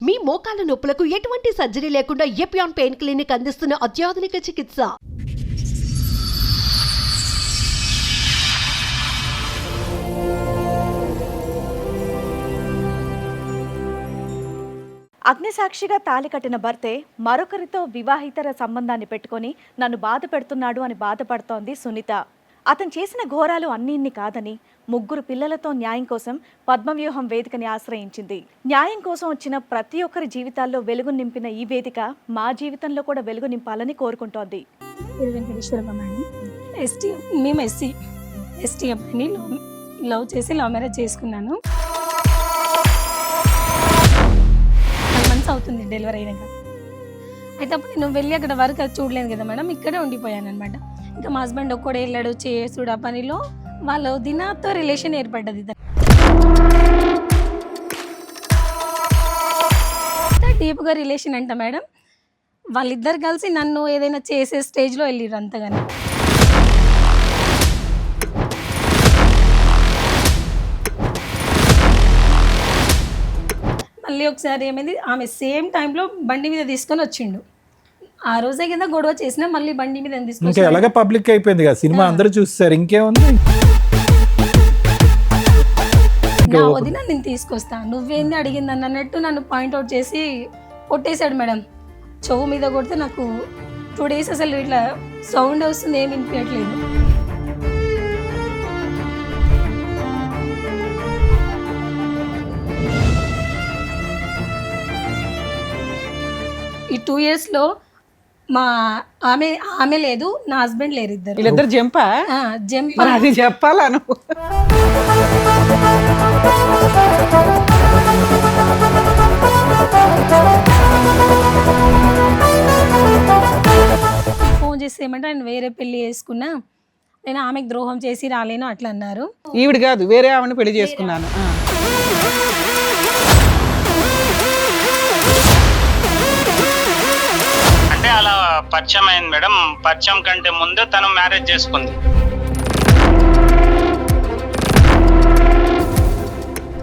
మీ మోకాల నొప్పులకు ఎటువంటి సర్జరీ లేకుండా ఎపియాన్ పెయిన్ క్లినిక్ అందిస్తున్న అత్యాధునిక చికిత్స. అగ్నిసాక్షిగా తాళి కట్టిన భర్తే మరొకరితో వివాహితర సంబంధాన్ని పెట్టుకొని నన్ను బాధ పెడుతున్నాడు అని బాధపడుతోంది సునీత. అతను చేసిన ఘోరాలు అన్నీ కాదని 3 పిల్లలతో న్యాయం కోసం పద్మవ్యూహం వేదికని ఆశ్రయించింది. న్యాయం కోసం వచ్చిన ప్రతి ఒక్కరి జీవితాల్లో వెలుగు నింపిన ఈ వేదిక మా జీవితంలో కూడా వెలుగు నింపాలని కోరుకుంటోంది. మేము ఎస్టీ అబ్బాయిని లవ్ చేసి లవ్ మ్యారేజ్ చేసుకున్నాను. 5 months అవుతుంది డెలివరీ అయినాక. అయితే అప్పుడు నేను వెళ్ళి అక్కడ వర్క్ చూడలేదు కదా మేడం, ఇక్కడే ఉండిపోయాను అనమాట. ఇంకా మా హస్బెండ్ ఒక్కడే వెళ్ళాడు చేసుడు ఆ పనిలో. వాళ్ళు దినాతో రిలేషన్ ఏర్పడ్డది. డీప్గా రిలేషన్ అంట మేడం. వాళ్ళిద్దరు కలిసి నన్ను ఏదైనా చేసే స్టేజ్లో వెళ్ళిర్రు అంతగానే. మళ్ళీ ఒకసారి ఏమైంది, ఆమె సేమ్ టైంలో బండి మీద తీసుకొని వచ్చిండు. ఆ రోజే కింద గొడవ చేసినా మళ్ళీ బండి మీద తీసుకొని అలాగే పబ్లిక్ అయిపోయింది కదా సినిమా, అందరూ చూస్తారు. ఇంకేముంది, నా వదిన నేను తీసుకొస్తా, నువ్వేంది అడిగింది అన్నట్టు నన్ను పాయింట్అవుట్ చేసి కొట్టేశాడు మేడం. చెవు మీద కొడితే నాకు 2 days అసలు ఇట్లా సౌండ్ వస్తుంది, ఏమి వినిపించట్లేదు. ఈ 2 yearsలో మా ఆమె లేదు, నా హస్బెండ్ లేరు, వీళ్ళిద్దరు జంపా అది చెప్పాలా నువ్వు? ఫోన్ చేసి ఏమంటే ఆయన వేరే పెళ్లి చేసుకున్నా, నేను ఆమెకు ద్రోహం చేసి రాలేను అట్లా అన్నారు. ఈవిడ కాదు, వేరే ఆమెను పెళ్లి చేసుకున్నాను. అంటే అలా పరిచయం అయింది మేడం. పరిచయం కంటే ముందే తను మ్యారేజ్ చేసుకుంది.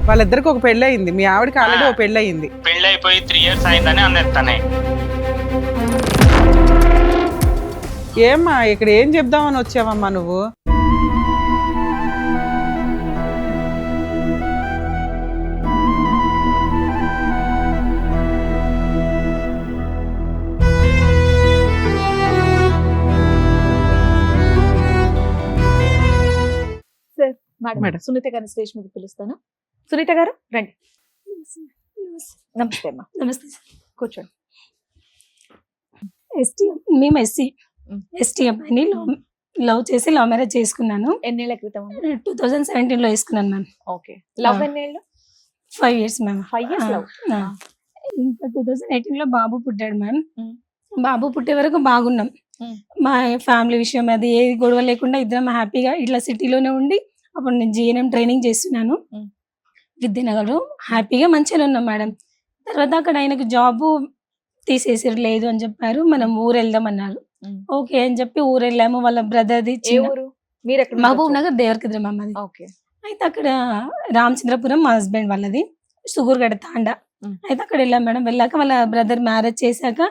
వాళ్ళిద్దరికి ఒక పెళ్లి అయింది, మీ ఆవిడకి ఆల్రెడీ ఒక పెళ్లి అయింది. పెళ్లి అయిపోయి 3 years అయిందని అన్నది తనే. ఏమ్మా ఇక్కడ ఏం చెప్దామని వచ్చావమ్మా నువ్వు? మేడం సునీత గారిని స్టేజ్ మీద పిలుస్తాను. సునీత గారు రండి. నమస్తే అమ్మా. నమస్తే సార్, కూర్చోండి. మేము ఎస్టీ అబ్బాయిని లవ్ చేసి లవ్ మ్యారేజ్ చేసుకున్నాను. ఎన్నేళ్ల క్రితం? 2017లో వేసుకున్నాను మ్యామ్. ఓకే. లవ్ ఎన్నేళ్ళు? 5 years మ్యామ్. 5 years love. ఇంకా 2018లో బాబు పుట్టాడు మ్యామ్. బాబు పుట్టే వరకు బాగున్నాం. మా ఫ్యామిలీ విషయం అది ఏ గొడవ లేకుండా ఇద్దరం హ్యాపీగా ఇట్లా సిటీలోనే ఉండి, అప్పుడు నేను GNM ట్రైనింగ్ చేస్తున్నాను విద్యానగర్లో. హ్యాపీగా మంచిగా ఉన్నాం మేడం. తర్వాత అక్కడ ఆయనకు జాబు తీసేసారు, లేదు అని చెప్పారు. మనం ఊరు వెళ్దాం అన్నారు. ఓకే అని చెప్పి ఊరు వెళ్ళాము. వాళ్ళ బ్రదర్ది మహబూబ్ నగర్ దేవరకద్ర మామది. అయితే అక్కడ రామచంద్రపురం మా హస్బెండ్ వాళ్ళది, సుగూర్గడ తాండా. అయితే అక్కడ వెళ్ళాం మేడం. వెళ్ళాక వాళ్ళ బ్రదర్ మ్యారేజ్ చేశాక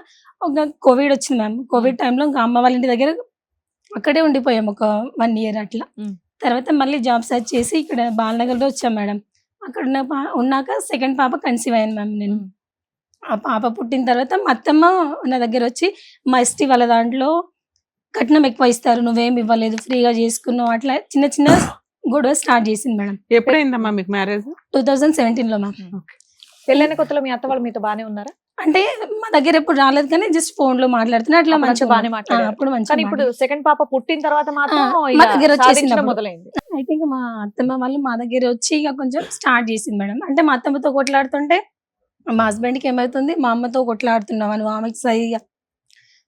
ఒక కోవిడ్ వచ్చింది మ్యామ్. కోవిడ్ టైంలో ఇంకా అమ్మ వాళ్ళ ఇంటి దగ్గర అక్కడే ఉండిపోయాం ఒక 1 year అట్లా. తర్వాత మళ్ళీ జాబ్ సర్చ్ చేసి ఇక్కడ బాలనగర్లో వచ్చాం మేడం. అక్కడ ఉన్నాక 2nd పాప కన్సీవ్ అయ్యాను మ్యామ్ నేను. ఆ పాప పుట్టిన తర్వాత మా అత్తమ్మ నా దగ్గర వచ్చి, మా ఎస్టీ వాళ్ళ దాంట్లో కట్నం ఎక్కువ ఇస్తారు, నువ్వేం ఇవ్వలేదు, ఫ్రీగా చేసుకున్నావు, అట్లా చిన్న చిన్న గొడవ స్టార్ట్ చేసింది మేడం. ఎప్పుడైందమ్మా మీకు మ్యారేజ్? 2017లో మ్యామ్. పెళ్ళైన కొత్తలో మీ అత్త వాళ్ళు మీతో బానే ఉన్నారా? అంటే మా దగ్గర ఎప్పుడు రాలేదు కానీ జస్ట్ ఫోన్ లో మాట్లాడుతున్నా, అట్లా మంచిగా బాగానే మాట్లాడారు. అప్పుడు మంచిగా. ఇప్పుడు 2nd పాప పుట్టిన తర్వాత మాత్రం మా దగ్గర వచ్చేసింది మొదలైంది. అయితే ఇంకా మా అత్తమ్మ వాళ్ళు మా దగ్గర వచ్చి ఇక కొంచెం స్టార్ట్ చేసింది మేడం. అంటే మా అత్తమ్మతో కొట్లాడుతుంటే మా హస్బెండ్కి ఏమవుతుంది, మా అమ్మతో కొట్లాడుతున్నావు నువ్వు, ఆమెకి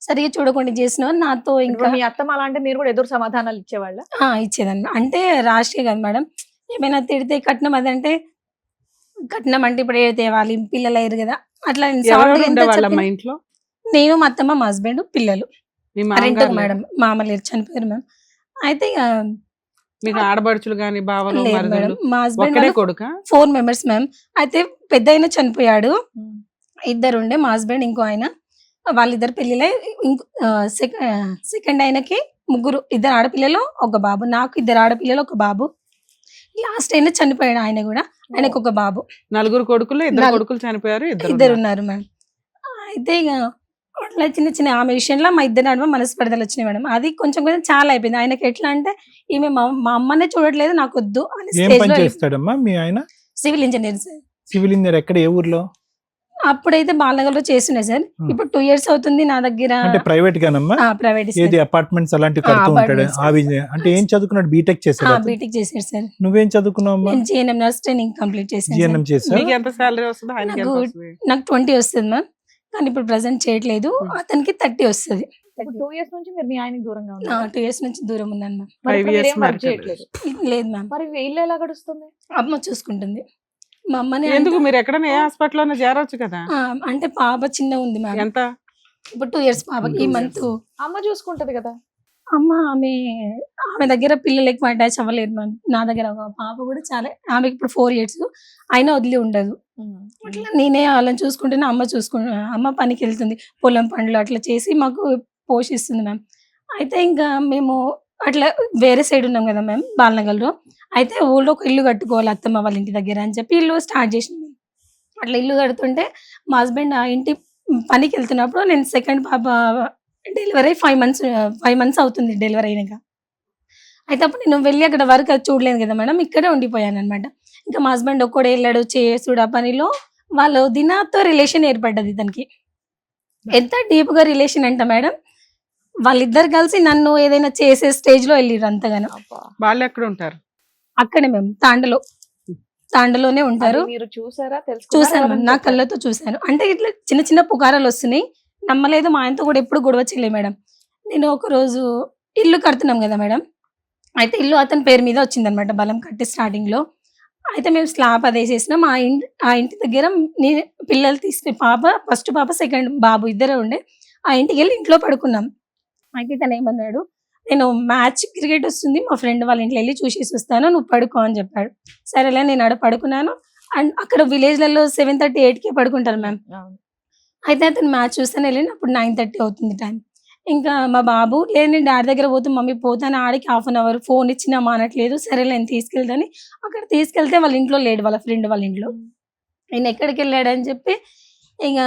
సరిగా చూడకుండా చేసినావు నాతో. ఇంకా మీ అత్తమ్మ అలా అంటే మీరు కూడా ఎదురు సమాధానాలు ఇచ్చేవాళ్ళ? ఇచ్చేదాన్ని. అంటే రాష్ట్రీయ కదా మేడం, ఏమైనా తిడితే కట్నం అదంటే కట్నం అంటే ఇప్పుడు ఏ తేవాలి, పిల్లలు అయ్యారు కదా అట్లా. ఇంట్లో నేను మా అత్తమ్మ మా హస్బెండ్ పిల్లలు మేడం. మా అమ్మ లేరు, చనిపోయారు మ్యామ్. అయితే మీకు ఆడబడుచులు గాని బావలు మా హస్బెండ్ కొడుక 4 members మ్యామ్. అయితే పెద్ద అయినా చనిపోయాడు, ఇద్దరు ఉండే, మా హస్బెండ్ ఇంకో ఆయన. వాళ్ళిద్దరు పెళ్ళిలే. ఇంకో సెకండ్ ఆయనకి ఇద్దరు ఆడపిల్లలు ఒక బాబు. నాకు ఇద్దరు ఆడపిల్లలు ఒక బాబు. లాస్ట్ అయినా చనిపోయాడు ఆయన కూడా. ఆయనకు ఒక బాబు. నలుగురు కొడుకులు, ఇద్దరు కొడుకులు చనిపోయారు, ఇద్దరు ఉన్నారు మేడం. అయితే ఇక అట్లా చిన్న చిన్న ఆమె విషయంలో మా ఇద్దరు నడుమ మనస్పర్ధలు వచ్చినాయి మేడం. అది కొంచెం కొంచెం చాలా అయిపోయింది. ఆయనకి ఎట్లా అంటే ఈమె మా అమ్మనే చూడట్లేదు, నాకు వద్దు అని ఏం స్టేజ్ పని లో. చేస్తాడమ్మా మీ ఆయన? Civil engineer sir. Civil engineer ఎక్కడ, ఏ ఊర్లో? అప్పుడైతే బాలనగర్ లో చేస్తుండే సార్. ఇప్పుడు 2 years అవుతుంది నా దగ్గర. అంటే ప్రైవేట్ గానమ్మా? ప్రైవేట్ ఏది అపార్ట్మెంట్స్ అలాంటివి కడుతూ ఉంటాడు? అవి అంటే ఏం చదువుకున్నాడు? బీటెక్ చేశాడు? బీటెక్ చేశారు సార్. నువ్వేం చదువుకున్నావు? నేను జిఎన్ఎం నర్స్ ట్రైనింగ్ కంప్లీట్ చేశాను. జిఎన్ఎం చేసా? నీకు ఎంత సాలరీ వస్తుంది? ఆయనకి ఎంత వస్తుంది? నాకు 20 వస్తుంది మ్యామ్, కానీ ఇప్పుడు ప్రెసెంట్ చేయట్లేదు. అతనికి 30 వస్తుంది. 2 years నుంచి మీరు మీ ఆయనకి దూరంగా ఉన్నారు. 2 years నుంచి దూరం ఉన్నాను మ్యామ్. మరి 5 ఇప్పుడు years మీరేం వర్క్ married. చేయట్లేదు. లేదు మ్యామ్, మరి ఇల్లు ఎలా గడుస్తుంది? అమ్మ చూసుకుంటుంది. మా అమ్మని ఎందుకు మీరు ఎక్కడైనా ఏ హాస్పిటల్ చేరవచ్చు కదా? అంటే పాప చిన్న ఉంది మ్యామ్. ఎంత? ఇప్పుడు 2 years పాపకి. ఈ 2 మంత్ అమ్మ చూసుకుంటది కదా. అమ్మ ఆమె దగ్గర పిల్లలు ఎక్కువ అటాచ్ అవ్వలేదు మ్యామ్. నా దగ్గర ఒక పాప కూడా చాలా, ఆమెకి ఇప్పుడు 4 years అయినా వదిలి ఉండదు. అట్లా నేనే వాళ్ళని చూసుకుంటేనే అమ్మ పనికి వెళ్తుంది, పొలం పనులు అట్లా చేసి మాకు పోషిస్తుంది మ్యామ్. అయితే ఇంకా మేము అట్లా వేరే సైడ్ ఉన్నాం కదా మ్యామ్, బాలనగర్లో. అయితే ఊళ్ళో ఒక ఇల్లు కట్టుకోవాలి అత్తమ్మ వాళ్ళ ఇంటి దగ్గర అని చెప్పి ఇల్లు స్టార్ట్ చేసినాం. అట్లా ఇల్లు కడుతుంటే మా హస్బెండ్ ఆ ఇంటి పనికి వెళ్తున్నప్పుడు, నేను సెకండ్ పాప డెలివరీ 5 months అవుతుంది డెలివరీ అయినాక. అయితే అప్పుడు నేను వెళ్ళి అక్కడ వర్క్ చూడలేను కదా మేడం, ఇక్కడే ఉండిపోయాను అనమాట. ఇంకా మా హస్బెండ్ ఒక్కడే వెళ్ళాడు చేసుడు. ఆ పనిలో వాళ్ళు దినాతో రిలేషన్ ఏర్పడ్డది ఇతనికి. ఎంత డీప్ గా రిలేషన్ అంట మేడం, వాళ్ళిద్దరు కలిసి నన్ను ఏదైనా చేసే స్టేజ్ లో వెళ్ళిర్రు అంతగానో. వాళ్ళు ఎక్కడ ఉంటారు? అక్కడే మేము తాండలోనే ఉంటారు. మీరు చూసారా? చూసాను మ్యామ్, నా కళ్ళతో చూసాను. అంటే ఇట్లా చిన్న చిన్న పుకారాలు వస్తున్నాయి, నమ్మలేదు. మా ఆయనతో కూడా ఎప్పుడు గొడవ చేయలేదు మేడం. నేను ఒక రోజు ఇల్లు కడుతున్నాం కదా మేడం, అయితే ఇల్లు అతని పేరు మీద వచ్చిందనమాట బలం కట్టి స్టార్టింగ్ లో. అయితే మేము స్లాబ్ అదే చేసినాం. ఆ ఇంటి దగ్గర నేను పిల్లలు తీసుకుని ఫస్ట్ పాప సెకండ్ బాబు ఇద్దరే ఉండే. ఆ ఇంటికి వెళ్ళి ఇంట్లో పడుకున్నాం. అయితే తను ఏమన్నాడు, నేను మ్యాచ్ క్రికెట్ వస్తుంది, మా ఫ్రెండ్ వాళ్ళ ఇంట్లో వెళ్ళి చూసేసి వస్తాను, నువ్వు పడుకో అని చెప్పాడు. సరేలే నేను ఆడ పడుకున్నాను. అండ్ అక్కడ విలేజ్లలో 7:30, 8కే పడుకుంటారు మ్యామ్. అయితే అతను మ్యాచ్ చూస్తాను వెళ్ళిన అప్పుడు 9:30 అవుతుంది టైం. ఇంకా మా బాబు లేదు, నేను డాడీ దగ్గర పోతే మమ్మీ పోతాను, ఆడికి 1/2 hour ఫోన్ ఇచ్చినా మానట్లేదు. సరేలే నేను తీసుకెళ్తాను. అక్కడ తీసుకెళ్తే వాళ్ళ ఇంట్లో లేడు, వాళ్ళ ఫ్రెండ్ వాళ్ళ ఇంట్లో. ఆయన ఎక్కడికి వెళ్ళాడని చెప్పి ఇంకా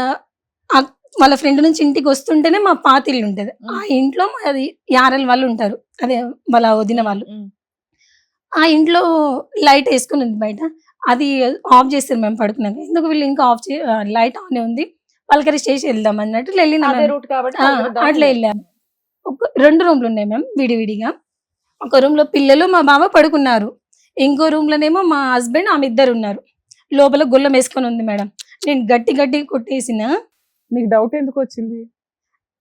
వాళ్ళ ఫ్రెండ్ నుంచి ఇంటికి వస్తుంటేనే మా పాత ఇల్లు ఉంటది, ఆ ఇంట్లో అది యారల్ వాళ్ళు ఉంటారు, అదే వాళ్ళ వదిన వాళ్ళు. ఆ ఇంట్లో లైట్ వేసుకుని ఉంది బయట, అది ఆఫ్ చేస్తారు మేము పడుకున్నాక. ఎందుకు వీళ్ళు ఇంకా లైట్ ఆన్ ఉంది, పలకరి చేసి వెళ్దాం అన్నట్టు వెళ్ళిన అట్లా వెళ్ళాము. 2 రూమ్లు ఉన్నాయి మ్యామ్ విడివిడిగా. ఒక రూమ్ లో పిల్లలు మా బావ పడుకున్నారు, ఇంకో రూమ్ లోనేమో మా హస్బెండ్ ఆమె ఇద్దరు ఉన్నారు. లోపల గొల్లం వేసుకొని ఉంది మేడం. నేను గట్టి కొట్టేసిన. నీకు డౌట్ ఎందుకు వచ్చింది?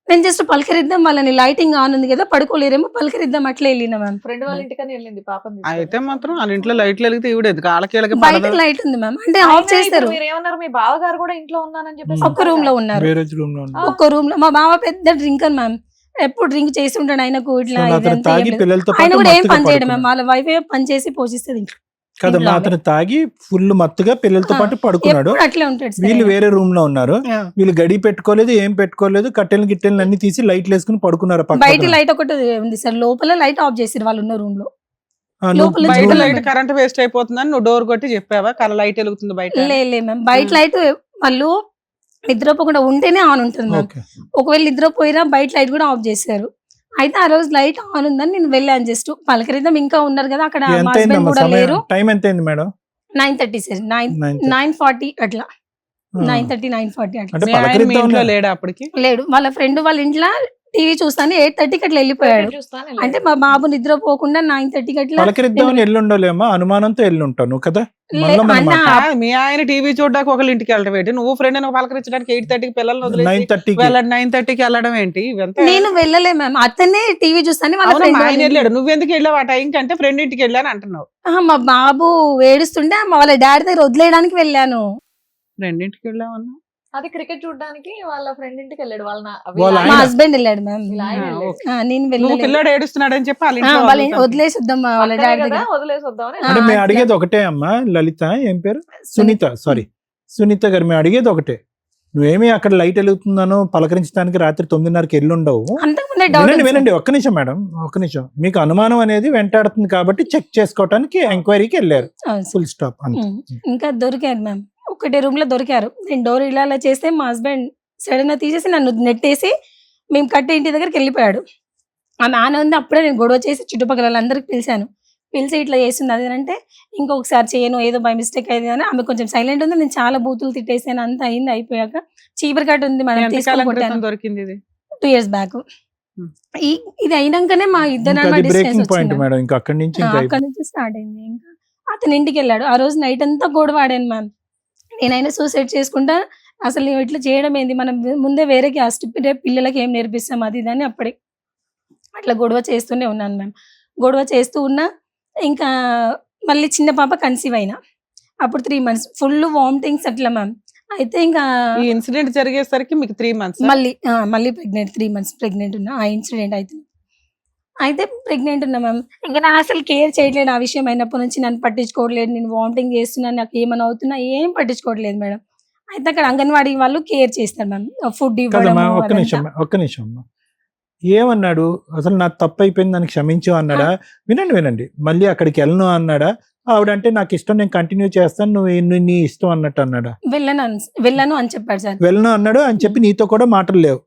నేను జస్ట్ పలకరిద్దాం, వాళ్ళని లైటింగ్ ఆన్ ఉంది కదా పడుకోలేరేమో పలకరిద్దాం అట్లా వెళ్ళిన మ్యామ్. ఫ్రెండ్ వాళ్ళ ఇంటికని వెళ్ళింది పాపం. అయితే మాత్రం వాళ్ళ ఇంట్లో లైట్లు వెలిగితే ఇవిడేది కాళ్ళకి బయట లైట్ ఉంది మ్యామ్, అంటే ఆఫ్ చేస్తారు. మీరు ఏమన్నారు, మీ బావగారు కూడా ఇంట్లో ఉన్నానని చెప్పేసి ఒక్క రూమ్ లో ఉన్నారు. వేరే రూమ్ లో ఉన్నారు. ఒక్క రూమ్ లో మా బావ పెద్ద డ్రింకర్ మ్యామ్, ఎప్పుడు డ్రింక్ చేసి ఉంటాడు. ఆయనకు ఇట్లా సో అతను ఇదంతా తాగి ఏం లేదు. పిల్లలతో ఆయన పాటు కూడా ఏం మత్తుగా పని చేయడం మ్యామ్, పడుకున్నాడు. వాళ్ళ వైఫ్ పని చేసి పోషిస్తుంది ఇంట్లో. కదమ్మా, అతను తాగి ఫుల్ మత్తుగా పిల్లలతో పాటు పడుకున్నాడు. ఎప్పుడు అట్లే ఉంటాడు సార్ వీళ్ళు ఆయన. వేరే రూమ్ లో ఉన్నారు. ఆ. వీళ్ళు గడి పెట్టుకోలేదు, ఏం పెట్టుకోలేదు, కట్టెలు అన్ని తీసి లైట్లు వేసుకుని పడుకున్నారు బయట పక్కన. లైట్ ఒకటి ఉంది సార్, లోపల లైట్ ఆఫ్ చేసారు వాళ్ళు ఉన్న రూమ్ లో. ఆ, నువ్వు లోపల బయట చూడలేదు. లైట్ కరెంట్ వేస్ట్ అయిపోతుందని నువ్వు డోర్ కొట్టి చెప్పావా? లైట్ వెలుగుతుంది బయట. లే మ్యామ్, బయట లైట్ వాళ్ళు నిద్రపోకుండా ఉంటేనే ఆన్ ఉంటుంది మ్యామ్. ఓకే. ఒకవేళ నిద్రపోయినా బయట లైట్ కూడా ఆఫ్ చేశారు. అయితే ఆ రోజు లైట్ ఆన్ ఉందని నేను వెళ్ళాను, జస్ట్ పలకరిద్దాం, ఇంకా ఉన్నారు కదా అక్కడ, మా ఎంత హస్బెండ్ అయిందమ్మా కూడా లేరు. సమయం? టైం ఎంత అయింది మేడం? 9:30 సార్, 9:40 అట్లా, 9:30, 9:40 అట్లా. అంటే మీ ఆయన మీ పలకరిద్దాం ఇంట్లో లేడా అప్పటికి? లేడు, వాళ్ళ ఫ్రెండ్ వాళ్ళ ఇంట్లో టీవీ చూస్తాను 8:30కి అట్లా వెళ్ళిపోయాడు. అంటే మా బాబు నిద్రపోకుండా 9:30కి అట్లా పలకరిద్దామని ఎల్లుండలేమో, అనుమానంతో ఎల్లుంటాను కదా. మనలో మనం అన్న, కాదు, మీ ఆయన టీవీ చూడడానికి ఒకళ్ళ ఇంటికి వెళ్ళడం ఏంటి? నువ్వు ఫ్రెండ్ అని పలకరించడానికి 8:30కి పిల్లల్ని వదిలేసి 9:30కి వెళ్ళడం 9:30కి వెళ్ళడం ఏంటి? ఇవంతా నేను వెళ్ళలే మ్యామ్, అతనే టీవీ చూస్తాను వాళ్ళ అవును, ఫ్రెండ్ మా ఆయన వెళ్ళాడు, నువ్వెందుకు వెళ్ళావు ఆ టైం కంటే? ఫ్రెండ్ ఇంటికి వెళ్ళాను అంటున్నావు. మా బాబు ఏడుస్తుంటే వాళ్ళ డాడీ దగ్గర వదిలేయడానికి వెళ్ళాను. ఫ్రెండ్ ఇంటికి వెళ్ళావన్నా? అది క్రికెట్ చూడడానికి వాళ్ళ ఫ్రెండ్ ఇంటికి వెళ్ళాడు. వాళ్ళ మా ఆయన. హస్బెండ్ వెళ్ళాడు మ్యామ్, వీళ్ళ ఆయన వెళ్ళాడు. నేను నువ్వు వెళ్ళలేదు. పిల్లాడు ఏడుస్తున్నాడని చెప్పి వాళ్ళ ఆ, ఇంట్లో వాళ్ళ వదులుతాను. వదిలేసి వద్దాం వాళ్ళ డాడీ దగ్గర. వదిలేసి వద్దామని. ఆ, అంటే మేము అట్లా. అడిగేది ఒకటే అమ్మా, లలిత ఏం పేరు? సునీత, సారీ సునీత గారు, మేము అడిగేది ఒకటే. నువ్వేమి అక్కడ లైట్ వెలుగుతుందనో పలకరించడానికి రాత్రి 9:30కి వెళ్ళుండవు. అంతకుముందే డౌట్ వినండి వినండి, ఒక్క నిమిషం మేడం, ఒక్క నిమిషం. మీకు అనుమానం అనేది వెంటాడుతుంది కాబట్టి చెక్ చేసుకోవడానికి ఎంక్వైరీకి వెళ్ళారు, ఫుల్ స్టాప్. ఇంకా దొరికారు మ్యామ్, ఒకటే రూమ్ లో దొరికారు. నేను డోర్ ఇలా చేస్తే మా హస్బెండ్ సడన్ గా తీసేసి నన్ను నెట్టేసి మేము కట్టే ఇంటి దగ్గరికి వెళ్ళిపోయాడు. ఆ నాన్న ఉంది, అప్పుడే నేను గొడవ చేసి చుట్టుపక్కల వాళ్ళందరికి పిలిచాను. పిలిచి ఇట్లా చేస్తుంది అది అంటే ఇంకొకసారి చేయను, ఏదో బై మిస్టేక్ అయింది అని. ఆమె కొంచెం సైలెంట్ ఉంది, నేను చాలా బూతులు తిట్టేసాను. అంత అయింది, అయిపోయాక చీపురు కట్ట ఉంది మేడం, ఎంతకాలం క్రితం దొరికింది ఇది? 2 years బ్యాక్. ఇది అయినాకనే మా ఇద్దరు బ్రేకింగ్ పాయింట్ మేడం. ఇంకా అక్కడి నుంచి అక్కడి నుంచి స్టార్ట్ అయింది. ఇంకా అతను ఇంటికి వెళ్ళాడు. ఆ రోజు నైట్ అంతా గొడవ ఆడాను మ్యామ్. నేనైనా సూసైడ్ చేసుకుంటా, అసలు నువ్వు ఇట్లా చేయడం ఏంది, మనం ముందే వేరే క్యాస్ట్ పిల్లలకి ఏం నేర్పిస్తాం అది ఇదని అప్పుడే అట్లా గొడవ చేస్తూనే ఉన్నాను మ్యామ్. గొడవ చేస్తూ ఉన్నా. ఇంకా మళ్ళీ చిన్న పాప కన్సీవ్ అయినా, అప్పుడు 3 months ఫుల్ వామిటింగ్స్ అట్లా మ్యామ్. అయితే ఇంకా ఈ ఇన్సిడెంట్ జరిగేసరికి మీకు 3 months మళ్ళీ ప్రెగ్నెంట్, 3 months ప్రెగ్నెంట్ ఉన్నా. ఆ ఇన్సిడెంట్ అయితే ప్రెగ్నెంట్ ఉన్నా మ్యామ్. ఇంకా నా అసలు కేర్ చేయట్లేదు. ఆ విషయం అయినప్పటి నుంచి నన్ను పట్టించుకోవట్లేదు. నేను వామిటింగ్ చేస్తున్నాను, నాకు ఏమైనా అవుతున్నా ఏం పట్టించుకోవట్లేదు మేడం. అయితే అక్కడ అంగన్వాడీ వాళ్ళు కేర్ చేస్తారు మ్యామ్, ఫుడ్ ఇవ్వడం. ఒక్క నిమిషం ఏమన్నాడు అసలు? నాకు తప్పు అయిపోయింది, దానికి క్షమించు అన్నాడా? వినండి, మళ్ళీ అక్కడికి వెళ్ళను అన్నాడా? ఆవిడంటే నాకు ఇష్టం, నేను కంటిన్యూ చేస్తాను, నువ్వు నీ ఇష్టం అన్నట్టు అన్నాడా? వెళ్ళను అని చెప్పాడు సార్. వెళ్ళను అన్నాడు అని చెప్పి నీతో కూడా మాటలు లేవు?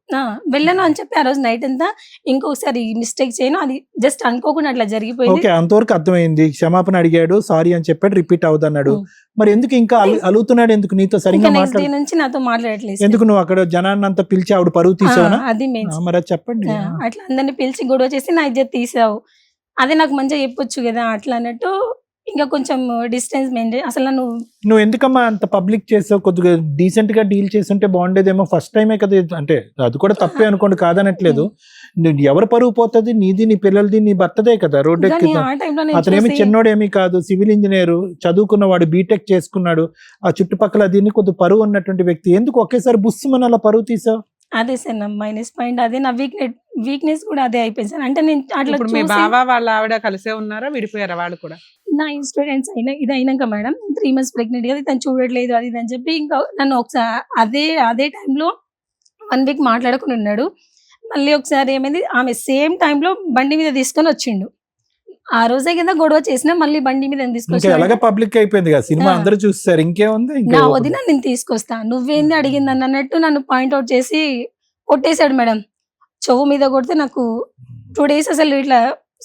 వెళ్ళను అని చెప్పి ఆ రోజు నైట్ అంతా ఇంకొకసారి మిస్టేక్ చేయను, అది జస్ట్ అనుకోకుండా అట్లా జరిగిపోయింది. ఓకే, అంతవరకు అర్థమైంది. క్షమాపణ అడిగాడు, సారీ అని చెప్పాడు, రిపీట్ అవుతున్నాడు. మరి ఎందుకు ఇంకా అలుగుతున్నాడు? ఎందుకు నీతో సరిగ్గా నుంచి నాతో మాట్లాడట్లేదు? ఎందుకు నువ్వు అక్కడ జనాన్ని అంతా పిలిచి ఆవిడ పరువు తీసావునా? అది మరి అది చెప్పండి. అట్లా అందరిని పిలిచి గొడవ చేసి నా ఇజ్జత్ తీసావు, అదే నాకు మంచిగా చెప్పొచ్చు కదా అట్లా అన్నట్టు. ఇంకా కొంచెం డిస్టెన్స్ మెయింటైన్. అసలు నువ్వు ఎందుకమ్మా అంత పబ్లిక్ చేసావు? కొద్దిగా డీసెంట్ గా డీల్ చేస్తుంటే బాగుండేదేమో. ఫస్ట్ టైమే కదా, అంటే అది కూడా తప్పే అనుకోండి, కాదనట్లేదు. ఎవరు పరువు పోతుంది? నీది, నీ పిల్లలది, నీ భర్తదే కదా. రోడ్డు ఎక్కి అతనేమి చిన్నోడేమీ కాదు, సివిల్ ఇంజనీర్ చదువుకున్నవాడు, బీటెక్ చేసుకున్నాడు. ఆ చుట్టుపక్కల దీన్ని కొద్ది పరువు ఉన్నటువంటి వ్యక్తి. ఎందుకు ఒకేసారి బుస్సుమని అలా పరువు తీసావు? అదే సార్ నా మైనస్ పాయింట్, అదే నా వీక్నెస్ కూడా అదే అయిపోయింది సార్. అంటే నేను అట్లా మీ బావ వాళ్ళ ఆవిడ కలిసే ఉన్నారా, విడిపోయారా వాళ్ళు కూడా? నా ఇన్స్టూడెంట్స్ ఇది అయినాక మేడం 3 months ప్రెగ్నెంట్ కదా, తను చూడట్లేదు అది అని చెప్పి ఇంకా నన్ను ఒకసారి అదే టైంలో 1 week మాట్లాడుకుని ఉన్నాడు. మళ్ళీ ఒకసారి ఏమైంది, ఆమె సేమ్ టైంలో బండి మీద తీసుకొని వచ్చిండు. ఆ రోజే కదా గొడవ చేసినా, మళ్ళీ బండి మీద తీసుకొచ్చి పబ్లిక్ అయిపోయింది కదా, సినిమా అందరూ చూస్తారు, ఇంకేముంది. నా వదిన నేను తీసుకొస్తా, నువ్వేంది అడిగింది అన్నట్టు నన్ను పాయింట్అవుట్ చేసి కొట్టేశాడు మేడం. చెవు మీద కొడితే నాకు 2 days అసలు ఇట్లా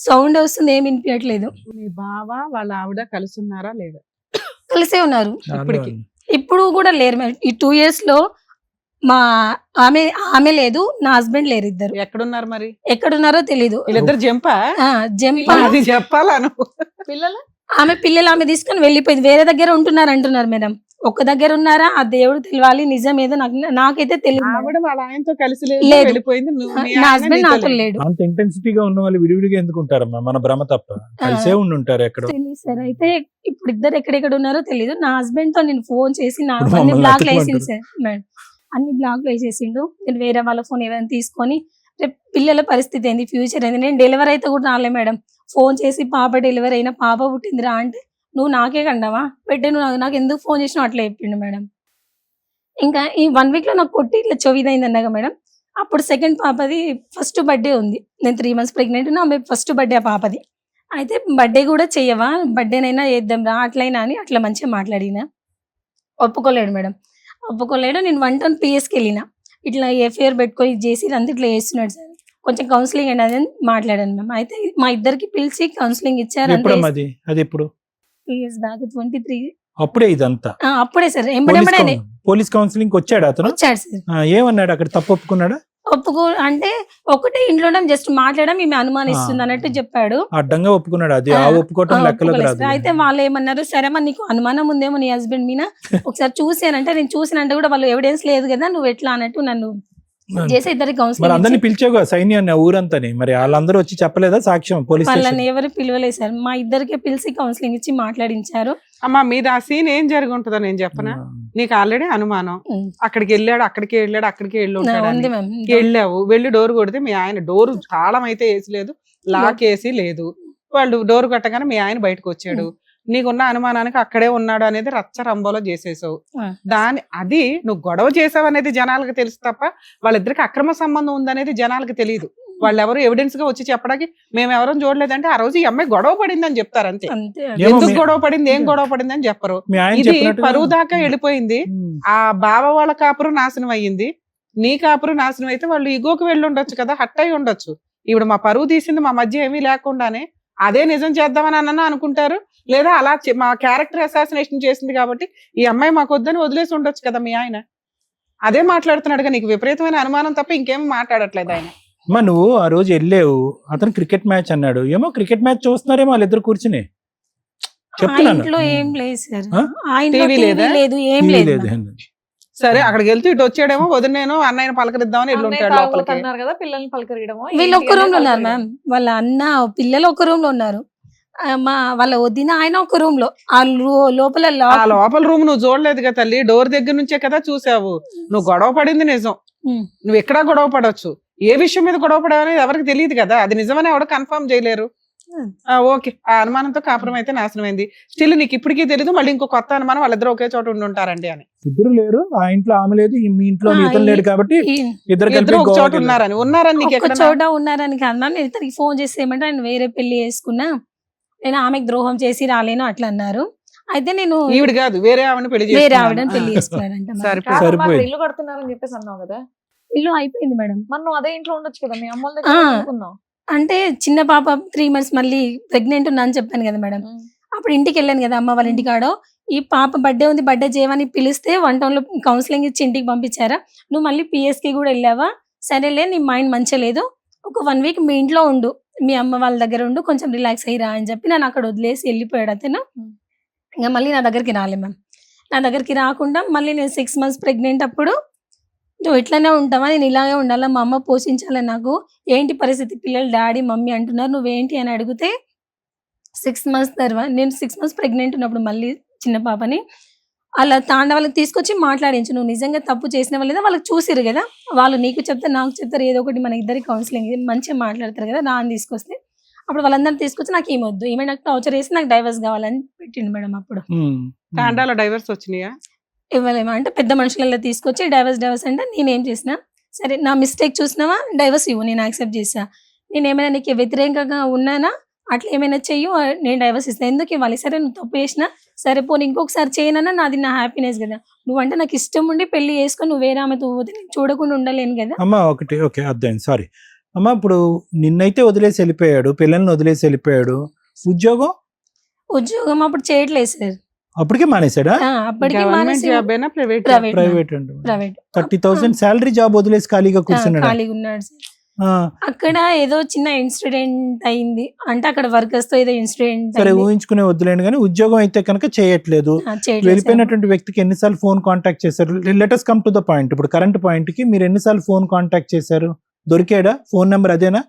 సౌండ్ వస్తుంది, ఏమి వినిపించట్లేదు. మీ బావ వాళ్ళ ఆవిడ కలిసి ఉన్నారా లేదా? కలిసే ఉన్నారు ఇప్పటికి. ఇప్పుడు కూడా లేరు మేడం. ఈ 2 years లో ఆమె లేదు, నా హస్బెండ్ లేరు. ఇద్దరు ఎక్కడున్నారు మరి? ఎక్కడున్నారో తెలీదు. వీళ్ళిద్దరు జంపా? అది చెప్పాలా నువ్వు? ఆమె పిల్లలు తీసుకొని వెళ్ళిపోయింది, వేరే దగ్గర ఉంటున్నారు అంటున్నారు మేడం. ఒక్క దగ్గర ఉన్నారా, ఆ దేవుడు తెలియాలి, నిజం ఏదో నాకైతే తెలియదు. ఆవిడ వాళ్ళ ఆయనతో కలిసి లేదు, వెళ్ళిపోయింది. నా హస్బెండ్ నాతో లేడు. అంత ఇంటెన్సిటీగా ఉన్న వాళ్ళు విడివిడిగా ఎందుకు ఉంటారమ్మా? మన భ్రమ తప్ప, కలిసే ఉంటారు ఎక్కడ. తెలియదు సార్. అయితే ఇప్పుడు ఇద్దరు ఎక్కడెక్కడ ఉన్నారో తెలియదు. నా హస్బెండ్ తో నేను ఫోన్ చేసి నా అన్ని బ్లాక్ వేసింది సార్ మేడం, అన్ని బ్లాక్ వేసేసిండు. నేను వేరే వాళ్ళ ఫోన్ ఏమైనా తీసుకొని రేపు పిల్లల పరిస్థితి ఏంది, ఫ్యూచర్ ఏంది. నేను డెలివరీ అయితే కూడా రాలే మేడం. ఫోన్ చేసి పాప డెలివరీ అయినా, పాప పుట్టిందిరా అంటే నువ్వు నాకే కండావా పెట్టే, నువ్వు నాకు ఎందుకు ఫోన్ చేసినావు అట్లా చెప్పిండు మేడం. ఇంకా ఈ 1 week లో నాకు కొట్టి ఇట్లా చెవిదైంది అన్నాగా మేడం. అప్పుడు సెకండ్ పాపది ఫస్ట్ బర్త్డే ఉంది. నేను 3 months ప్రెగ్నెంట్ ఉన్నా, ఆమె ఫస్ట్ బర్త్డే ఆ పాపది. అయితే బర్త్డే కూడా చెయ్యవా, బర్త్డేనైనా చేద్దాం రా అట్లయినా అని అట్లా మంచిగా మాట్లాడినా. ఒప్పుకోలేడు మేడం, ఒప్పుకోలేడు. నేను 1 ton PSకి వెళ్ళిన, ఇట్లా ఎఫ్ఐఆర్ పెట్టుకొని చేసి అంతా ఇట్లా చేస్తున్నాడు సార్, కొంచెం కౌన్సిలింగ్ అండి అని మాట్లాడాను మ్యామ్. అయితే మా ఇద్దరికి పిలిచి కౌన్సిలింగ్ ఇచ్చారు. అది ఎప్పుడు? 3 years బ్యాక్, 23. అప్పుడే ఇదంతా? అప్పుడే సార్. పోలీస్ కౌన్సిలింగ్ వచ్చాడు అతను? వచ్చాడు సార్. ఏమన్నాడు అక్కడ? తప్పు ఒప్పుకున్నాడా? అంటే ఒకటే ఇంట్లో జస్ట్ మాట్లాడడం ఈమె అనుమానిస్తుంది అన్నట్టు చెప్పాడు. అడ్డంగా ఒప్పుకున్నాడు. అది ఒప్పుకోవటం లెక్కలోకి రాదు. అయితే వాళ్ళు ఏమన్నారు, సరే మరి నీకు అనుమానం ఉందేమో నీ హస్బెండ్ మీద, ఒకసారి చూసానంటే, నేను చూసినంటే కూడా వాళ్ళు ఎవిడెన్స్ లేదు కదా, నువ్వు ఎట్లా అన్నట్టు నన్ను చేసి ఇద్దరికి కౌన్సిలింగ్. అందరినీ పిలిచావుగా సైన్యాన్ని, ఊరంతని, మరి వాళ్ళందరూ వచ్చి చెప్పలేదా సాక్ష్యం? వాళ్ళని ఎవరు పిలవలేదు సార్, మా ఇద్దరికి పిలిచి కౌన్సిలింగ్ ఇచ్చి మాట్లాడించారు. అమ్మా మీద ఆ సీన్ ఏం జరిగి ఉంటుందో నేను చెప్పనా? నీకు ఆల్రెడీ అనుమానం, అక్కడికి వెళ్ళాడు, అక్కడికి వెళ్ళి ఉంటాడు. వెళ్ళావు, వెళ్ళి డోర్ కొడితే మీ ఆయన డోర్ తాళం అయితే వేసి లేదు, లాక్ వేసి లేదు. వాళ్ళు డోర్ కొట్టగానే మీ ఆయన బయటకు వచ్చాడు. నీకున్న అనుమానానికి అక్కడే ఉన్నాడు అనేది రచ్చ రంబోలో చేసేసావు. అది నువ్వు గొడవ చేసావు అనేది జనాలకు తెలుసు తప్ప వాళ్ళిద్దరికి అక్రమ సంబంధం ఉందనేది జనాలకు తెలియదు. వాళ్ళు ఎవరు ఎవిడెన్స్ గా వచ్చి చెప్పడానికి మేము ఎవరూ చూడలేదంటే ఆ రోజు ఈ అమ్మాయి గొడవ పడింది అని చెప్తారు అంతే. ఎందుకు గొడవ పడింది, ఏం గొడవ పడింది అని చెప్పరు. ఇది పరువు దాకా వెళ్ళిపోయింది. ఆ బావ వాళ్ళ కాపురం నాశనం అయ్యింది, నీ కాపురం నాశనం అయితే వాళ్ళు ఈగోకి వెళ్ళి ఉండొచ్చు కదా, హట్ అయి ఉండొచ్చు. ఇప్పుడు మా పరువు తీసింది మా మధ్య ఏమీ లేకుండానే అదే నిజం చేద్దామని అన్న అనుకుంటారు, లేదా అలా మా క్యారెక్టర్ అసాసినేషన్ చేసింది కాబట్టి ఈ అమ్మాయి మాకు వద్దని వదిలేసి ఉండొచ్చు కదా మీ ఆయన. అదే మాట్లాడుతున్నాడుగా, నీకు విపరీతమైన అనుమానం తప్ప ఇంకేం మాట్లాడట్లేదు ఆయన. అమ్మా నువ్వు ఆ రోజు వెళ్ళావు, అతను క్రికెట్ మ్యాచ్ అన్నాడు, ఏమో క్రికెట్ మ్యాచ్ చూస్తున్నారేమో వాళ్ళిద్దరు కూర్చుని. చెప్తున్నాను ఇంట్లో ఏం లేదు సార్, టీవీ లేదా? లేదు, ఏం లేదు. సరే అక్కడికి వెళ్తూ ఇటు వచ్చాడేమో, వదిన నేను అన్నయ్యని పలకరిద్దామని వెళ్ళి ఉంటాడు లోపలికి. కదా పిల్లల్ని పలకరియడమో. వీళ్ళు ఒక్క రూమ్ లో ఉన్నారు మ్యామ్, వాళ్ళ అన్న పిల్లలు ఒక రూమ్ లో ఉన్నారు, వాళ్ళ వదిన ఆయన ఒక రూమ్ లో. ఆ లోపల రూమ్ నువ్వు చూడలేదు కదా తల్లి, డోర్ దగ్గర నుంచే కదా చూసావు. నువ్వు గొడవ పడింది నిజం, నువ్వు ఎక్కడా గొడవ పడవచ్చు. ఏ విషయం మీద గొడవ పడవనేది ఎవరికి తెలియదు కదా, అది నిజమని ఎవరు కన్ఫర్మ్ చేయలేరు. ఓకే, ఆ అనుమానంతో కాపురం అయితే నాశనం అయింది. స్టిల్ నీకు ఇప్పటికీ తెలియదు మళ్ళీ ఇంకో కొత్త అనుమానం వాళ్ళిద్దరు ఒకే చోట ఉండి ఉంటారండి అని. ఇద్దరు లేరు, ఆ ఇంట్లో ఆమె లేదు, మీ ఇంట్లో ఇతను లేడు కాబట్టి ఇద్దరు ఒక చోట ఉన్నారని నీకు ఒక చోట ఉన్నారని కాదు మ్యామ్. నేను ఇతనికి ఫోన్ చేసి ఏమంటే ఆయన వేరే పెళ్లి చేసుకున్నా, నేను ఆమెకు ద్రోహం చేసి రాలేను అట్లా అన్నారు. అయితే నేను ఈవిడ కాదు వేరే ఆవిడని పెళ్లి చేసుకున్నాడంట. ఇల్లు కడుతున్నారని చెప్పేసి అన్నావు కదా. ఇల్లు అయిపోయింది మేడం. మరి నువ్వు అదే ఇంట్లో ఉండొచ్చు కదా, మీ అమ్మ వాళ్ళ దగ్గర. అంటే చిన్న పాప 3 months మళ్ళీ ప్రెగ్నెంట్ ఉన్నా అని చెప్పాను కదా మేడం. అప్పుడు ఇంటికి వెళ్ళాను కదా అమ్మ వాళ్ళ ఇంటికాడో. ఈ పాప బర్త్డే ఉంది, బర్త్డే చేయమని పిలిస్తే 1 town లో కౌన్సిలింగ్ ఇచ్చి ఇంటికి పంపించారా. నువ్వు మళ్ళీ పిఎస్కి కూడా వెళ్ళావా, సరేలే నీ మైండ్ మంచిగా లేదు, ఒక 1 week మీ ఇంట్లో ఉండు, మీ అమ్మ వాళ్ళ దగ్గర ఉండు, కొంచెం రిలాక్స్ అయ్యిరా అని చెప్పి నన్ను అక్కడ వదిలేసి వెళ్ళిపోయాడు అతను. ఇంకా మళ్ళీ నా దగ్గరికి రాలే మ్యామ్. నా దగ్గరికి రాకుండా మళ్ళీ నేను 6 months ప్రెగ్నెంట్ అప్పుడు, నువ్వు ఇట్లానే ఉంటావా, నేను ఇలాగే ఉండాలా, మా అమ్మ పోషించాలి, నాకు ఏంటి పరిస్థితి, పిల్లలు డాడీ మమ్మీ అంటున్నారు, నువ్వేంటి అని అడిగితే 6 months తర్వాత, నేను 6 months ప్రెగ్నెంట్ ఉన్నప్పుడు మళ్ళీ చిన్న పాపని అలా వాళ్ళకి తీసుకొచ్చి మాట్లాడించు, నువ్వు నిజంగా తప్పు చేసిన వాళ్ళేదా వాళ్ళకి చూసిరు కదా, వాళ్ళు నీకు చెప్తారు నాకు చెప్తారు, ఏదో ఒకటి మన ఇద్దరికి కౌన్సిలింగ్ మంచిగా మాట్లాడతారు కదా, నాన్న తీసుకొస్తే అప్పుడు వాళ్ళందరూ తీసుకొచ్చి నాకు ఏమొద్దు, ఏమైనా నాకు టార్చర్ చేసి నాకు డైవర్స్ కావాలని పెట్టిండు మేడం. అప్పుడు తాండాలో డైవర్స్ వచ్చినాయా, ఇవ్వలేమా అంటే పెద్ద మనుషులలో తీసుకొచ్చి డైవర్స్ అంటే నేనేం చేసిన, సరే నా మిస్టేక్ చూసినావా డైవర్స్ ఇవ్వు, నేను యాక్సెప్ట్ చేసా, నేను ఏమైనా నీకు వ్యతిరేకంగా ఉన్నానా, అట్లా ఏమైనా చెయ్యు, నేను డైవర్స్ ఇస్తాను, ఎందుకు ఇవ్వాలి, సరే నువ్వు తప్పు చేసినా సరే పోనీ ఇంకొకసారి చేయనన్నా నాది నా హ్యాపీనెస్ కదా, నువ్వంటే నాకు ఇష్టం ఉండి పెళ్లి చేసుకొని నువ్వు వేరే ఆమెతో పోతే నేను చూడకుండా ఉండలేను కదా. అమ్మా ఒకటి ఓకే అర్థం, సారీ అమ్మా. ఇప్పుడు నిన్నైతే వదిలేసి వెళ్ళిపోయాడు, పిల్లల్ని వదిలేసి వెళ్ళిపోయాడు, ఉద్యోగం అప్పుడు చేయట్లేదు సార్. అప్పటికే మానేసాడా? అప్పటికే ప్రైవేట్ అండి. 30,000 శాలరీ జాబ్ వదిలేసి ఖాళీగా కూర్చున్నాడు. ఖాళీగా ఉన్నాడు సార్. అక్కడ ఏదో చిన్న ఇన్సిడెంట్ అయింది అంటే అక్కడ వర్కర్స్ తో ఏదో ఇన్సిడెంట్. సరే ఊహించుకునే వద్దులేండి, కానీ ఉద్యోగం అయితే కనుక చేయట్లేదు. వెళ్ళిపోయినటువంటి వ్యక్తికి ఎన్నిసార్లు ఫోన్ కాంటాక్ట్ చేశారు? Let us come to the point. ఇప్పుడు కరెంట్ పాయింట్ కి మీరు ఎన్నిసార్లు ఫోన్ కాంటాక్ట్ చేశారు? దొరికాడా? ఫోన్ నెంబర్ అదేనా?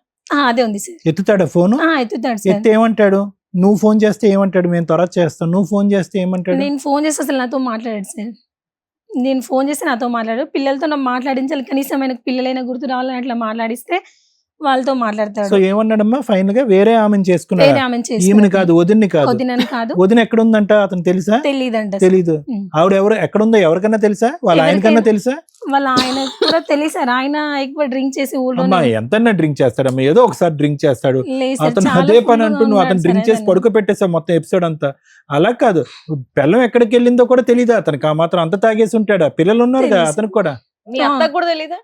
అదే ఉంది సార్. ఎత్తుతాడా ఫోన్? ఎత్తుతాడు. ఎత్తే ఏమంటాడు? నువ్వు ఫోన్ చేస్తే ఏమంటాడు? మేము త్వర చేస్తాం. నువ్వు ఫోన్ చేస్తే ఏమంటాడు? నేను ఫోన్ చేస్తే అసలు నాతో మాట్లాడాడు సార్. నేను ఫోన్ చేస్తే నాతో మాట్లాడు, పిల్లలతో నాకు మాట్లాడించాలి, కనీసం ఆయనకు పిల్లలైనా గుర్తు రావాలని అట్లా మాట్లాడిస్తే వాళ్ళతో మాట్లాడతాడు. సో ఏమన్నాడమ్మా ఫైనల్ గా? వేరే ఆమెను చేసుకున్నాడు. ఈమెను కాదు, వదిన్ని కాదు. వదిన ఎక్కడ ఉందంట అతను తెలుసా? తెలీదు. ఆవిడ ఎవరు ఎక్కడుందో ఎవరికన్నా తెలుసా? వాళ్ళ ఆయనకన్నా తెలుసా? వాళ్ళ ఆయన కూడా తెలిసారు. ఆయన ఎక్కువ డ్రింక్ చేసి ఊళ్ళో ఎంతన్నా డ్రింక్ చేస్తాడమ్మా, ఏదో ఒకసారి డ్రింక్ చేస్తాడు అతను. అదే పని అంటూ నువ్వు అతను డ్రింక్ చేసి పడుకోబెట్టేసావు మొత్తం ఎపిసోడ్ అంతా. అలా కాదు, పిల్లం ఎక్కడికి వెళ్ళిందో కూడా తెలీదా అతనికి? ఆ మాత్రం అంత తాగేసి ఉంటాడా? పిల్లలు ఉన్నారు కదా అతనికి కూడా.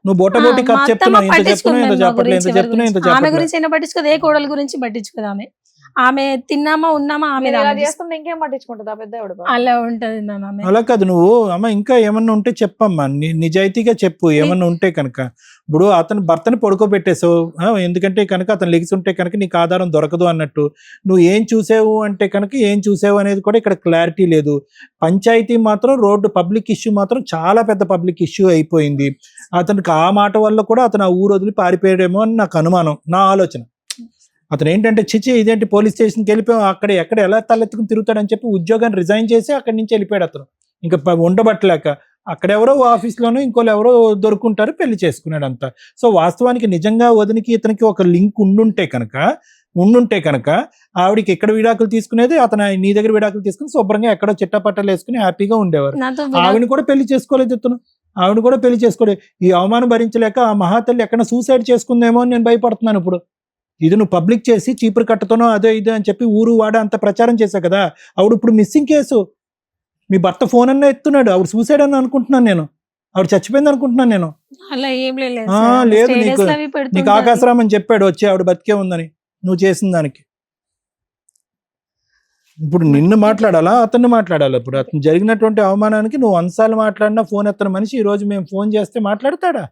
నువ్వు బోటబోటి కథ చెప్తున్నావు, ఆమె గురించి అయినా పట్టించుకోదు, ఏ కోడల గురించి పట్టించుకోదు. ఆమె తిన్నామా ఉన్నామా ఆమె ఇంకేం పట్టించుకుంటుందా పెద్ద అలా ఉంటది మ్యామ్. అలా కాదు, నువ్వు అమ్మ ఇంకా ఏమన్నా ఉంటే చెప్పమ్మా, నిజాయితీగా చెప్పు ఏమన్నా ఉంటే కనుక. ఇప్పుడు అతను భర్తని పడుకోబెట్టేసావు, ఎందుకంటే కనుక అతను లెగిసి ఉంటే కనుక నీకు ఆధారం దొరకదు అన్నట్టు. నువ్వు ఏం చూసావు అంటే కనుక ఏం చూసావు అనేది కూడా ఇక్కడ క్లారిటీ లేదు. పంచాయతీ మాత్రం రోడ్డు పబ్లిక్ ఇష్యూ మాత్రం చాలా పెద్ద పబ్లిక్ ఇష్యూ అయిపోయింది. అతనికి ఆ మాట వల్ల కూడా అతను ఆ ఊరు వదిలి పారిపోయాడేమో అని నాకు అనుమానం, నా ఆలోచన. అతను ఏంటంటే చిచి ఇదేంటి పోలీస్ స్టేషన్కి వెళ్ళిపోయాం, అక్కడ ఎక్కడ ఎలా తలెత్తుకుని తిరుగుతాడని చెప్పి ఉద్యోగాన్ని రిజైన్ చేసి అక్కడి నుంచి వెళ్ళిపోయాడు అతను. ఇంకా ఉండబట్టలేక అక్కడెవరో ఆఫీస్లోనూ ఇంకోళ్ళు ఎవరో దొరుకుంటారు, పెళ్లి చేసుకున్నాడు అంతా. సో వాస్తవానికి నిజంగా వదినికి ఇతనికి ఒక లింక్ ఉండుంటే కనుక ఉండుంటే కనుక ఆవిడకి ఎక్కడ విడాకులు తీసుకునేది, అతను నీ దగ్గర విడాకులు తీసుకుని శుభ్రంగా ఎక్కడో చిట్టపట్టలు వేసుకుని హ్యాపీగా ఉండేవారు. నాతో ఆవిడని కూడా పెళ్లి చేసుకోలేదు ఇతను, ఆవిడ కూడా పెళ్లి చేసుకోలేదు. ఈ అవమానం భరించలేక ఆ మహాతల్లి ఎక్కడ సూసైడ్ చేసుకుందేమో అని నేను భయపడుతున్నాను ఇప్పుడు. ఇది నువ్వు పబ్లిక్ చేసి చీపురు కట్టతోనో అదే ఇదే అని చెప్పి ఊరు వాడ అంత ప్రచారం చేశావు కదా. ఆవిడ ఇప్పుడు మిస్సింగ్ కేసు, మీ భర్త ఫోన్ అన్న ఎత్తున్నాడు, ఆవిడ సూసైడ్ అని అనుకుంటున్నాను నేను, ఆవిడ చచ్చిపోయింది అనుకుంటున్నాను నేను. అలా ఏం లేదు లేదు, నీకు ఆకాశరామని చెప్పాడు వచ్చి ఆవిడ బతికే ఉందని నువ్వు చేసిన దానికి. ఇప్పుడు నిన్ను మాట్లాడాలా అతన్ని మాట్లాడాలా? ఇప్పుడు అతను జరిగినటువంటి అవమానానికి నువ్వు అన్సార్లు మాట్లాడినా ఫోన్ ఎత్తన మనిషి ఈ రోజు మేము ఫోన్ చేస్తే మాట్లాడతాడా?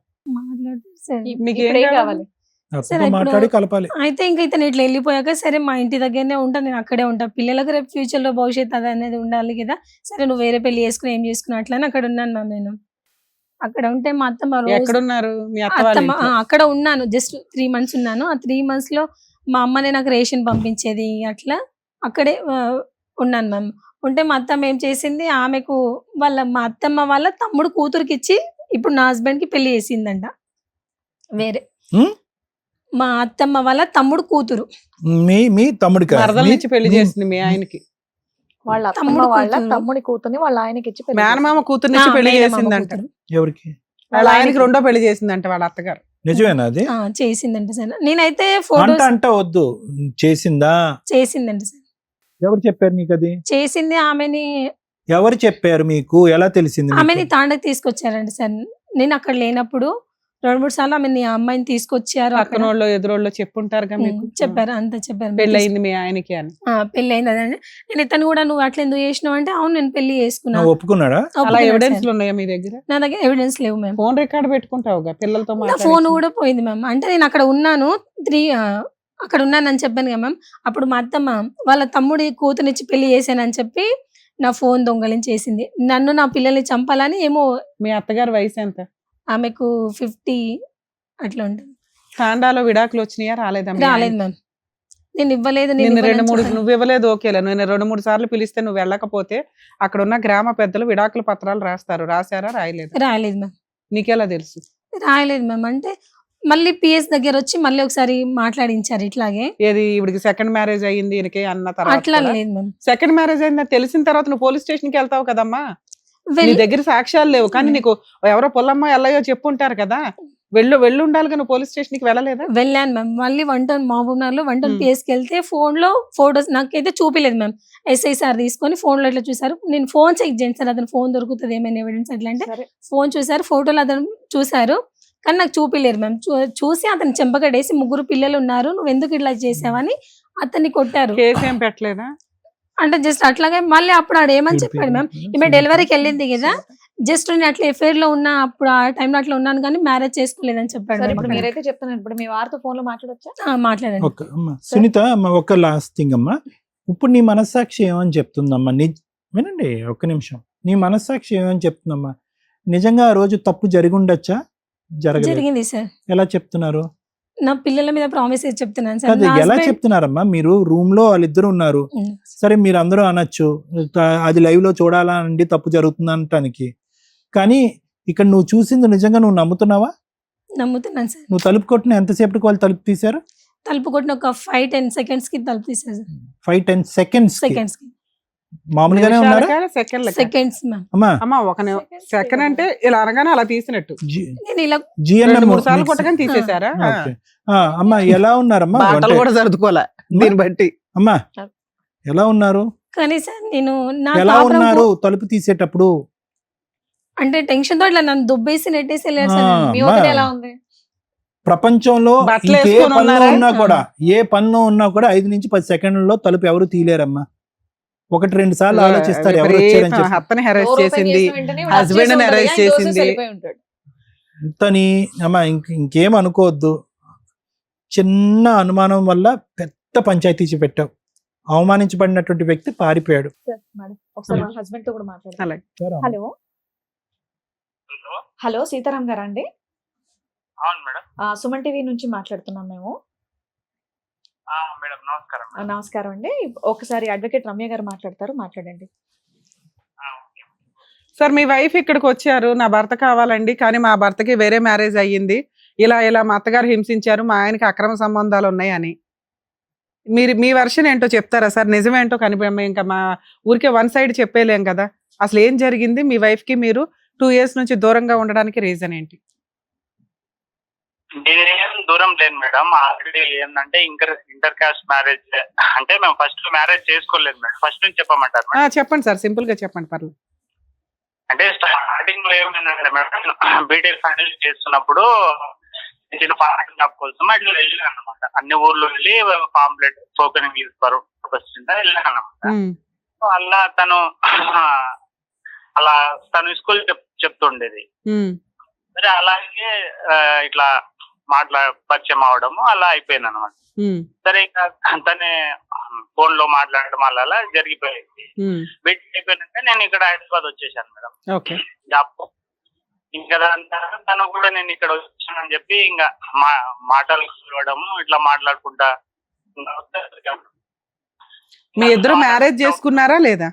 మీకు ఇప్పుడు ఏం ఏం కావాలి? సరే, ఇప్పుడు మాట్లాడి కలపాలి. అయితే ఇంకా ఇతను ఇట్లా వెళ్ళిపోయాక సరే మా ఇంటి దగ్గరనే ఉంటా, నేను అక్కడే ఉంటా, పిల్లలకు రేపు ఫ్యూచర్ లో భవిష్యత్తు అది అనేది ఉండాలి కదా. సరే నువ్వు వేరే పెళ్లి చేసుకుని ఏం చేసుకున్నావు అట్లా అని అక్కడ ఉన్నాను మ్యామ్. నేను అక్కడ ఉంటే మా అత్తమ్మ రోజు ఎక్కడున్నారు మీ అత్త వాళ్ళ అత్తమ్మ ఇంట్లో? అక్కడ ఉన్నాను, జస్ట్ 3 months ఉన్నాను. ఆ 3 months లో మా అమ్మనే నాకు రేషన్ పంపించేది, అట్లా అక్కడే ఉన్నాను మ్యామ్. ఉంటే మా అత్తమ్మ ఏం చేసింది, ఆమెకు మా అత్తమ్మ వాళ్ళ తమ్ముడు కూతురికి ఇచ్చి ఇప్పుడు నా హస్బెండ్ కి పెళ్లి చేసిందంట వేరే. మా అత్తమ్మ వాళ్ళ తమ్ముడు కూతురు మీ తమ్ముడికి మరదల నుంచి పెళ్లి చేసింది మీ ఆయనకి. వాళ్ళ అత్తమ్మ తమ్ముడు వాళ్ళ కూతురు. తమ్ముడి కూతుర్ని వాళ్ళ ఆయనకి ఇచ్చి పెళ్లి మేనమామ కూతురు నుంచి పెళ్లి చేసిందంట. ఎవరికి? వాళ్ళ ఆయనకి రెండో పెళ్లి చేసిందంట వాళ్ళ అత్తగారు. నిజమేనా అది? చేసిందంట సార్. నేనైతే అంట ఫోటోస్ అంట వద్దు, చేసిందా? చేసిందంట సార్. ఎవరు చెప్పారు నీకు అది? చేసింది ఆమెని. ఎవరు చెప్పారు మీకు? ఎలా తెలిసింది మీకు? ఆమెని తాండకి తీసుకొచ్చారంట సార్. నేను అక్కడ లేనప్పుడు 2-3 సార్లు ఆమె ఆ అమ్మాయిని తీసుకొచ్చారు. అక్కడ పక్కనోళ్ళు ఎదురోళ్ళు చెప్పుంటారుగా మీకు. చెప్పారు, అంతా చెప్పారు. పెళ్లి అయింది మీ ఆయనకి అని. పెళ్లి అయింది అదండి. నేను ఇతను కూడా నువ్వు అట్లా ఎందుకు చేసినావు అంటే అవును నేను పెళ్లి చేసుకున్నా. ఒప్పుకున్నాడా? అలా ఒప్పుకున్నాడు ఎవిడెన్స్ సార్. ఉన్నాయా మీ దగ్గర? నా దగ్గర ఎవిడెన్స్ లేవు మ్యామ్. ఫోన్ రికార్డ్ పెట్టుకుంటావుగా పిల్లలతో నా ఫోన్ కూడా పోయింది మ్యామ్. అంటే నేను అక్కడ ఉన్నాను అక్కడ ఉన్నానని చెప్పాను కదా మ్యామ్. అప్పుడు మా అత్తమ్మ వాళ్ళ తమ్ముడి కూతునిచ్చి పెళ్లి చేశానని చెప్పి నా ఫోన్ దొంగలించేసింది. నన్ను నా పిల్లల్ని చంపాలని ఏమో. మీ అత్తగారి వయసు ఎంత? ఆమెకు 50 అట్లా ఉంటుంది. తాండాలో విడాకులు వచ్చినాయా రాలేదా? రాలేదు మ్యామ్. నేను ఇవ్వలేదు, నేను నిన్ను ఇవ్వనని 2-3 చెప్పాను. నువ్వు ఇవ్వలేదు ఓకేలే. నేను 2-3 సార్లు పిలిస్తే నువ్వు వెళ్ళకపోతే అక్కడ ఉన్న గ్రామ పెద్దలు విడాకుల పత్రాలు రాస్తారు. రాశారా రాయలేదు? రాయలేదు మ్యామ్. నీకెలా తెలుసు? రాయలేదు మ్యామ్. అంటే మళ్ళీ పిఎస్ దగ్గర వచ్చి మళ్ళీ ఒకసారి మాట్లాడించారు ఇట్లాగే. ఏది ఇవిడికి సెకండ్ మ్యారేజ్ అయ్యింది ఈయనకి అన్న తర్వాత అట్లా లేదు మ్యామ్. సెకండ్ మ్యారేజ్ అయిందని తెలిసిన తర్వాత నువ్వు పోలీస్ స్టేషన్ కి వెళ్తావు కదమ్మా. నీ వెళ్ళి దగ్గర సాక్ష్యాలు లేవు కానీ నీకు ఎవరో పొల్లమ్మ ఎల్లయో చెప్పుంటారు కదా. వెళ్ళి ఉండాలి నువ్వు పోలీస్ స్టేషన్ కి వెళ్ళలేదా? వెళ్ళాను మ్యామ్. మళ్ళీ 1 టౌన్ మహబూబ్నగర్ లో 1 టౌన్ మ్మ్. పిఎస్కి వెళ్తే ఫోన్ లో ఫోటోస్ నాకైతే చూపిలేదు మ్యామ్. ఎస్ఐ సార్ తీసుకొని ఫోన్ లో ఇట్లా చూసారు. నేను ఫోన్ చెక్ చేయండి సార్, అతను ఫోన్ దొరుకుతుంది ఏమైనా ఎవిడెన్స్ అట్లా అంటే సరే. ఫోన్ చూసారు, ఫోటోలు అతను చూసారు కానీ నాకు చూపిలేరు మ్యామ్. చూసి అతను చెంపకడేసి 3 పిల్లలు ఉన్నారు నువ్వు ఎందుకు ఇట్లా చేసావని అతన్ని కొట్టారు. కేసు ఏం పెట్టలేదా? అంటే జస్ట్ అట్లాగే మళ్ళీ అప్పుడు ఆడ ఏమని చెప్పాడు మ్యామ్, ఈమె డెలివరీకి వెళ్ళింది కదా, జస్ట్ నేను అట్లా ఎఫ్ఐఆర్ లో ఉన్నా, అప్పుడు ఆ టైంలో అట్లా ఉన్నాను కానీ మ్యారేజ్ చేసుకోలేదని చెప్పాడు సరే ma'am ఇప్పుడు అక్కడ. మీరైతే చెప్తున్నారు, ఇప్పుడు మీ వారితో ఫోన్ లో మాట్లాడొచ్చా? మాట్లాడండి. సునీత అమ్మ, ఒక లాస్ట్ థింగ్ అమ్మా. ఇప్పుడు నీ మనస్సాక్షి ఏమని చెప్తుందమ్మా? వినండి ఒక్క నిమిషం. నీ మనస్సాక్షి ఏమని చెప్తుందమ్మా? నిజంగా ఆ రోజు తప్పు జరిగి ఉండొచ్చా? జరిగింది సార్. ఎలా చెప్తున్నారు? నా పిల్లల మీద ప్రామిస్ చేసి చెప్తున్నాను సార్. కాదు, నా ఎలా husband- చెప్తున్నారమ్మా? మీరు రూమ్ లో వాళ్ళిద్దరు ఉన్నారు, ఉమ్. సరే మీరు అందరూ అనొచ్చు అది లైవ్ లో చూడాలా అండి తప్పు జరుగుతుంది అనటానికి, కానీ ఇక్కడ నువ్వు చూసింది నిజంగా నువ్వు నమ్ముతున్నావా? నమ్ముతున్నాను సార్. నువ్వు తలుపు కొట్టిన ఎంతసేపటికి వాళ్ళు తలుపు తీశారు? తలుపు కొట్టిన ఒక 5-10 seconds కి తలుపు తీసారు సార్. 5-10 seconds సెకండ్స్ కి మామూలుగానే ఉన్నారా? Second ma'am. అమ్మా అమ్మా ఒక సెకండ్ అంటే ఇలా అనగానే అలా తీసినట్టు. నేను ఇలా జిఎన్ఎం 2-3 సార్లు కొట్టగానే తీసేశారా? అమ్మా ఎలా ఉన్నారమ్మా? బాటలు కూడా సర్దుకోలే దీన్ని బట్టి. అమ్మా ఎలా ఉన్నారు? కానీ సార్ నేను నా ఎలా కాపురం ఉన్నారు తలుపు తీసేటప్పుడు? అంటే టెన్షన్ తో ఇట్లా నన్ను దుబ్బేసి నెట్టేసి వెళ్ళారు సార్. ఆ. మీ అమ్మా. వదిన ఎలా ఉంది? ప్రపంచంలో బట్టలు ఇంకే వేసుకొని పనిలో ఉన్నారా? ఉన్నా కూడా ఏ పనిలో ఉన్నా కూడా 5 నుంచి 10 సెకండ్లలో తలుపు ఎవరు తీలేరమ్మా. 1-2 సార్లు ఆలోచిస్తారు ఎవరు వచ్చారని చెప్పి. అత్తని హెరాస్ డోర్ ఓపెన్ చేసింది, చేసిన వెంటనే వాడు husband ని వచ్చేసి arrest ఉంటాడు, ఆయన చేసింది. దోసేసి వెళ్ళిపోయి ఉంటాడు. అంతని అమ్మా ఇంకేం అనుకోవద్దు. చిన్న అనుమానం వల్ల పెద్ద పంచాయతీ పెట్టావు. అవమానించబడినటువంటి వ్యక్తి పారిపోయాడు. సార్, మేడం, ఒకసారి మా హస్బెండ్ తో కూడా మాట్లాడాలి. అలాగే. హలో హలో సీతారాం గారా అండి? అవును మేడం. సుమన్ టీవీ నుంచి మాట్లాడుతున్నాం మేము. మేడం నమస్కారం మేడం. నమస్కారం అండి. ఒకసారి అడ్వకేట్ రమ్య గారు మాట్లాడతారు, మాట్లాడండి. సార్ మీ వైఫ్ ఇక్కడికి వచ్చారు, నా భర్త కావాలండి కానీ మా భర్తకి వేరే మ్యారేజ్ అయ్యింది, ఇలా మా అత్తగారు హింసించారు, మా ఆయనకి అక్రమ సంబంధాలు ఉన్నాయని. మీరు మీ వర్షన్ ఏంటో చెప్తారా సార్? నిజమేంటో ఇంకా మా ఊరికే వన్ సైడ్ చెప్పేలేం కదా. అసలు ఏం జరిగింది? మీ వైఫ్ కి మీరు 2 years నుంచి దూరంగా ఉండడానికి రీజన్ ఏంటి? నేనేం దూరం లేను మేడం. ఆల్రెడీ ఏంటంటే ఇంటర్ కాస్ట్ మ్యారేజ్, అంటే మేము ఫస్ట్ మ్యారేజ్ చేసుకోలేదు మేడం. ఫస్ట్ నుంచి చెప్పమంటారు మేడం. చెప్పండి సార్, సింపుల్ గా చెప్పండి, పర్లేదు. అంటే స్టార్టింగ్ లో ఏమైందంటే మేడం, బీటెక్ ఫైనల్ చేస్తున్నప్పుడు చిన్న ఫారెన్ జాబ్ కోసం అట్లా వెళ్ళాను అనమాట. అన్ని ఊర్లు వెళ్ళి పాంప్లెట్ స్పోకెన్ ఇంగ్లీష్ పర్పస్ కింద వెళ్ళాను అనమాట. అలా తను స్కూల్ చెప్తుండేది. సరే అలాగే ఇట్లా పరిచయం అవడము అలా అయిపోయింది అనమాట. సరే ఇంకా తనే ఫోన్ లో మాట్లాడడం అలా జరిగిపోయింది. బీటెక్ అయిపోయినాక నేను ఇక్కడ హైదరాబాద్ వచ్చేసాను మేడం జాబ్. ఇంకా దాని తర్వాత తను కూడా నేను ఇక్కడ వచ్చానని చెప్పి ఇంకా మాటలు కలవడము ఇట్లా మాట్లాడుకుంటా. మీ ఇద్దరు మ్యారేజ్ చేసుకున్నారా లేదా?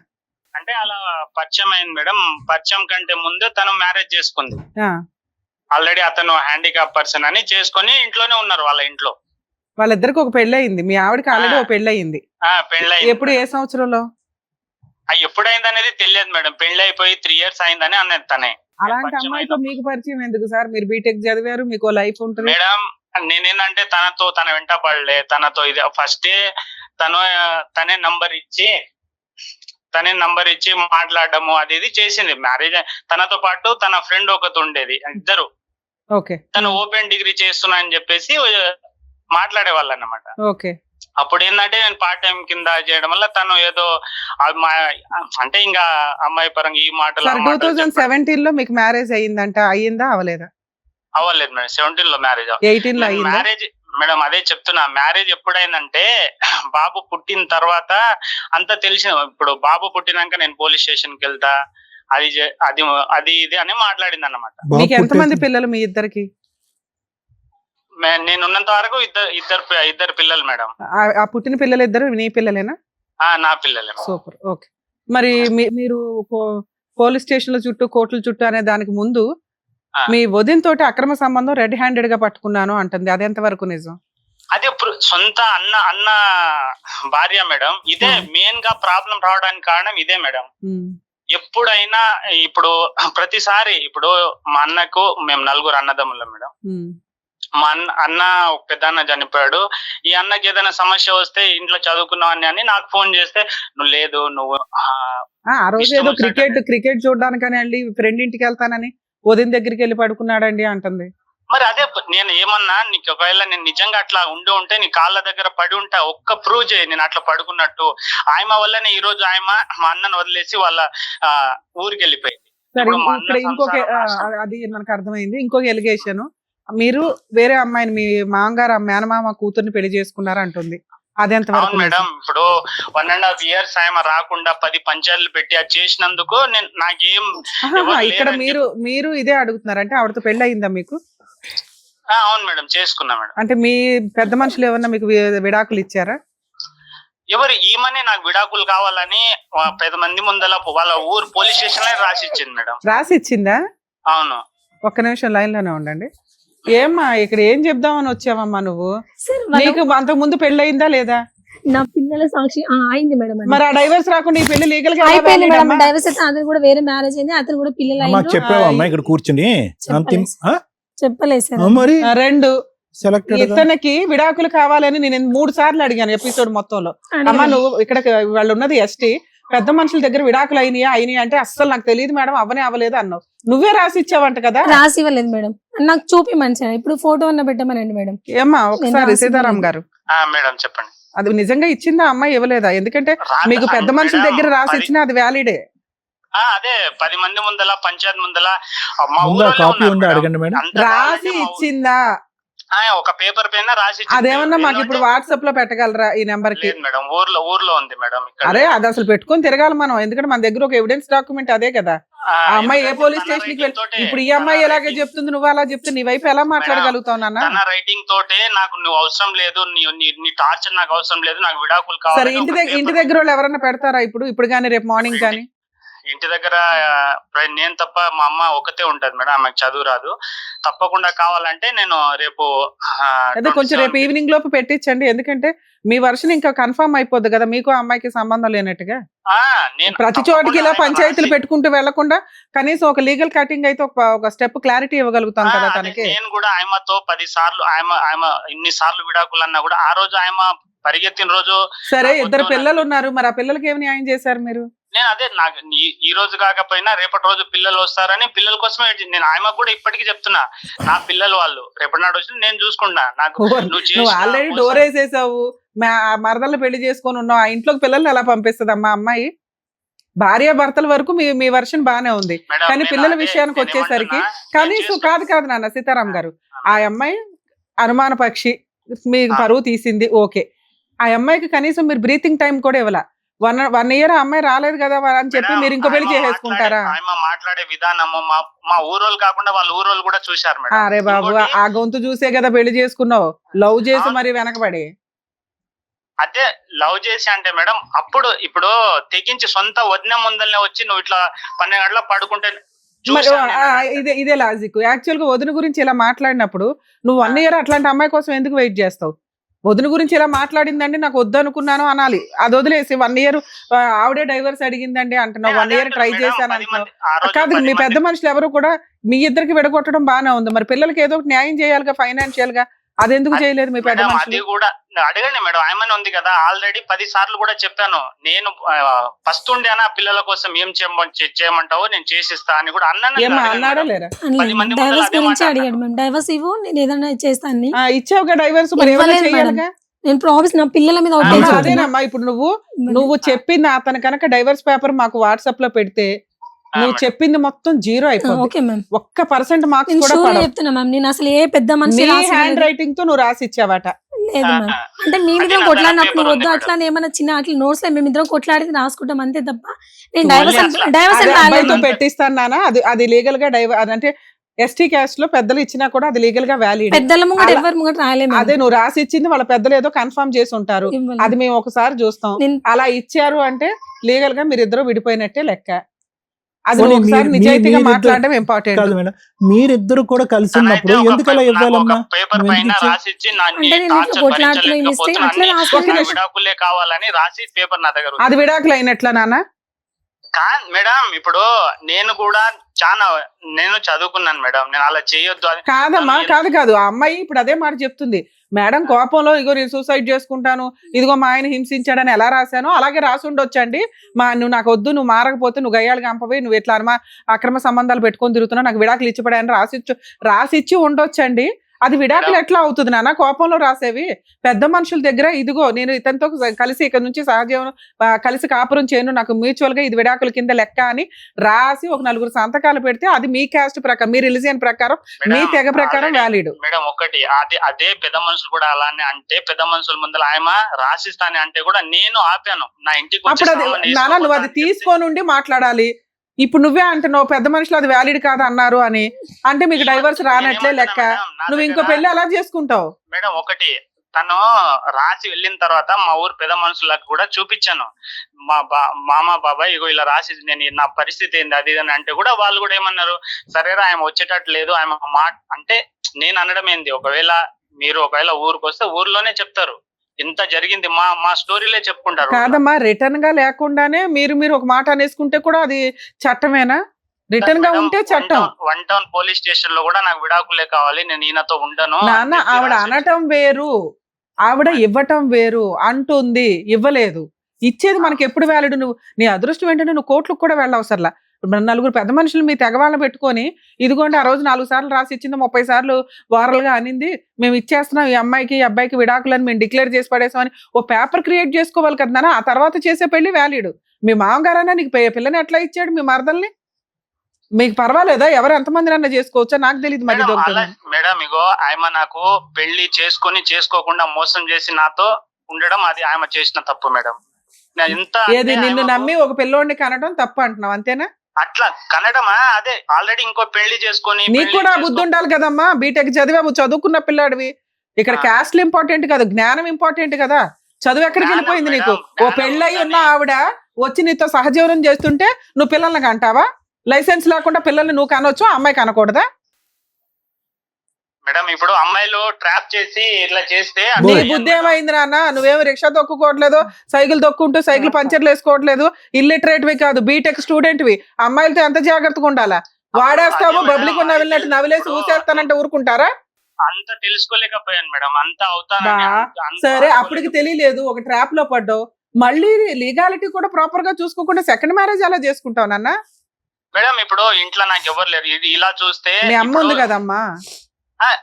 అంటే అలా పరిచయం అయింది మేడం. పరిచయం కంటే ముందే తను మ్యారేజ్ చేసుకుంది. ఆల్రెడీ అతను హ్యాండిక్యాప్ పర్సన్ అని చేసుకొని ఇంట్లోనే ఉన్నారు వాళ్ళ ఇంట్లో. వాళ్ళిద్దరికి ఒక పెళ్లి అయింది. మీ ఆవిడకి ఆల్రెడీ ఒక పెళ్లి అయింది. పెళ్లి ఎప్పుడు, ఏ సంవత్సరంలో? ఎప్పుడైంది అనేది తెలియదు మేడం. పెళ్లి అయిపోయి 3 years అయిందని అన్నది తనే. అలాంటి అమ్మాయితో మీకు పరిచయం ఎందుకు సార్? మీరు బీటెక్ చదివారు, మీకు లైఫ్ ఉంటుంది మేడం. నేనేంటంటే తన వెంట పడలే. తనతో ఇది ఫస్ట్ తనే నంబర్ ఇచ్చి మాట్లాడము అది ఇది చేసింది. మ్యారేజ్ తనతో పాటు తన ఫ్రెండ్ ఒకటి ఉండేది, ఇద్దరు. తను ఓపెన్ డిగ్రీ చేస్తున్నా అని చెప్పేసి మాట్లాడే వాళ్ళు అన్నమాట. అప్పుడు ఏంటంటే నేను పార్ట్ టైం కింద చేయడం వల్ల తను ఏదో అంటే ఇంకా అమ్మాయి పరంగా ఈ మాటలు. 2017 లో మీకు మ్యారేజ్ అయ్యిందంట, అయ్యిందా అవలేదా? అవ్వలేదు మేడం. 17 లో మ్యారేజ్. 18 లో మ్యారేజ్ మేడం. అదే చెప్తున్నా, మ్యారేజ్ ఎప్పుడైందంటే బాబు పుట్టిన తర్వాత అంతా తెలిసిన. ఇప్పుడు బాబు పుట్టినాక నేను పోలీస్ స్టేషన్ కి వెళ్తా, అది ఇది అని మాట్లాడింది అన్నమాట. మీకు ఎంతమంది పిల్లలు మీ ఇద్దరికి? నేను ఉన్నంత వరకు ఇద్దరు పిల్లలు మేడం. ఆ పుట్టిన పిల్లలు ఇద్దరు నీ పిల్లలేనా? నా పిల్లలే. సూపర్. ఓకే. మరి మీరు పోలీస్ స్టేషన్ల చుట్టూ, కోర్టుల చుట్టూ అనే దానికి ముందు మీ వదిన తోటి అక్రమ సంబంధం రెడ్ హ్యాండెడ్ గా పట్టుకున్నాను అంటుంది. అదెంత వరకు నిజం? అదే సొంత అన్న భార్య మేడం. ఇదే మెయిన్ గా ప్రాబ్లం రావడానికి కారణం ఇదే మేడం. ఎప్పుడైనా ఇప్పుడు ప్రతిసారి ఇప్పుడు మా అన్నకు మేము 4 అన్నదమ్ములం మేడం. మా అన్న పెద్ద అన్న చనిపోయాడు. ఈ అన్నకి ఏదైనా సమస్య వస్తే ఇంట్లో చదువుకున్నావు అని నాకు ఫోన్ చేస్తే నువ్వు ఆ రోజు ఏదో క్రికెట్ చూడడానికని వెళ్ళి ఫ్రెండ్ ఇంటికి వెళ్తానని వదిన దగ్గరికి వెళ్ళి పడుకున్నాడండి అంటుంది. మరి అదే నేను ఏమన్నా, నీకు ఒకవేళ నేను నిజంగా అట్లా ఉంటే నీ కాళ్ళ దగ్గర పడి ఉంటా, ఒక్క ప్రూవ్ చేయి నేను అట్లా పడుకున్నట్టు. ఆయమ వల్లనే ఈ రోజు ఆయమ మా అన్నను వదిలేసి వాళ్ళ ఊరికి వెళ్ళిపోయింది. ఇంకొక అది మనకు అర్థమైంది. ఇంకొక ఎలిగేషన్, మీరు వేరే అమ్మాయిని మీ మామగారు మేనమామ కూతుర్ని పెళ్లి చేసుకున్నారా అంటుంది. అదెంత వరకు మేడం? ఇప్పుడు 1.5 years ఆయమ రాకుండా 10 పంచాయతీలు పెట్టి అది చేసినందుకు నాకేం ఇక్కడ మీరు ఇదే అడుగుతున్నారు అంటే ఆవిడతో పెళ్లి అయిందా మీకు? అవును మేడం, చేసుకున్నా మేడం. అంటే మీ పెద్ద మనుషులు ఏమన్నా మీకు విడాకులు ఇచ్చారా? ఎవరు ఈమెనే నాకు విడాకులు కావాలని 10 మంది ముందల వాళ్ళ ఊరు పోలీస్ స్టేషన్ లో రాసి ఇచ్చింది మేడం. రాసి ఇచ్చిందా? అవును. ఒక్క నిమిషం లైన్ లోనే ఉండండి. ఏమ్మా ఇక్కడ ఏం చెప్దామని వచ్చావమ్మా నువ్వు? నీకు అంతకు ముందు పెళ్లి అయిందా లేదా? నా పిల్లల సాక్షి అయింది మేడం. మరి ఆ డైవర్స్ రాకుండా ఈ పెళ్లి లీగల్ గా అయిపోయింది మేడం. డైవర్స్ అయితే అతను కూడా వేరే మ్యారేజ్ అయింది, అతను కూడా పిల్లలు అయ్యారు. చెప్పావమ్మా ఇక్కడ కూర్చుని? చెప్పలేదు సార్. మరి 2 ఇతనికి విడాకులు కావాలని నేను 3 సార్లు అడిగాను ఎపిసోడ్ మొత్తంలో. అమ్మా నువ్వు ఇక్కడ వాళ్ళు ఉన్నది ఎస్టీ, పెద్ద మనుషుల దగ్గర విడాకులు అయినాయి అంటే అస్సలు నాకు తెలియదు మేడం, అవ్వలేదు అన్నావు. నువ్వే రాసి ఇచ్చావంట కదా? రాసి ఇవ్వలేదు మేడం, నాకు చూపి మంచిగా ఇప్పుడు ఫోటో అన్న పెట్టమనండి మేడం. ఏమ్మా ఒకసారి సీతారాం గారు మేడం చెప్పండి, అది నిజంగా ఇచ్చిందా అమ్మాయి ఇవ్వలేదా? ఎందుకంటే మీకు పెద్ద మనుషుల దగ్గర రాసి ఇచ్చినా అది వ్యాలిడే. అదే 10 మంది ముందల పంచాయతీ ముందల అడగండి మేడం. రాసి ఇచ్చిందా? ఒక పేపర్ పైన రాసి. అదేమన్నా మాకు ఇప్పుడు వాట్సాప్ లో పెట్టగలరా ఈ నెంబర్ కి? మేడం ఊర్లో ఉంది మేడం. అరే అది అసలు పెట్టుకొని తిరగాలి మనం, ఎందుకంటే మన దగ్గర ఒక ఎవిడెన్స్ డాక్యుమెంట్ అదే కదా. ఆ అమ్మాయి ఏ పోలీస్ స్టేషన్ కి ఇప్పుడు ఈ అమ్మాయి ఎలాగే చెప్తుంది, నువ్వు అలా చెప్తే నీ వైపు ఎలా మాట్లాడగలుగుతావు నాన్న? తన రైటింగ్ తోటే నాకు నువ్వు అవసరం లేదు, నీ టార్చర్ నాకు అవసరం లేదు, నాకు విడాకులు కావాలి. సరే ఇంటి దగ్గర వాళ్ళు ఎవరన్నా పెడతారా ఇప్పుడు కానీ రేపు మార్నింగ్ కానీ? ఇంటి దగ్గర నేను తప్ప మా అమ్మ ఒకతే ఉంటది మేడం, ఆమెకు చదువు రాదు. తప్పకుండా కావాలంటే నేను రేపు అదే కొంచెం రేపు ఈవినింగ్ లోపు పెట్టించండి, ఎందుకంటే మీ వర్షన్ ఇంకా కన్ఫర్మ్ అయిపోద్ది కదా, మీకు ఆ అమ్మాయికి సంబంధం లేనట్టుగా. నేను ప్రతి చోటికి ఇలా తప్పకుండా పంచాయతీలు రాసి- పెట్టుకుంటూ వెళ్లకుండా కనీసం ఒక లీగల్ కటింగ్ అయితే ఒక స్టెప్ క్లారిటీ ఇవ్వగలుగుతాం కదా అదే తనకి. నేను కూడా ఆయమతో 10 సార్లు ఆమె ఇన్ని సార్లు విడాకులు అన్నా కూడా ఆ రోజు ఆమె పరిగెత్తిన రోజు సరే నాకు ఇద్దరు వద్దు పిల్లలు ఉన్నారు, మరి ఆ పిల్లలకి ఏమి న్యాయం చేశారు మీరు? నేను అదే నాకు ఈ రోజు కాకపోయినా రేపటి రోజు పిల్లలు వస్తారని పిల్లల కోసమే నేను ఆమె కూడా ఇప్పటికీ చెప్తున్నా, నా పిల్లలు వాళ్ళు రేపటి నాడు వచ్చి నేను చూసుకుంటా. నాకు నువ్వు ఆల్రెడీ డోర్ వేసేసావు, మరదలు పెళ్లి చేసుకొని ఉన్నావు, ఆ ఇంట్లోకి పిల్లల్ని ఎలా పంపిస్తుంది అమ్మా అమ్మాయి? భార్య భర్తల వరకు మీ వర్షన్ బానే ఉంది, కానీ పిల్లల విషయానికి వచ్చేసరికి కనీసం కాదు నాన్న సీతారాం గారు, ఆ అమ్మాయి అనుమాన పక్షి, మీ పరువు తీసింది ఓకే, ఆ అమ్మాయికి కనీసం మీరు బ్రీతింగ్ టైం కూడా ఇవ్వాల. 1 year ఆ అమ్మాయి రాలేదు కదా అని చెప్పి మీరు ఇంకో పెళ్లి చేసేసుకుంటారా? ఆమె మాట్లాడే విధానము మా ఊరోళ్ళు కాకుండా వాళ్ళ ఊరోళ్ళు కూడా చూశారు మేడం. అరే బాబు, ఆ గొంతు చూసే కదా పెళ్లి చేసుకున్నావు, లవ్ చేసి మరి వెనకబడి. అదే లవ్ చేసి అంటే మేడం ఇప్పుడు తెగించి సొంత వదిన ముందల్నే వచ్చి నువ్వు ఇట్లా 12 గంటల పడుకుంటే ఇదే లాజిక్. యాక్చువల్ గా వదిన గురించి ఇలా మాట్లాడినప్పుడు నువ్వు 1 year అట్లాంటి అమ్మాయి కోసం ఎందుకు వెయిట్ చేస్తావు? వదిన గురించి ఇలా మాట్లాడిందండి, నాకు వద్దు అనుకున్నాను అనాలి, అది వదిలేసి 1 year ఆవిడే డైవర్స్ అడిగిందండి అంటున్నావు, 1 year ట్రై చేశాను అంటున్నావు. కాదు, మీ పెద్ద మనుషులు ఎవరు కూడా మీ ఇద్దరికి విడగొట్టడం బాగానే ఉంది, మరి పిల్లలకి ఏదో ఒకటి న్యాయం చేయాలిగా ఫైనాన్షియల్ గా, అది ఎందుకు చేయలేదు మీ పెద్ద అది మనుషులు? కూడా అడగండి మేడం, ఆమెనే ఉంది కదా, ఆల్రెడీ 10 సార్లు కూడా చెప్పాను. నేను ఫస్ట్ ఉండేనా పిల్లల కోసం ఏం చేయమంటావో నేను చేసిస్తా అని కూడా ఏమా అన్నాడా లేరా? 10 మంది ముందర డైవర్స్ అదే గురించి మాట అడిగాడు మేము, డైవర్స్ ఇవ్వు నేను ఏదైనా చేస్తాను. ఇచ్చావుగా డైవర్స్, మరి ఏమైనా ఇవ్వలేదు చేయాలిగా. నేను ప్రామిస్ నా పిల్లల మీద అమ్మా, ఒట్టేసి అదేనమ్మా, ఇప్పుడు నువ్వు చెప్పింది అతను కనుక డైవర్స్ పేపర్ మాకు వాట్సాప్ లో పెడితే నువ్వు చెప్పింది మొత్తం 0 అయిపోతుంది, ఓకే మ్యామ్, 1% మార్క్స్ నేను కూడా షూర్ పడవు. చెప్తున్నా మ్యామ్, నేను అసలు ఏ పెద్ద మనిషి నీ రాసి హ్యాండ్ రైటింగ్ తో నువ్వు రాసి ఇచ్చావట. లేదు మ్యామ్. అంటే అది మేమిద్దరం నా కొట్లాడినప్పుడు paper వద్దు ఉంది అట్లా ఏమైనా చిన్న అట్లా నోట్స్ లో మేమిద్దరం కొట్లాడి రాసుకుంటాం అంతే తప్ప నేను మళ్ళీ డైవర్స్ అట్లా- డైవర్స్ అదే అబ్బాయితో రాలేదు. పెట్టిస్తాను నాన్న, అది లీగల్ గా అంటే ఎస్టీ క్యాస్ట్ లో పెద్దలు ఇచ్చినా కూడా అది లీగల్ గా వ్యాలిడ్. పెద్దల ముంగట అలా- ఎవరి ముంగట రాయలేదు అదే నువ్వు రాసి ఇచ్చింది వాళ్ళ పెద్దలు ఏదో కన్ఫర్మ్ చేసి ఉంటారు, అది మేము ఒకసారి చూస్తాం. నేను- అలా ఇచ్చారు అంటే లీగల్ గా మీరిద్దరు విడిపోయినట్టే లెక్క. అది పోనీ నువ్వు ఒకసారి మీరు- నిజాయితీగా మీరిద్దరు- మాట్లాడడం ఇంపార్టెంట్. కాదు మేడం, మీరిద్దరు కూడా కలిసి ఉన్నప్పుడు ఎందుకు అలా ఇవ్వాలమ్మా? పేపర్ నువ్వు పైన ఎందుకు ఇచ్చావు? రాసిచ్చి అంటే నేను ఇట్లా కొట్లాడుతున్నా ఇస్తే అట్లా రాసుకుని విడాకులే కావాలని రాసి పేపర్ నా దగ్గర ఉంది. అది విడాకులు అయినట్లా నాన్న? మేడం ఇప్పుడు నేను కూడా నేను చదువుకున్నాను మేడం, నేను అలా చేయొద్దు అని కాదమ్మా, కాదు ఆ అమ్మాయి ఇప్పుడు అదే మాట చెప్తుంది. మేడం కోపంలో ఇగో నేను సూసైడ్ చేసుకుంటాను, ఇదిగో మా ఆయన హింసించాడని ఎలా రాశానో అలాగే రాసి ఉండొచ్చండి. నువ్వు నాకు వద్దు, నువ్వు మారకపోతే నువ్వు గయ్యాలు కంపవి, నువ్వు ఎట్లా అక్రమ సంబంధాలు పెట్టుకొని తిరుగుతున్నావు, నాకు విడాకులు ఇచ్చిపడాయని రాసిచ్చి ఉండొచ్చండి. అది విడాకులు ఎట్లా అవుతుంది నాన్న కోపంలో రాసేవి? పెద్ద మనుషుల దగ్గర ఇదిగో నేను ఇతనితో కలిసి ఇక్కడ నుంచి సహజీవనం కలిసి కాపురం చేయను, నాకు మ్యూచువల్ గా ఇది విడాకుల కింద లెక్క అని రాసి ఒక 4 సంతకాలు పెడితే అది మీ క్యాస్ట్ ప్రకారం, మీ రిలీజియన్ ప్రకారం, మీ తెగ ప్రకారం వ్యాలిడ్. మేడం ఒకటి అదే పెద్ద మనుషులు కూడా అలానే అంటే పెద్ద మనుషుల ముందర ఆయన రాసిస్తానే అంటే కూడా నేను ఆపాను, నా ఇంటికి వచ్చి అప్పుడు అది సామాన్ నాన్న నువ్వు అది వేసుకోపోతా అని తీసుకొని ఉండి మాట్లాడాలి. ఇప్పుడు నువ్వే అంటున్నావు పెద్ద మనుషులు అది వ్యాలిడ్ కాదు అన్నారు అని, అంటే మీకు డైవర్స్ రానట్లే లెక్క. నువ్వు ఇంకో పెళ్లి ఎలా చేసుకుంటావు? మేడం ఒకటి తను రాసి వెళ్ళిన తర్వాత మా ఊరు పెద్ద మనుషులకు కూడా చూపించాను, మామ బాబాయ్ ఇగో ఇలా రాసి నేను నా పరిస్థితి ఏంది అది అని అంటే కూడా వాళ్ళు కూడా ఏమన్నారు, సరేరా ఆయన వచ్చేటట్టు లేదు ఆయన అంటే నేను అనడం ఏంది, ఒకవేళ ఊరికి వస్తే ఊర్లోనే చెప్తారు ఇంత జరిగింది, మా స్టోరీలే చెప్పుకుంటారు. కాదమ్మా, రిటర్న్ గా లేకుండానే మీరు ఒక మాట అనేసుకుంటే కూడా అది చట్టమేనా? రిటర్న్ గా ఉంటే చట్టం. 1 టౌన్ పోలీస్ స్టేషన్ లో కూడా నాకు విడాకులే కావాలి, నేను ఈయనతో ఉండను నాన్న ఆవిడ అనటం వేరు, ఆవిడ ఇవ్వటం వేరు. అంటుంది ఇవ్వలేదు, ఇచ్చేది మనకి ఎప్పుడు వ్యాలిడ్? నువ్వు నీ అదృష్టం ఏంటంటే నువ్వు కోర్టులకు కూడా వెళ్ళవసరలా. 4 పెద్ద మనుషులు మీ తెగవాళ్ళని పెట్టుకొని ఇదిగోండి ఆ రోజు 4 సార్లు రాసి ఇచ్చింది, 30 సార్లు వారలుగా అనింది, మేము ఇచ్చేస్తున్నాం ఈ అమ్మాయికి ఈ అబ్బాయికి విడాకులని మేము డిక్లేర్ చేసి పడేసామని ఓ పేపర్ క్రియేట్ చేసుకోవాలి కదా నాన్న. ఆ తర్వాత చేసే పెళ్లి వ్యాలిడ్. మీ మామగారైనా నీకు పిల్లని ఎట్లా ఇచ్చాడు, మీ మరదల్ని? మీకు పర్వాలేదా? ఎవరు ఎంతమంది అన్నా చేసుకోవచ్చా? నాకు తెలియదు మరి. మేడం ఇగో ఆమె నాకు పెళ్లి చేసుకోకుండా మోసం చేసి నాతో ఉండడం అది ఆమె చేసిన తప్పు మేడం. ఏది నిన్ను నమ్మి ఒక పిల్లోడిని కనడం తప్పు అంటున్నావు అంతేనా? అట్లా కనడమా? అదే ఆల్రెడీ ఇంకో పెళ్లి చేసుకొని నీకు కూడా బుద్ధి ఉండాలి కదమ్మా, బీటెక్ చదివావు, చదువుకున్న పిల్లాడివి. ఇక్కడ క్యాస్ట్లు ఇంపార్టెంట్ కాదు, జ్ఞానం ఇంపార్టెంట్ కదా. చదువు ఎక్కడికి వెళ్ళిపోయింది నీకు? ఓ పెళ్ళయి ఉన్న ఆవిడ వచ్చి నీతో సహజీవనం చేస్తుంటే నువ్వు పిల్లల్ని కంటావా? లైసెన్స్ లేకుండా పిల్లల్ని నువ్వు కనొచ్చు, అమ్మాయి కనకూడదా? మేడం ఇప్పుడు అమ్మాయిలు ట్రాప్ చేసి ఇట్లా చేస్తే నీ బుద్ధి ఏమైంది నాన్న? నువ్వేమో రిక్షా తొక్కుకోవట్లేదు, సైకిల్ తొక్కుంటూ సైకిల్ పంచర్లు వేసుకోవట్లేదు, ఇల్లిటరేట్వి కాదు, బీటెక్ స్టూడెంట్వి. అమ్మాయిలతో ఎంత జాగ్రత్తగా ఉండాలా? వాడేస్తాము పబ్లిక్ నవ్వినట్టు నవ్విలేసి ఊసేస్తానంటే ఊరుకుంటారా? అంత తెలుసుకోలేకపోయాను మేడం, అంత సరే అప్పటికి తెలియలేదు, ఒక ట్రాప్ లో పడ్డావు, మళ్ళీ లీగాలిటీ కూడా ప్రాపర్ గా చూసుకోకుండా సెకండ్ మ్యారేజ్ అలా చేసుకుంటావు నాన్న? మేడం ఇప్పుడు ఇంట్లో నాకు ఎవరు లేరు, ఇది ఇలా చూస్తే మీ అమ్మ ఉంది కదమ్మా.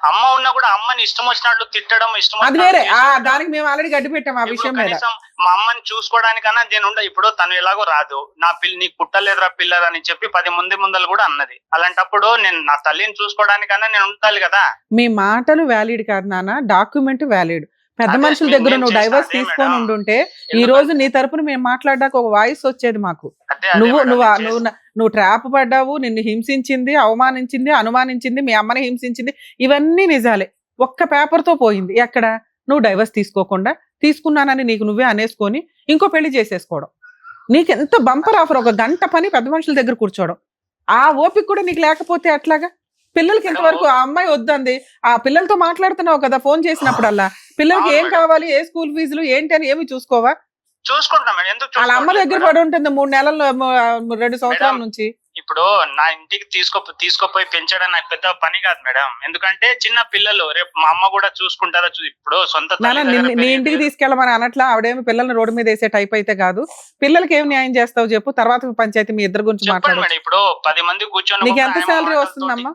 అమ్మ ఉన్నా కూడా అమ్మని ఇష్టం వచ్చినట్లు తిట్టడం, ఇష్టం అది వేరే, దానికి మేము ఆల్రెడీ గడ్డి పెట్టాం ఆ విషయం మీద. మా అమ్మని చూసుకోవడానికన్నా నేను ఇప్పుడు తను ఎలాగో రాదు, నా నీకు పుట్టలేదురా పిల్లరా అని చెప్పి 10 ముందలు కూడా అన్నది. అలాంటప్పుడు నేను నా తల్లిని చూసుకోవడానికన్నా నేను ఉండాలి కదా. మీ మాటలు వ్యాలిడ్ కాదు నాన్న, డాక్యుమెంట్ వ్యాలిడ్. పెద్ద మనుషుల దగ్గర నువ్వు డైవర్స్ తీసుకొని ఉండుంటే ఈ రోజు నీ తరపున మేము మాట్లాడడానికి ఒక వాయిస్ వచ్చేది మాకు. నువ్వు ట్రాప్ పడ్డావు, నిన్ను హింసించింది, అవమానించింది, అనుమానించింది, మీ అమ్మని హింసించింది, ఇవన్నీ నిజాలే. ఒక్క పేపర్ తో పోయింది. ఎక్కడ? నువ్వు డైవర్స్ తీసుకోకుండా తీసుకున్నానని నీకు నువ్వే అనేసుకొని ఇంకో పెళ్లి చేసేసుకోవడం. నీకెంత బంపర్ ఆఫర్, ఒక గంట పని పెద్ద మనుషుల దగ్గర కూర్చోవడం. ఆ ఓపిక కూడా నీకు లేకపోతే అట్లాగా? పిల్లలకి ఇంతవరకు ఆ అమ్మాయి వద్దంది, ఆ పిల్లలతో మాట్లాడుతున్నావు కదా ఫోన్ చేసినప్పుడల్లా, పిల్లలకి ఏం కావాలి, ఏ స్కూల్ ఫీజులు ఏంటి అని ఏమి చూసుకోవా? చూసుకుంటాం మేడం. ఎందుకు వాళ్ళ అమ్మ దగ్గర పడి ఉంటుంది 3 నెలలు 2 సంవత్సరాల నుంచి. ఇప్పుడు నా ఇంటికి తీసుకోపోయి పెంచడం నాకు పెద్ద పని కాదు మేడం, ఎందుకంటే చిన్న పిల్లలు, రేపు మా అమ్మ కూడా చూసుకుంటారా? ఇప్పుడు సొంత నీ ఇంటికి తీసుకెళ్ళమని అనట్లా, ఆవిడేమి పిల్లల్ని రోడ్డు మీద వేసే టైప్ అయితే కాదు. పిల్లలకి ఏం న్యాయం చేస్తావు చెప్పు, తర్వాత పంచాయతీ మీ ఇద్దరు గురించి మాట్లాడు. ఇప్పుడు 10 మంది కూర్చొని నీకు ఎంత శాలరీ వస్తుందమ్మా?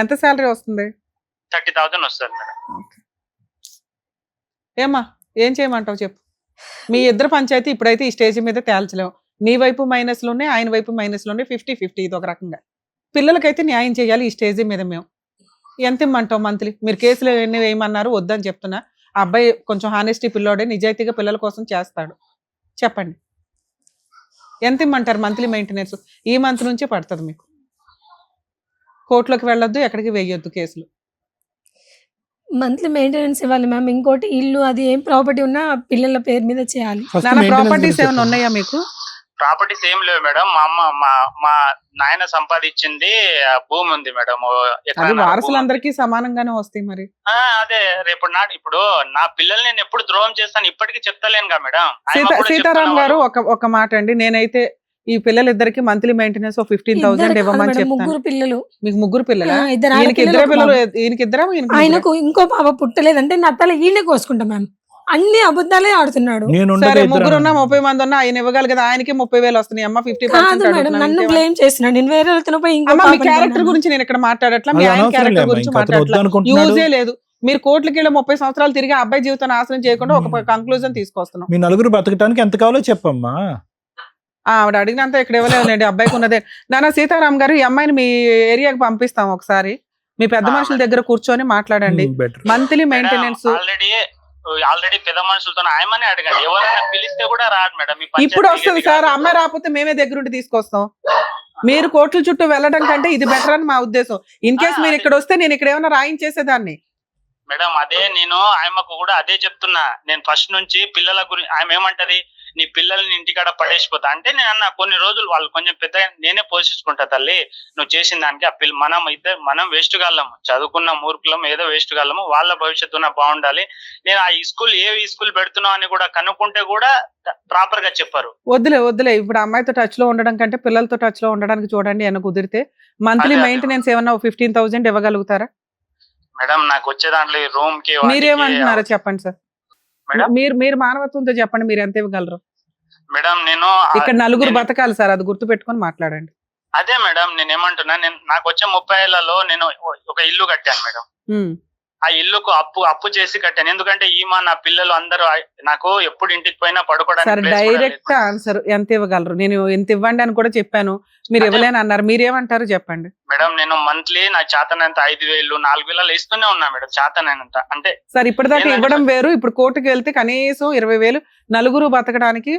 ఎంత శాలరీ వస్తుంది? 30,000 వస్తుంది మేడం. ఏమా ఏం చేయమంటావు చెప్పు. మీ ఇద్దరు పంచాయతీ ఇప్పుడైతే ఈ స్టేజ్ మీద తేల్చలేము. నీ వైపు మైనస్లోనే, ఆయన వైపు మైనస్లోనే, 50-50 ఇది ఒక రకంగా. పిల్లలకైతే న్యాయం చేయాలి ఈ స్టేజ్ మీద. మేము ఎంత ఇమ్మంటావు మంత్లీ? మీరు కేసులు ఎన్ని వేయమన్నారు, వద్దని చెప్తున్నా. ఆ అబ్బాయి కొంచెం హానెస్టీ పిల్లోడే, నిజాయితీగా పిల్లల కోసం చేస్తాడు. చెప్పండి ఎంత ఇమ్మంటారు మంత్లీ మెయింటెనెన్స్? ఈ మంత్ నుంచే పడుతుంది మీకు. కోర్టులోకి వెళ్ళొద్దు, ఎక్కడికి వేయొద్దు కేసులు. మంత్లీ మెయింటెనెన్స్ ఇవ్వాలి మ్యామ్. ఇంకోటి ఇల్లు అది ఏం ప్రాపర్టీ ఉన్నా పిల్లల పేరు మీద చేయాలి. ప్రాపర్టీస్ ఏమైనా ఉన్నాయా మీకు? ప్రాపర్టీస్ ఏం లేవు మేడం. మా అమ్మ మా నాయన సంపాదించింది భూమి ఉంది మేడం. వారసులందరికీ సమానంగానే వస్తాయి మరి. అదే రేపు ఇప్పుడు నా పిల్లల్ని నేను ఎప్పుడు ద్రోహం చేస్తాను ఇప్పటికీ చెప్తలేనుగా మేడం. సీతారాం గారు ఒక మాట అండి, నేనైతే ఈ పిల్లలిద్దరికి మంత్లీ మెయింటెనెన్స్ 15,000 ఇవ్వమని చెప్తాను. 3 పిల్లలు. మీకు 3 పిల్లలా? ఈయనకి ఆయనకు ఇంకో పాప పుట్టలేదంటే నా తల ఈయన కోసుకుంటా మ్యామ్. అన్ని అబద్ధాలే ఆడుతున్నాడు. సరే 3 ఉన్నా 30 మంది ఉన్నా ఆయన ఇవ్వగలి కదా, ఆయనకి 30,000 వస్తున్నాయి. అమ్మ 50%. నన్ను బ్లేమ్ చేస్తున్నాడు. నేను వేరే వాళ్ళతో పోయి మీ క్యారెక్టర్ గురించి నేను ఇక్కడ మాట్లాడట్లా, మీ ఆయన క్యారెక్టర్ గురించి మాట్లాడట్లా. యూజే లేదు. మీరు కోట్లకి వెళ్ళి 30 సంవత్సరాలు తిరిగి అబ్బాయి జీవితం నాశనం చేయకుండా ఒక కంక్లూజన్ తీసుకొస్తున్నాం. మీ నలుగురు బతకడానికి ఎంత కావాలో చెప్పమ్మా. ఆవిడ అడిగినంత ఇక్కడ ఇవ్వలేదండి, అబ్బాయికి ఉన్నదే. నాన్న సీతారాం గారు, ఈ అమ్మాయిని మీ ఏరియాకి పంపిస్తాం. ఒకసారి మీ పెద్ద మనుషుల దగ్గర కూర్చొని మాట్లాడండి. మంత్లీ మెయింటెనెన్స్ ఆల్రెడీ పెద్ద మనుషులతో ఆయమని అడగండి, ఎవరైనా పిలిస్తే కూడా రాదు మేడం. ఇప్పుడు వస్తుంది సార్, అమ్మాయి రాకపోతే మేమే దగ్గరుండి తీసుకొస్తాం. మీరు కోర్టుల చుట్టూ వెళ్ళడం కంటే ఇది బెటర్ అని మా ఉద్దేశం. ఇన్ కేసు మీరు ఇక్కడ వస్తే నేను ఇక్కడ ఏమైనా రాయించేసేదాన్ని మేడం. అదే నేను ఆయమకు కూడా అదే చెప్తున్నా. నేను ఫస్ట్ నుంచి పిల్లల గురించి ఆమె ఏమంటది, నీ పిల్లల్ని ఇంటికాడ పడేసిపోతా అంటే నేను అన్న కొన్ని రోజులు వాళ్ళు కొంచెం పెద్దగా నేనే పోషించుకుంటా తల్లి, నువ్వు చేసిన దానికి ఆ మనం వేస్ట్ గాళ్ళము, చదువుకున్న మూర్ఖులం, ఏదో వేస్ట్ గాళ్ళము, వాళ్ళ భవిష్యత్తున బాగుండాలి. నేను ఆ ఏ స్కూల్ పెడుతున్నావు అని కూడా కనుక్కుంటే కూడా ప్రాపర్ గా చెప్పారు. వద్దులే ఇప్పుడు అమ్మాయితో టచ్ లో ఉండడం కంటే పిల్లలతో టచ్ లో ఉండడానికి చూడండి. అని కుదిరితే మంత్లీ మెయింటెనెన్స్ ఏమన్నా 15,000 ఇవ్వగలుగుతారా మేడం? నాకు వచ్చే దాంట్లో రూమ్ కి మీరేమంటున్నారో చెప్పండి సార్. మీరు మానవత్వంతో చెప్పండి, మీరు ఎంత ఇవ్వగలరు మేడం? నేను ఇక్కడ నలుగురు బతకాలి సార్, అది గుర్తు పెట్టుకొని మాట్లాడండి. అదే మేడం నేను ఏమంటున్నా, నాకు వచ్చే 30 ఏళ్లలో నేను ఒక ఇల్లు కట్టాను మేడం. ఆ ఇల్లుకు అప్పు చేసి కట్టాను. ఎందుకంటే నా పిల్లలు అందరూ నాకు ఎప్పుడు ఇంటికి పోయినా పడుకోవడానికి. డైరెక్ట్ ఆన్సర్ ఎంత ఇవ్వగలరు? నేను ఎంత ఇవ్వండి అని కూడా చెప్పాను, మీరు ఇవ్వలేని అన్నారు. మీరేమంటారు చెప్పండి మేడం? నేను మంత్లీ నాకు చేతనంత 5,000 4,000 ఇస్తూనే ఉన్నా మేడం, చేతనంత. అంటే సార్ ఇప్పటిదాకా ఇవ్వడం వేరు, ఇప్పుడు కోర్టుకి వెళ్తే కనీసం 20,000. నలుగురు బతకడానికి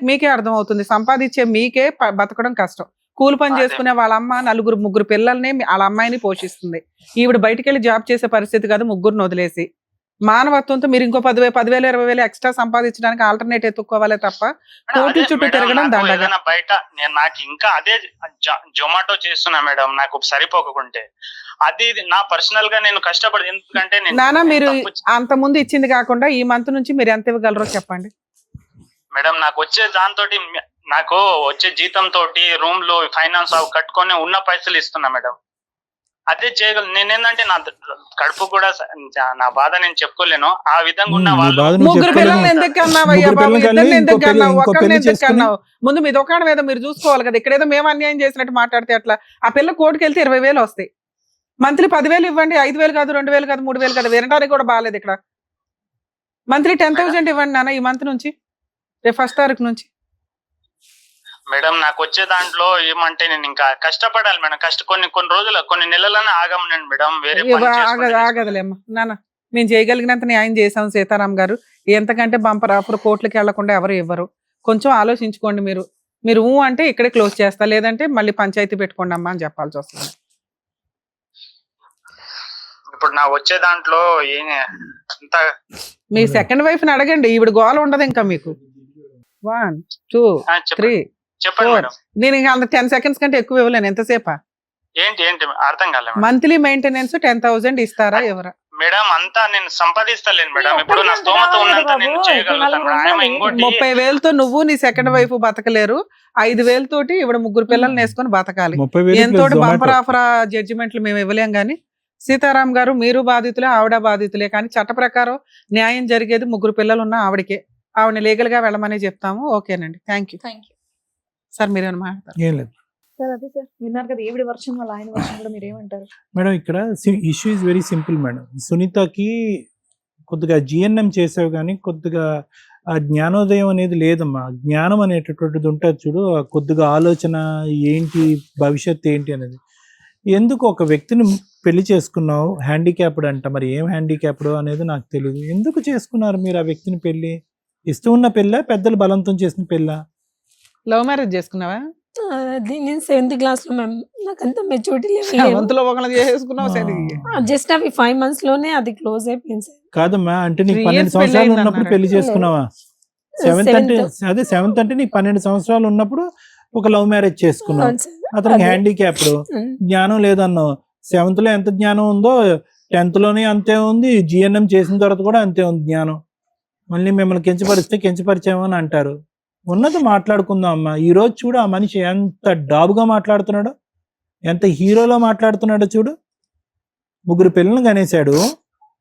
మీకే అర్థం అవుతుంది. సంపాదించే మీకే బతకడం కష్టం. కూలి పని చేసుకునే వాళ్ళ అమ్మ 4 పిల్లల్ని వాళ్ళ అమ్మాయిని పోషిస్తుంది. ఈవిడ బయటికి వెళ్ళి జాబ్ చేసే పరిస్థితి కాదు 3 వదిలేసి. మానవత్వంతో మీరు ఇంకో 10,000 20,000 ఎక్స్ట్రా సంపాదించడానికి ఆల్టర్నేట్ ఎత్తుక్కోవాలే తప్ప కోర్టు చుట్టూ మేడం, తిరగడం నాకు దండగా. ఏదైనా బయట నాకు ఇంకా అదే జొమాటో చేస్తున్నా మేడం, నాకు సరిపోకుంటే అది నా పర్సనల్ గా నేను కష్టపడి, ఎందుకంటే నానా మీరు అంత ముందు ఇచ్చింది కాకుండా ఈ మంత్ నుంచి మీరు ఎంత ఇవ్వగలరో చెప్పండి మేడం. నాకు వచ్చే దాంతో, నాకు వచ్చే జీతం తోటి రూమ్ లో ఫైనాన్స్ అవి కట్టుకొని ఉన్న పైసలు ఇస్తున్నా మేడం. అదే చేయగలను. నేనేందంటే నా కడుపు కూడా నా బాధ నేను చెప్పుకోలేను. ఆ విధంగా ఉన్న నీ వాళ్ళు బాధ నువ్వు ముగ్గురు చెప్పుకోలేవు. పిల్లల్ని ఎందుకు కన్నావయ్యా ముగ్గురు బాబు? పిల్లల్ని ఇద్దరిని కని ఎందుకు ఇంకో పెళ్లి- కన్నావు? ఇంకో ఒక్కరిని పెళ్లి ఎందుకు చేసుకుని- కన్నావు? ముందు మీ దుకాణం ఏదో మీరు చూసుకోవాలి కదా. ఇక్కడేదో మేము అన్యాయం చేసినట్టు మాట్లాడితే అట్లా. ఆ పిల్ల కోర్టుకు వెళ్తే 20,000 వస్తాయి. మంత్లీ 10,000 ఇవ్వండి. 5,000 కాదు, 2,000 కాదు, 3,000 కాదు. వినడానికి కూడా బాగాలేదు ఇక్కడ. మంత్లీ 10,000 ఇవ్వండి నాన్న ఈ మంత్ నుంచి, రేపు 1st తారీఖు నుంచి. మేడం నాకు వచ్చే దాంట్లో ఏమంటే నేను ఇంకా కష్టపడాలి మేడం. కొన్ని రోజులు, కొన్ని నెలలనే ఆగమనండి మేడం. వేరే పని చేసుకుంటే ఆగదులేమ్మా నాన్న, మేము చేయగలిగినంత న్యాయం చేసాం సీతారాం గారు. ఎంతకంటే బంపర్ ఆఫర్ కోర్టులకు వెళ్లకుండా ఎవరు ఇవ్వరు. కొంచెం ఆలోచించుకోండి మీరు. మీరు అంటే ఇక్కడే క్లోజ్ చేస్తా, లేదంటే మళ్ళీ పంచాయతీ పెట్టుకోండి అమ్మా అని చెప్పాల్సి వస్తుంది. ఇప్పుడు నా వచ్చే దాంట్లో అంత మీ సెకండ్ వైఫ్ ని అడగండి, ఈవిడ గోల ఉండదు ఇంకా మీకు. 1 2 3 చెప్పండి 4 మేడం. నేను ఇంకా అంత 10 seconds కంటే ఎక్కువ ఇవ్వలేను. ఎంతసేపా? ఏంటి అర్థం కాలేదు మేడం. మంత్లీ మెయింటెనెన్స్ 10,000 ఇస్తారా ఎవరా? మేడం అంతా నేను సంపాదిస్తలేను మేడం. ఇప్పుడు నా స్తోమత ఉన్నంత నేను చేయగలుగుతాను. ఆయన ఇంకోటి 30,000తో నువ్వు నీ సెకండ్ వైఫ్ బతకలేరు. 5,000 తోటి ఇవిడ ముగ్గురు పిల్లల్ని వేసుకొని బతకాలి. 30,000 ఎంతోటి plus బంపర్ Zomato. ఆఫర్ జడ్జిమెంట్లు మేము ఇవ్వలేం గానీ, సీతారాం గారు మీరు బాధితులే, ఆవిడ బాధితులే. కానీ చట్ట ప్రకారం న్యాయం జరిగేది ముగ్గురు పిల్లలు ఉన్న ఆవిడకే. ఆవిడని లీగల్ గా వెళ్ళమని చెప్తాము. ఓకేనండి, థ్యాంక్ యూ సార్. మీరేమైనా మాట్లాడతారు? ఏం లేదు సార్ అదే సార్ విన్నారు కదా, ఈవిడ వర్షం వాళ్ళ ఆయన వర్షం కూడా మీరు ఏమంటారు? మేడం, ఇక్కడ issue is very simple madam. సునీతకి కొద్దిగా జిఎన్ఎం చేసావు కానీ కొద్దిగా ఆ జ్ఞానోదయం అనేది లేదమ్మా. జ్ఞానం అనేటటువంటిది ఉంటుంది చూడు, ఆ కొద్దిగా ఆలోచన ఏంటి, భవిష్యత్తు ఏంటి అనేది. ఎందుకు ఒక వ్యక్తిని పెళ్లి చేసుకున్నావు, హ్యాండిక్యాప్డ్ అంట, మరి ఏం హ్యాండిక్యాప్డ్ అనేది నాకు తెలియదు. ఎందుకు చేసుకున్నారు మీరు ఆ వ్యక్తిని పెళ్లి? ఇష్టం ఉన్న పెళ్ళ, పెద్దలు బలవంతం చేసిన పెళ్ళ? లవ్ మ్యారేజ్ చేసుకున్నావా? అది నేను 7th క్లాస్ లో మ్యామ్, నాకు అంత మెచ్యూరిటీ వంతులో ఒకళ్ళు చేసుకున్నావు సరే. జస్ట్ అవి 5 months లోనే అది క్లోజ్ అయిపోయింది సార్. కాదమ్మా, అంటే నీకు 3 12 years సంవత్సరాలు పెళ్ళయింది ఉన్నప్పుడు అన్నారు. పెళ్లి చేసుకున్నావా? 7th అంటే అదే 7th అంటే నీకు 12 సంవత్సరాలు ఉన్నప్పుడు ఒక లవ్ మ్యారేజ్ చేసుకున్నావు. అవును సార్. అతనికి అదే. హ్యాండిక్యాప్డ్, జ్ఞానం లేదన్నావు. 7th లో ఎంత జ్ఞానం ఉందో 10th లోనే అంతే ఉంది. జిఎన్ఎం చేసిన తర్వాత కూడా అంతే ఉంది జ్ఞానం. మళ్ళీ మిమ్మల్ని కించపరిచామో అని అంటారు. ఉన్నది మాట్లాడుకుందాం అమ్మా. ఈ రోజు చూడు, ఆ మనిషి ఎంత డాబుగా మాట్లాడుతున్నాడో, ఎంత హీరోలో మాట్లాడుతున్నాడో చూడు. ముగ్గురు పిల్లల్ని కనేశాడు,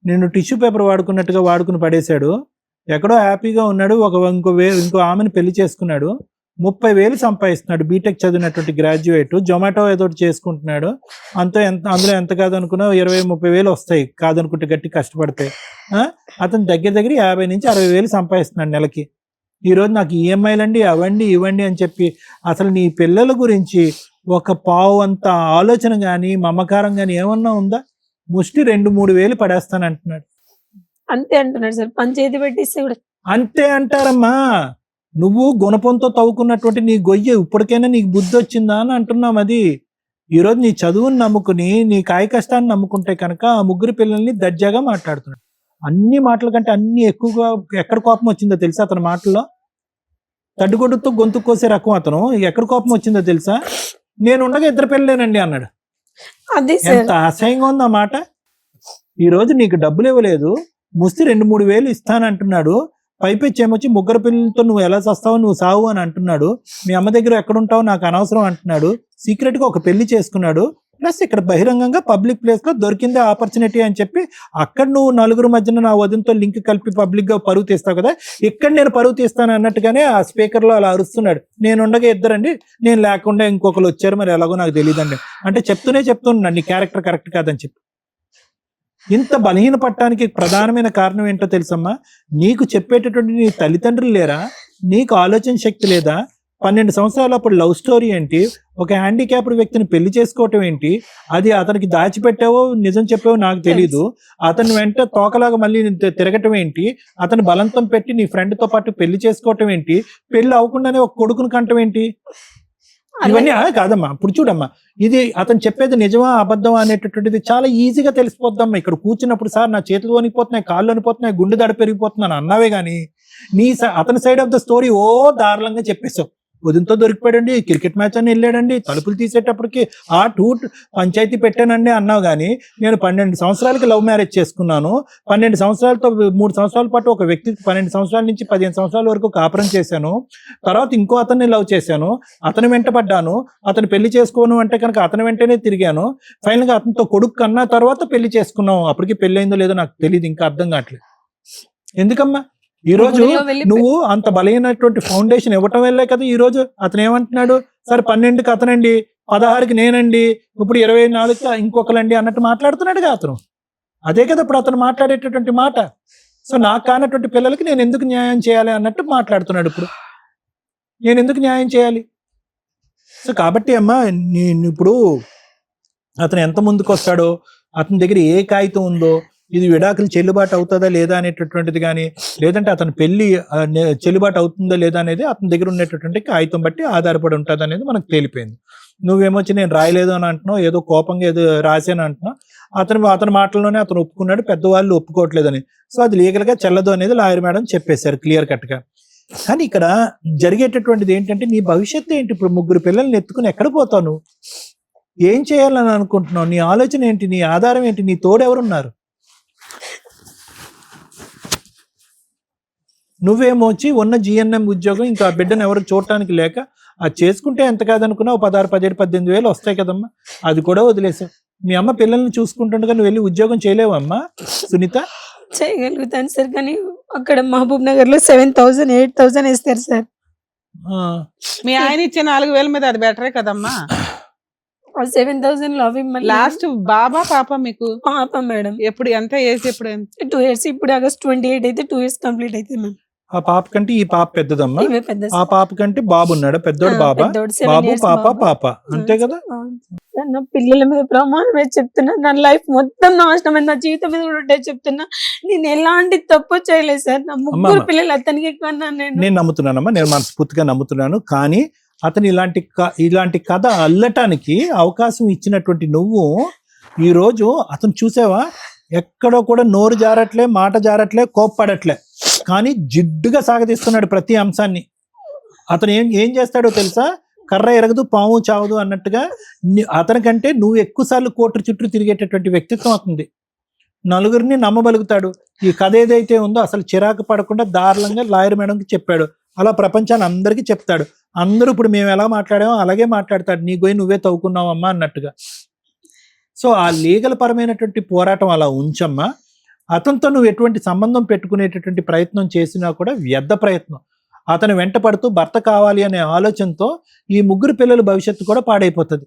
నిన్ను టిష్యూ పేపర్ వాడుకున్నట్టుగా వాడుకుని పడేశాడు. ఎక్కడో హ్యాపీగా ఉన్నాడు. ఇంకో ఆమెను పెళ్లి చేసుకున్నాడు. 30,000 సంపాదిస్తున్నాడు. బీటెక్ చదివినటువంటి గ్రాడ్యుయేట్. జొమాటో ఏదో చేసుకుంటున్నాడు. అందులో ఎంత కాదనుకున్నా 20,000-30,000 వస్తాయి కాదనుకుంటే గట్టి కష్టపడితే. అతను దగ్గర 50,000 నుంచి 60,000 సంపాదిస్తున్నాడు నెలకి. ఈరోజు నాకు ఈఎంఐలండి, అవండి ఇవ్వండి అని చెప్పి అసలు నీ పిల్లల గురించి ఒక పావు అంత ఆలోచన కానీ మమకారం కానీ ఏమన్నా ఉందా? ముష్టి 2-3 వేలు పడేస్తానంటున్నాడు. అంతే అంటున్నాడు సార్. పంచాయతీ పెట్టిస్తే కూడా అంతే అంటారమ్మా. నువ్వు గుణపంతో తవ్వుకున్నటువంటి నీ గొయ్యి ఇప్పటికైనా నీకు బుద్ధి వచ్చిందా అని అంటున్నాం. అది ఈరోజు నీ చదువుని నమ్ముకుని, నీ కాయ కష్టాన్ని నమ్ముకుంటే కనుక ఆ ముగ్గురు పిల్లల్ని దర్జాగా మాట్లాడుతున్నాడు. అన్ని మాటల కంటే అన్ని ఎక్కువగా ఎక్కడ కోపం వచ్చిందో తెలుసా అతని మాటల్లో? తడ్డుగొడ్డుతో గొంతు కోసే రకం అతను. ఎక్కడ కోపం వచ్చిందో తెలుసా? నేను ఉండగా 2 పిల్లలేనండి అన్నాడు. అదే సార్. ఎంత అసహ్యంగా ఉంది ఆ మాట. ఈ రోజు నీకు డబ్బులు ఇవ్వలేదు, ముస్తి 2-3 వేలు ఇస్తానంటున్నాడు. పైపెచ్చి ఏమొచ్చి ముగ్గురు పిల్లలతో నువ్వు ఎలా చస్తావు, నువ్వు సావు అని అంటున్నాడు. మీ అమ్మ దగ్గర ఎక్కడుంటావు నాకు అనవసరం అంటున్నాడు. సీక్రెట్ గా ఒక పెళ్లి చేసుకున్నాడు. ప్లస్ ఇక్కడ బహిరంగంగా పబ్లిక్ ప్లేస్ లో దొరికిందే ఆపర్చునిటీ అని చెప్పి అక్కడ నువ్వు నలుగురు మధ్యన నా వదినతో లింక్ కలిపి పబ్లిక్ గా పరువు తీస్తావు కదా, ఇక్కడ నేను పరువు తీస్తాను అన్నట్టుగానే ఆ స్పీకర్ లో అలా అరుస్తున్నాడు. నేను ఉండగా 2, నేను లేకుండా ఇంకొకరు వచ్చారు, మరి ఎలాగో నాకు తెలియదండి అంటే చెప్తున్నాడు నీ క్యారెక్టర్ కరెక్ట్ కాదని చెప్పి. ఇంత బలహీన పట్టడానికి ప్రధానమైన కారణం ఏంటో తెలుసమ్మా? నీకు చెప్పేటటువంటి నీ తల్లిదండ్రులు లేరా? నీకు ఆలోచన శక్తి లేదా? 12 సంవత్సరాలు అప్పుడు లవ్ స్టోరీ ఏంటి? ఒక హ్యాండిక్యాప్డ్ వ్యక్తిని పెళ్లి చేసుకోవటం ఏంటి? అది అతనికి దాచిపెట్టావో నిజం చెప్పావో నాకు తెలీదు. అతని వెంట తోకలాగా మళ్ళీ తిరగటం ఏంటి? అతను బలంతం పెట్టి నీ ఫ్రెండ్ తో పాటు పెళ్లి చేసుకోవటం ఏంటి? పెళ్లి అవ్వకుండానే ఒక కొడుకుని కంటం ఏంటి? ఇవన్నీ కాదమ్మా. ఇప్పుడు చూడమ్మా, ఇది అతను చెప్పేది నిజమా అబద్ధమా అనేటటువంటిది చాలా ఈజీగా తెలిసిపోద్దమ్మా. ఇక్కడ కూర్చున్నప్పుడు సార్ నా చేతులు వణిపోతున్నాయి, కాళ్ళు వణిపోతున్నాయి, గుండె దడ పెరిగిపోతున్నాను అన్నావే గానీ అతని సైడ్ ఆఫ్ ద స్టోరీ దారుణంగా చెప్పేశావు. ఉదయంతో దొరికిపోయాడండి, క్రికెట్ మ్యాచ్ అని వెళ్ళాడండి, తలుపులు తీసేటప్పటికి పంచాయతీ పెట్టానండి అన్నావు. కానీ నేను 12 సంవత్సరాలకి లవ్ మ్యారేజ్ చేసుకున్నాను, 12 సంవత్సరాలతో 3 సంవత్సరాల పాటు ఒక వ్యక్తికి 12 సంవత్సరాల నుంచి 15 సంవత్సరాల వరకు కాపురం చేశాను, తర్వాత ఇంకో అతన్ని లవ్ చేశాను, అతను వెంటపడ్డాను, అతను పెళ్లి చేసుకోను అంటే కనుక అతని వెంటనే తిరిగాను, ఫైనల్ గా అతనితో కొడుకు కన్నా తర్వాత పెళ్లి చేసుకున్నాం. అప్పటికి పెళ్లి అయిందో లేదో నాకు తెలియదు, ఇంకా అర్థం కావట్లేదు. ఎందుకమ్మా ఈ రోజు నువ్వు అంత బలమైనటువంటి ఫౌండేషన్ ఇవ్వటం వల్లే కదా ఈ రోజు అతను ఏమంటున్నాడు, సరే 12కి అతనండి, 16కి నేనండి, ఇప్పుడు 24కి ఇంకొకరండి అన్నట్టు మాట్లాడుతున్నాడుగా అతను. అదే కదా ఇప్పుడు అతను మాట్లాడేటటువంటి మాట. సో నాకు కానటువంటి పిల్లలకి నేను ఎందుకు న్యాయం చేయాలి అన్నట్టు మాట్లాడుతున్నాడు. ఇప్పుడు నేను ఎందుకు న్యాయం చేయాలి? సో కాబట్టి అమ్మా, నేను ఇప్పుడు అతను ఎంత ముందుకు వస్తాడో, అతని దగ్గర ఏ కాగితం ఉందో, ఇది విడాకులు చెల్లుబాటు అవుతుందా లేదా అనేటటువంటిది కానీ, లేదంటే అతని పెళ్లి చెల్లుబాటు అవుతుందా లేదా అనేది అతని దగ్గర ఉండేటటువంటి కాగితం బట్టి ఆధారపడి ఉంటుంది అనేది మనకు తేలిపోయింది. నువ్వేమొచ్చి నేను రాయలేదు అని అంటున్నావు, ఏదో కోపంగా ఏదో రాశాను అంటున్నావు. అతని మాటల్లోనే అతను ఒప్పుకున్నాడు, పెద్దవాళ్ళు ఒప్పుకోవట్లేదని. సో అది లీగల్ గా చెల్లదు అనేది లాయర్ మేడం చెప్పేశారు క్లియర్ కట్ గా. కానీ ఇక్కడ జరిగేటటువంటిది ఏంటంటే, నీ భవిష్యత్తు ఏంటి? ఇప్పుడు 3 పిల్లల్ని ఎత్తుకుని ఎక్కడ పోతావు? నువ్వు ఏం చేయాలని అనుకుంటున్నావు? నీ ఆలోచన ఏంటి? నీ ఆధారం ఏంటి? నీ తోడెవరున్నారు? నువ్వేమో వచ్చి ఉన్న జిఎన్ఎం ఉద్యోగం ఇంకా బిడ్డను ఎవరు చూడటానికి లేక అది చేసుకుంటే ఎంత కాదనుకున్నావు 16, 17, 18 వేలు వస్తాయి కదమ్మా, అది కూడా వదిలేసావు. మీ అమ్మ పిల్లల్ని చూసుకుంటుండగా నువ్వు వెళ్ళి ఉద్యోగం చేయలేవమ్మా సునీత? చేయగలుగుతాను సార్, కానీ అక్కడ మహబూబ్ నగర్ లో 7,000, 8,000 ఇస్తారు సార్. మీ ఆయన ఇచ్చే 4,000 మీద అది బెటరే కదమ్మా. 7,000 లో అవి లాస్ట్ బాబా పాప మీకు? పాప మేడం. ఎప్పుడు ఎంత ఏజ్? ఎప్పుడు 2 years. ఇప్పుడు ఆగస్ట్ 28 అయితే 2 years కంప్లీట్ అయితే మ్యామ్. ఆ పాప కంటే ఈ పాప పెద్దదమ్మా. ఇవే పెద్ద ఆ పాప కంటే బాబు ఉన్నాడు, పెద్దోడు బాబా, బాబు పాప అంతే కదా. నా పిల్లల మీద ప్రమాణమే చెప్తున్నా, నా లైఫ్ మొత్తం నాశనమైంది, నా జీవితం మీద కూడా చెప్తున్నా. నేను ఎలాంటి తప్పు చేయలేదు సార్. నా 3 పిల్లలు అతనికి కన్నా నేను నమ్ముతున్నానమ్మా, నేను మనస్ఫూర్తిగా నమ్ముతున్నాను. కానీ అతను ఇలాంటి కథ అల్లటానికి అవకాశం ఇచ్చినటువంటి నువ్వు ఈ రోజు అతను చూసావా, ఎక్కడో కూడా నోరు జారట్లే, మాట జారట్లే, కోప్పడట్లే, కానీ జిడ్డుగా సాగదీస్తున్నాడు ప్రతి అంశాన్ని. అతను ఏం చేస్తాడో తెలుసా? కర్ర ఎరగదు పాము చావదు అన్నట్టుగా అతనికంటే నువ్వు ఎక్కువసార్లు కోర్టు చుట్టూ తిరిగేటటువంటి వ్యక్తిత్వం అవుతుంది. నలుగురిని నమ్మబలుగుతాడు. ఈ కథ ఏదైతే ఉందో అసలు చిరాకు పడకుండా దారుణంగా లాయర్ మేడంకి చెప్పాడు. అలా ప్రపంచాన్ని అందరికీ చెప్తాడు. అందరూ ఇప్పుడు మేము ఎలా మాట్లాడామో అలాగే మాట్లాడతాడు, నీ గోయి నువ్వే తవ్వుకున్నావమ్మా అన్నట్టుగా. సో ఆ లీగల్ పరమైనటువంటి పోరాటం అలా ఉంచమ్మా. అతనితో నువ్వు ఎటువంటి సంబంధం పెట్టుకునేటటువంటి ప్రయత్నం చేసినా కూడా వ్యర్థ ప్రయత్నం. అతను వెంట పడుతూ భర్త కావాలి అనే ఆలోచనతో ఈ 3 పిల్లల భవిష్యత్తు కూడా పాడైపోతుంది.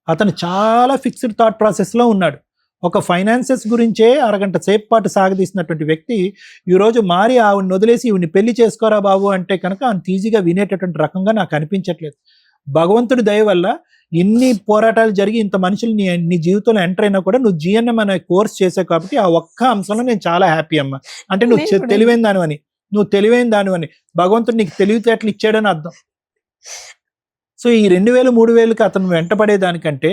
అతను చాలా ఫిక్స్డ్ థాట్ ప్రాసెస్లో ఉన్నాడు. ఒక ఫైనాన్సెస్ గురించే అరగంట సేపు పాటు సాగదీసినటువంటి వ్యక్తి ఈరోజు మారి ఆవిడని వదిలేసి ఈవిని పెళ్లి చేసుకోరా బాబు అంటే కనుక అంత ఈజీగా వినేటటువంటి రకంగా నాకు అనిపించట్లేదు. భగవంతుడి దయ వల్ల ఇన్ని పోరాటాలు జరిగి ఇంత మనుషులు నీ జీవితంలో ఎంటర్ అయినా కూడా నువ్వు జిఎన్ఎం అనే కోర్స్ చేసావు కాబట్టి ఆ ఒక్క అంశంలో నేను చాలా హ్యాపీ అమ్మా. అంటే నువ్వు తెలివైన దానివని భగవంతుడు నీకు తెలివితేటలు ఇచ్చాడని అర్థం. సో ఈ 2,000, 3,000కి అతను వెంటపడేదానికంటే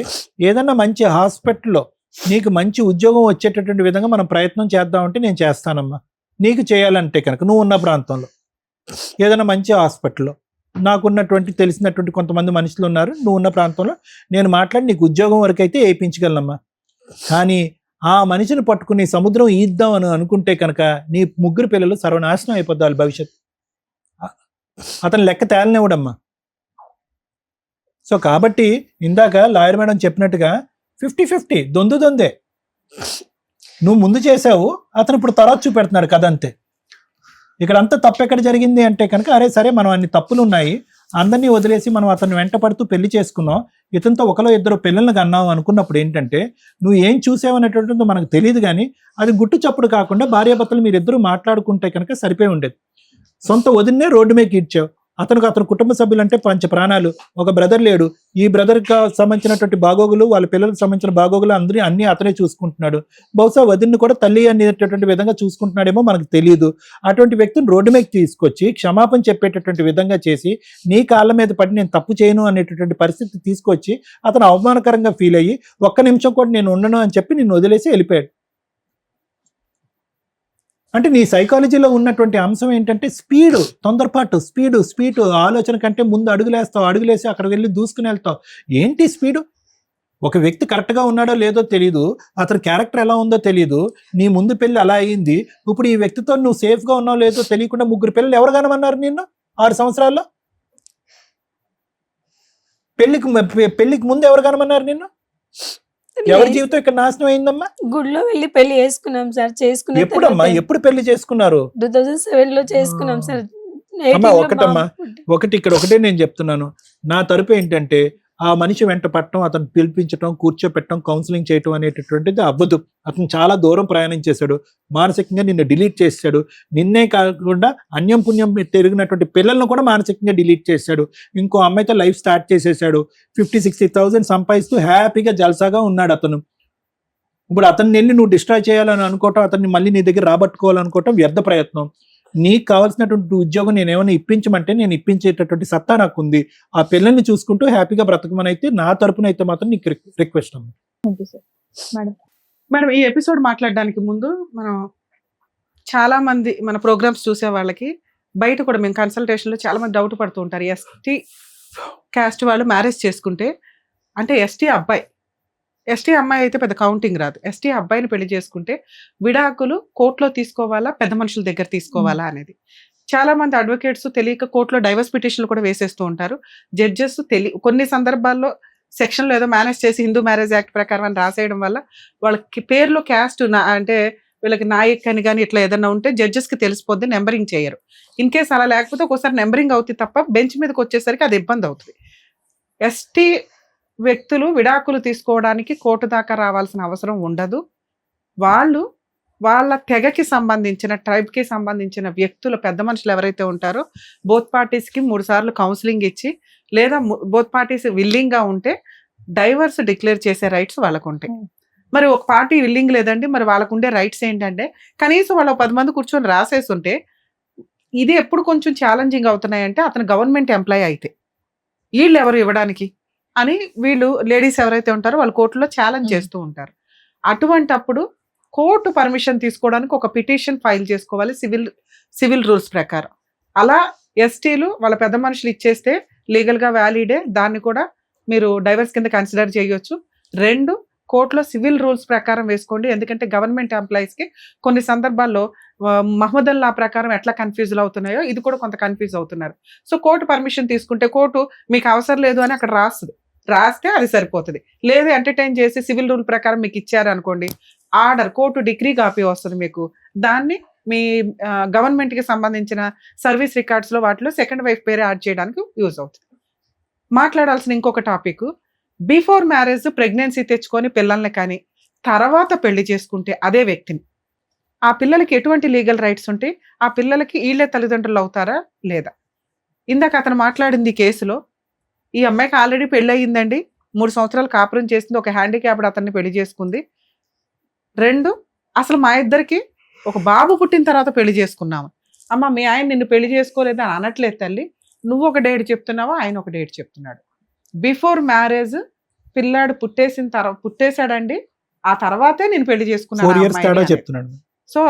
ఏదన్నా మంచి హాస్పిటల్లో నీకు మంచి ఉద్యోగం వచ్చేటటువంటి విధంగా మనం ప్రయత్నం చేద్దామంటే నేను చేస్తానమ్మా. నీకు చేయాలంటే కనుక నువ్వు ఉన్న ప్రాంతంలో ఏదైనా మంచి హాస్పిటల్లో నాకున్నటువంటి తెలిసినటువంటి కొంతమంది మనుషులు ఉన్నారు, నువ్వు ఉన్న ప్రాంతంలో నేను మాట్లాడి నీకు ఉద్యోగం వరకు అయితే వేయించగలనమ్మా. కానీ ఆ మనిషిని పట్టుకుని సముద్రం ఈద్దాం అని అనుకుంటే కనుక నీ 3 పిల్లలు సర్వనాశనం అయిపోద్ది వాళ్ళ భవిష్యత్తు. అతను లెక్క తేలనివ్వడమ్మా. సో కాబట్టి ఇందాక లాయర్ మేడం చెప్పినట్టుగా 50-50 దొందే. నువ్వు ముందు చేసావు, అతను ఇప్పుడు తర్వాత చూపెడుతున్నాడు కథ అంతే. ఇక్కడ అంతా తప్పు ఎక్కడ జరిగింది అంటే కనుక అరే సరే మనం అన్ని తప్పులు ఉన్నాయి, అందరినీ వదిలేసి మనం అతన్ని వెంట పడుతూ పెళ్లి చేసుకున్నాం, ఇతనితో 1-2 పిల్లల్ని కన్నావు అనుకున్నప్పుడు ఏంటంటే నువ్వు ఏం చూసావనేటువంటిది మనకు తెలియదు. కానీ అది గుట్టు చప్పుడు కాకుండా భార్యాభర్తలు మీరిద్దరూ మాట్లాడుకుంటే కనుక సరిపోయి ఉండేది. సొంత వదిన్నే రోడ్డు మీద ఇచ్చావు, అతని కుటుంబ సభ్యులు అంటే పంచ ప్రాణాలు. ఒక బ్రదర్ లేడు, ఈ బ్రదర్ కి సంబంధించినటువంటి బాగోగులు, వాళ్ళ పిల్లలకు సంబంధించిన బాగోగులు అన్ని అతనే చూసుకుంటున్నాడు. బహుశా వదిన్ని కూడా తల్లి అనేటటువంటి విధంగా చూసుకుంటున్నాడేమో మనకు తెలియదు. అటువంటి వ్యక్తిని రోడ్డు మీద తీసుకొచ్చి క్షమాపణ చెప్పేటటువంటి విధంగా చేసి, నీ కాళ్ళ మీద పడి నేను తప్పు చేయను అనేటటువంటి పరిస్థితి తీసుకొచ్చి అతను అవమానకరంగా ఫీల్ అయ్యి ఒక్క నిమిషం కూడా నేను ఉండను అని చెప్పి నిన్ను వదిలేసి వెళ్ళిపోయాడు. అంటే నీ సైకాలజీలో ఉన్నటువంటి అంశం ఏంటంటే స్పీడ్, తొందరపాటు, స్పీడ్ ఆలోచన కంటే ముందు అడుగులేసి అక్కడ వెళ్ళి దూసుకుని వెళ్తావు. ఏంటి స్పీడు? ఒక వ్యక్తి కరెక్ట్గా ఉన్నాడో లేదో తెలియదు, అతని క్యారెక్టర్ ఎలా ఉందో తెలియదు, నీ ముందు పెళ్ళి అలా అయింది. ఇప్పుడు ఈ వ్యక్తితో నువ్వు సేఫ్గా ఉన్నావు లేదో తెలియకుండా 3 పిల్లలు ఎవరు కనమన్నారు నిన్ను 6 సంవత్సరాల్లో? పెళ్లికి ముందు ఎవరు కనమన్నారు నిన్ను? ఎవరి జీవితం ఇక్కడ నాశనం అయిందమ్మా? గుడిలో వెళ్ళి పెళ్లి చేసుకున్నాం సార్. చేసుకున్న ఎప్పుడమ్మా, ఎప్పుడు పెళ్లి చేసుకున్నారు? 2007 లో చేసుకున్నాం సార్. అమ్మా ఒకటి ఇక్కడ ఒకటే నేను చెప్తున్నాను. నా తరపు ఏంటంటే ఆ మనిషి వెంట పట్టడం, అతను పిలిపించడం, కూర్చోపెట్టడం, కౌన్సిలింగ్ చేయటం అనేటటువంటిది అవ్వదు. అతను చాలా దూరం ప్రయాణం చేశాడు, మానసికంగా నిన్ను డిలీట్ చేశాడు. నిన్నే కాకుండా అన్యం పుణ్యం తిరిగినటువంటి పిల్లలను కూడా మానసికంగా డిలీట్ చేశాడు. ఇంకో అమ్మాయితో లైఫ్ స్టార్ట్ చేసేసాడు. 50,000-60,000 సంపాదిస్తూ హ్యాపీగా జల్సాగా ఉన్నాడు అతను. ఇప్పుడు అతన్ని వెళ్ళి నువ్వు డిస్ట్రాయ్ చేయాలని అనుకోవటం, అతన్ని మళ్ళీ నీ దగ్గర రాబట్టుకోవాలనుకోవటం వ్యర్థ ప్రయత్నం. నీకు కావాల్సినటువంటి ఉద్యోగం నేను ఏమైనా ఇప్పించమంటే నేను ఇప్పించేటటువంటి సత్తా నాకు ఉంది. ఆ పిల్లల్ని చూసుకుంటూ హ్యాపీగా బ్రతకమని అయితే నా తరపున అయితే మాత్రం నీకు రిక్వెస్ట్ అమ్మా. మేడం, ఈ ఎపిసోడ్ మాట్లాడడానికి ముందు మనం చాలా మంది మన ప్రోగ్రామ్స్ చూసే వాళ్ళకి బయట కూడా మేము కన్సల్టేషన్లో చాలా మంది డౌట్ పడుతూ ఉంటారు. ఎస్టీ క్యాస్ట్ వాళ్ళు మ్యారేజ్ చేసుకుంటే, అంటే ఎస్టీ అమ్మాయి అయితే పెద్ద కౌంటింగ్ రాదు, ఎస్టీ అబ్బాయిని పెళ్లి చేసుకుంటే విడాకులు కోర్టులో తీసుకోవాలా, పెద్ద మనుషుల దగ్గర తీసుకోవాలా అనేది. చాలా మంది అడ్వకేట్స్ తెలియక కోర్టులో డైవర్స్ పిటిషన్లు కూడా వేసేస్తూ ఉంటారు. జడ్జెస్ కొన్ని సందర్భాల్లో సెక్షన్లో ఏదో మేనేజ్ చేసి హిందూ మ్యారేజ్ యాక్ట్ ప్రకారం అని రాసేయడం వల్ల వాళ్ళకి పేర్లో క్యాస్ట్ అంటే వీళ్ళకి నాయక్ అని కానీ ఇట్లా ఏదైనా ఉంటే జడ్జెస్కి తెలిసిపోద్ది, నెంబరింగ్ చేయరు. ఇన్ కేస్ అలా లేకపోతే ఒకసారి నెంబరింగ్ అవుతుంది తప్ప బెంచ్ మీదకి వచ్చేసరికి అది ఇబ్బంది అవుతుంది. ఎస్టీ వ్యక్తులు విడాకులు తీసుకోవడానికి కోర్టు దాకా రావాల్సిన అవసరం ఉండదు. వాళ్ళ తెగకి సంబంధించిన, ట్రైబ్కి సంబంధించిన వ్యక్తులు, పెద్ద మనుషులు ఎవరైతే ఉంటారో బోత్ పార్టీస్కి 3 సార్లు కౌన్సిలింగ్ ఇచ్చి, లేదా బోత్ పార్టీస్ విల్లింగ్గా ఉంటే డైవర్స్ డిక్లేర్ చేసే రైట్స్ వాళ్ళకు ఉంటాయి. మరి ఒక పార్టీ విల్లింగ్ లేదండి, మరి వాళ్ళకు ఉండే రైట్స్ ఏంటంటే కనీసం వాళ్ళు 10 మంది కూర్చొని రాసేస్తుంటే, ఇది ఎప్పుడు కొంచెం ఛాలెంజింగ్ అవుతున్నాయంటే అతను గవర్నమెంట్ ఎంప్లాయీ అయితే వీళ్ళు ఎవరు ఇవ్వడానికి అని వీళ్ళు లేడీస్ ఎవరైతే ఉంటారో వాళ్ళు కోర్టులో ఛాలెంజ్ చేస్తూ ఉంటారు. అటువంటప్పుడు కోర్టు పర్మిషన్ తీసుకోవడానికి ఒక పిటిషన్ ఫైల్ చేసుకోవాలి సివిల్ రూల్స్ ప్రకారం. అలా ఎస్టీలు వాళ్ళ పెద్ద మనుషులు ఇచ్చేస్తే లీగల్గా వ్యాలిడే, దాన్ని కూడా మీరు డైవర్స్ కింద కన్సిడర్ చేయొచ్చు. 2, కోర్టులో సివిల్ రూల్స్ ప్రకారం వేసుకోండి. ఎందుకంటే గవర్నమెంట్ ఎంప్లాయీస్కి కొన్ని సందర్భాల్లో మహమ్మద్ లా ప్రకారం ఎట్లా కన్ఫ్యూజ్ అవుతున్నాయో ఇది కూడా కొంత కన్ఫ్యూజ్ అవుతున్నారు. సో కోర్టు పర్మిషన్ తీసుకుంటే కోర్టు మీకు అవసరం లేదు అని అక్కడ రాస్తే అది సరిపోతుంది. లేదు ఎంటర్టైన్ చేసి సివిల్ రూల్ ప్రకారం మీకు ఇచ్చారు అనుకోండి, ఆర్డర్ కోర్టు డిగ్రీ కాపీ వస్తుంది మీకు. దాన్ని మీ గవర్నమెంట్కి సంబంధించిన సర్వీస్ రికార్డ్స్లో వాటిలో సెకండ్ వైఫ్ పేరే యాడ్ చేయడానికి యూజ్ అవుతుంది. మాట్లాడాల్సిన ఇంకొక టాపిక్, బిఫోర్ మ్యారేజ్ ప్రెగ్నెన్సీ తెచ్చుకొని పిల్లల్ని కానీ తర్వాత పెళ్లి చేసుకుంటే అదే వ్యక్తిని, ఆ పిల్లలకి ఎటువంటి లీగల్ రైట్స్ ఉంటాయి, ఆ పిల్లలకి వీళ్ళే తల్లిదండ్రులు అవుతారా లేదా? ఇందాక అతను మాట్లాడింది కేసులో, ఈ అమ్మాయికి ఆల్రెడీ పెళ్ళి అయ్యిందండి, 3 సంవత్సరాలు కాపురం చేసింది, ఒక హ్యాండిక్యాప్డ్ అతన్ని పెళ్లి చేసుకుంది. 2, అసలు మా ఇద్దరికి ఒక బాబు పుట్టిన తర్వాత పెళ్లి చేసుకున్నాము. అమ్మ మీ ఆయన నిన్ను పెళ్లి చేసుకోలేదు అని అనట్లేదు తల్లి, నువ్వు ఒక డేట్ చెప్తున్నావా, ఆయన ఒక డేట్ చెప్తున్నాడు. బిఫోర్ మ్యారేజ్ పిల్లాడు పుట్టేశాడండి, ఆ తర్వాతే నేను పెళ్లి చేసుకున్నాను. సో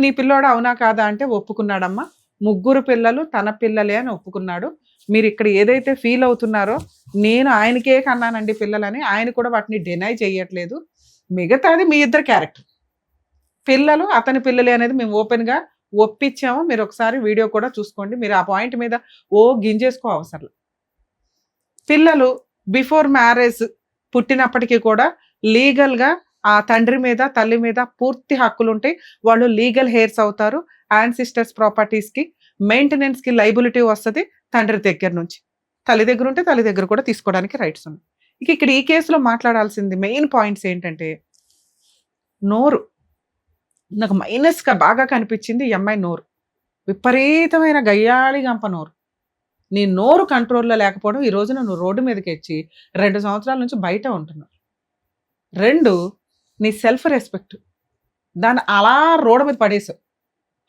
నీ పిల్లాడు అవునా కాదా అంటే ఒప్పుకున్నాడమ్మా. 3 పిల్లలు తన పిల్లలే అని ఒప్పుకున్నాడు. మీరు ఇక్కడ ఏదైతే ఫీల్ అవుతున్నారో, నేను ఆయనకే కన్నానండి పిల్లలని, ఆయన కూడా వాటిని డినై చేయట్లేదు. మిగతాది మీ ఇద్దరు క్యారెక్టర్. పిల్లలు అతని పిల్లలే అనేది మేము ఓపెన్గా ఒప్పించాము. మీరు ఒకసారి వీడియో కూడా చూసుకోండి. మీరు ఆ పాయింట్ మీద గింజేసుకో అవసరం. పిల్లలు బిఫోర్ మ్యారేజ్ పుట్టినప్పటికీ కూడా లీగల్గా ఆ తండ్రి మీద తల్లి మీద పూర్తి హక్కులు ఉంటాయి. వాళ్ళు లీగల్ హెయిర్స్ అవుతారు. యాన్సిస్టర్స్ ప్రాపర్టీస్కి, మెయింటెనెన్స్కి లైబిలిటీ వస్తుంది తండ్రి దగ్గర నుంచి. తల్లి దగ్గర ఉంటే తల్లి దగ్గర కూడా తీసుకోవడానికి రైట్స్ ఉన్నాయి. ఇక్కడ ఈ కేసులో మాట్లాడాల్సింది మెయిన్ పాయింట్స్ ఏంటంటే, నోరు నాకు మైనస్గా బాగా కనిపించింది. ఈ అమ్మాయి నోరు విపరీతమైన గయ్యాళి గంప నోరు. నీ నోరు కంట్రోల్లో లేకపోవడం ఈ రోజున నువ్వు రోడ్డు మీదకి వచ్చి 2 సంవత్సరాల నుంచి బయట ఉంటున్నావు. 2, నీ సెల్ఫ్ రెస్పెక్ట్, దాన్ని అలా రోడ్డు మీద పడేసావు.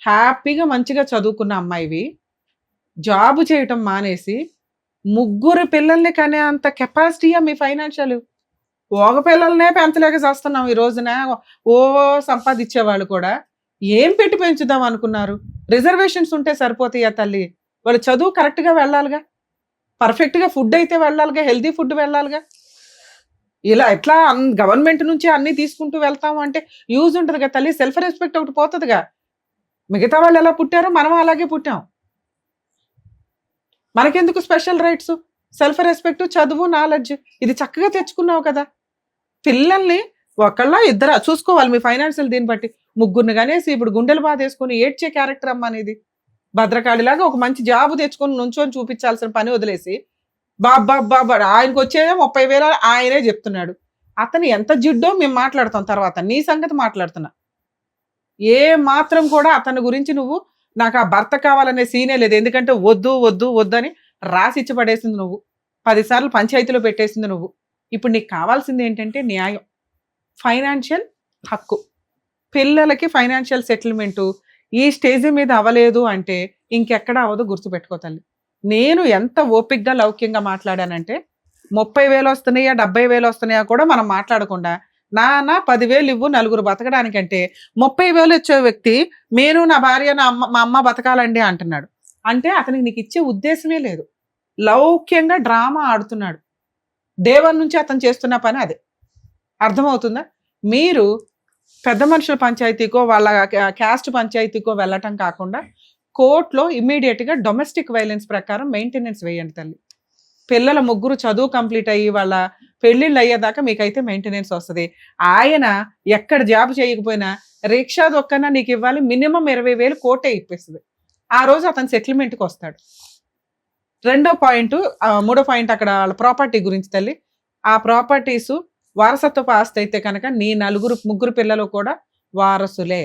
హ్యాపీగా మంచిగా చదువుకున్న అమ్మాయివి జాబు చేయటం మానేసి 3 పిల్లల్ని కనే అంత కెపాసిటీయా మీ ఫైనాన్షియల్? ఒక పిల్లల్నే పెంచలేక చేస్తున్నాం ఈ రోజున. సంపాదించేవాళ్ళు కూడా ఏం పెట్టి పెంచుదాం అనుకున్నారు? రిజర్వేషన్స్ ఉంటే సరిపోతాయా తల్లి? వాళ్ళు చదువు కరెక్ట్గా వెళ్ళాలిగా, పర్ఫెక్ట్గా ఫుడ్ అయితే వెళ్ళాలిగా, హెల్తీ ఫుడ్ వెళ్ళాలిగా. ఇలా ఎట్లా గవర్నమెంట్ నుంచి అన్ని తీసుకుంటూ వెళ్తాము అంటే యూజ్ ఉంటుంది కదా తల్లి. సెల్ఫ్ రెస్పెక్ట్ ఒకటి పోతుందిగా. మిగతా వాళ్ళు ఎలా పుట్టారో మనం అలాగే పుట్టాం. మనకెందుకు స్పెషల్ రైట్స్? సెల్ఫ్ రెస్పెక్ట్, చదువు, నాలెడ్జ్ ఇది చక్కగా తెచ్చుకున్నావు కదా. పిల్లల్ని ఒకళ్ళ ఇద్దరు చూసుకోవాలి మీ ఫైనాన్షియల్ దీన్ని బట్టి. 3 కనేసి ఇప్పుడు గుండెలు బాధ వేసుకొని ఏడ్చే క్యారెక్టర్ అమ్మ అనేది. భద్రకాళిలాగా ఒక మంచి జాబు తెచ్చుకొని నుంచొని చూపించాల్సిన పని వదిలేసి బాబా ఆయనకు వచ్చేదే 30,000 ఆయనే చెప్తున్నాడు. అతను ఎంత జిడ్డో మేము మాట్లాడతాం తర్వాత. నీ సంగతి మాట్లాడుతున్నా. ఏ మాత్రం కూడా అతని గురించి నువ్వు నాకు ఆ భర్త కావాలనే సీనే లేదు. ఎందుకంటే వద్దు వద్దు వద్దని రాసిచ్చి పడేసింది నువ్వు. 10 సార్లు పంచాయతీలో పెట్టేసింది నువ్వు. ఇప్పుడు నీకు కావాల్సింది ఏంటంటే న్యాయం, ఫైనాన్షియల్ హక్కు. పిల్లలకి ఫైనాన్షియల్ సెటిల్మెంటు ఈ స్టేజ్ మీద అవ్వలేదు అంటే ఇంకెక్కడ అవ్వదు, గుర్తుపెట్టుకో తల్లి. నేను ఎంత ఓపిక్గా లౌక్యంగా మాట్లాడానంటే 30,000 వస్తున్నాయా 70,000 వస్తున్నాయా కూడా మనం మాట్లాడకుండా నాన్న 10,000 ఇవ్వు 4 బతకడానికంటే 30,000 వచ్చే వ్యక్తి నేను నా భార్య మా అమ్మ బతకాలండి అంటున్నాడు. అంటే అతనికి నీకు ఇచ్చే ఉద్దేశమే లేదు. లౌక్యంగా డ్రామా ఆడుతున్నాడు. దేవుని నుంచి అతను చేస్తున్న పని అదే. అర్థమవుతుందా? మీరు పెద్ద మనుషుల పంచాయతీకో వాళ్ళ క్యాస్ట్ పంచాయతీకో వెళ్ళటం కాకుండా కోర్టులో ఇమ్మీడియట్గా డొమెస్టిక్ వైలెన్స్ ప్రకారం మెయింటెనెన్స్ వేయండి తల్లి. పిల్లల 3 చదువు కంప్లీట్ అయ్యి వాళ్ళ పెళ్ళిళ్ళు అయ్యేదాకా మీకైతే మెయింటెనెన్స్ వస్తుంది. ఆయన ఎక్కడ జాబ్ చేయకపోయినా రిక్షా దొక్కన నీకు ఇవ్వాలి. మినిమం 20,000 కోటే ఇప్పిస్తుంది. ఆ రోజు అతను సెటిల్మెంట్కి వస్తాడు. 2వ పాయింట్ 3వ పాయింట్ అక్కడ వాళ్ళ ప్రాపర్టీ గురించి తల్లి. ఆ ప్రాపర్టీసు వారసత్వపు ఆస్తి అయితే కనుక నీ 3 పిల్లలు కూడా వారసులే.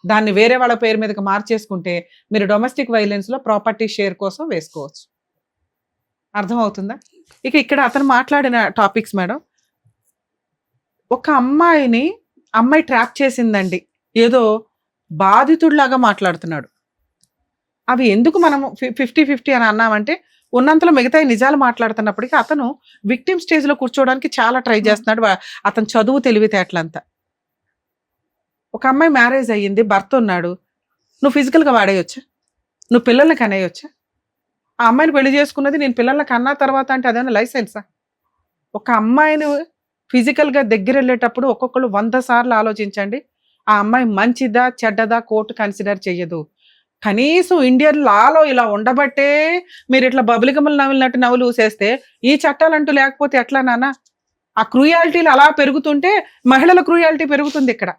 దాన్ని వేరే వాళ్ళ పేరు మీదకి మార్చేసుకుంటే మీరు డొమెస్టిక్ వైలెన్స్లో ప్రాపర్టీ షేర్ కోసం వేసుకోవచ్చు. అర్థమవుతుందా? ఇక ఇక్కడ అతను మాట్లాడిన టాపిక్స్ మేడం, ఒక అమ్మాయి ట్రాప్ చేసిందండి, ఏదో బాధితుడిలాగా మాట్లాడుతున్నాడు. అవి ఎందుకు మనము 50-50 అని అన్నామంటే ఉన్నంతలో మిగతా నిజాలు మాట్లాడుతున్నప్పటికీ అతను విక్టిమ్ స్టేజ్లో కూర్చోవడానికి చాలా ట్రై చేస్తున్నాడు. అతను చదువు తెలివితేటలంతా. ఒక అమ్మాయి మ్యారేజ్ అయ్యింది, భర్త ఉన్నాడు. నువ్వు ఫిజికల్గా వాడేయొచ్చా? నువ్వు పిల్లల్ని కనేయొచ్చా? ఆ అమ్మాయిని పెళ్లి చేసుకున్నది నేను పిల్లల్ని కన్నా తర్వాత అంటే అదేమన్నా లైసెన్సా? ఒక అమ్మాయిని ఫిజికల్గా దగ్గర వెళ్ళేటప్పుడు ఒక్కొక్కరు 100 సార్లు ఆలోచించండి. ఆ అమ్మాయి మంచిదా చెడ్డదా కోర్టు కన్సిడర్ చెయ్యదు. కనీసం ఇండియన్ లాలో ఇలా ఉండబట్టే మీరు ఇట్లా బబులికములు నవ్వినట్టు నవ్వులు ఊసేస్తే ఈ చట్టాలంటూ లేకపోతే ఎట్లా నాన్న? ఆ క్రూయాలిటీలు అలా పెరుగుతుంటే మహిళల క్రూయాలిటీ పెరుగుతుంది ఇక్కడ.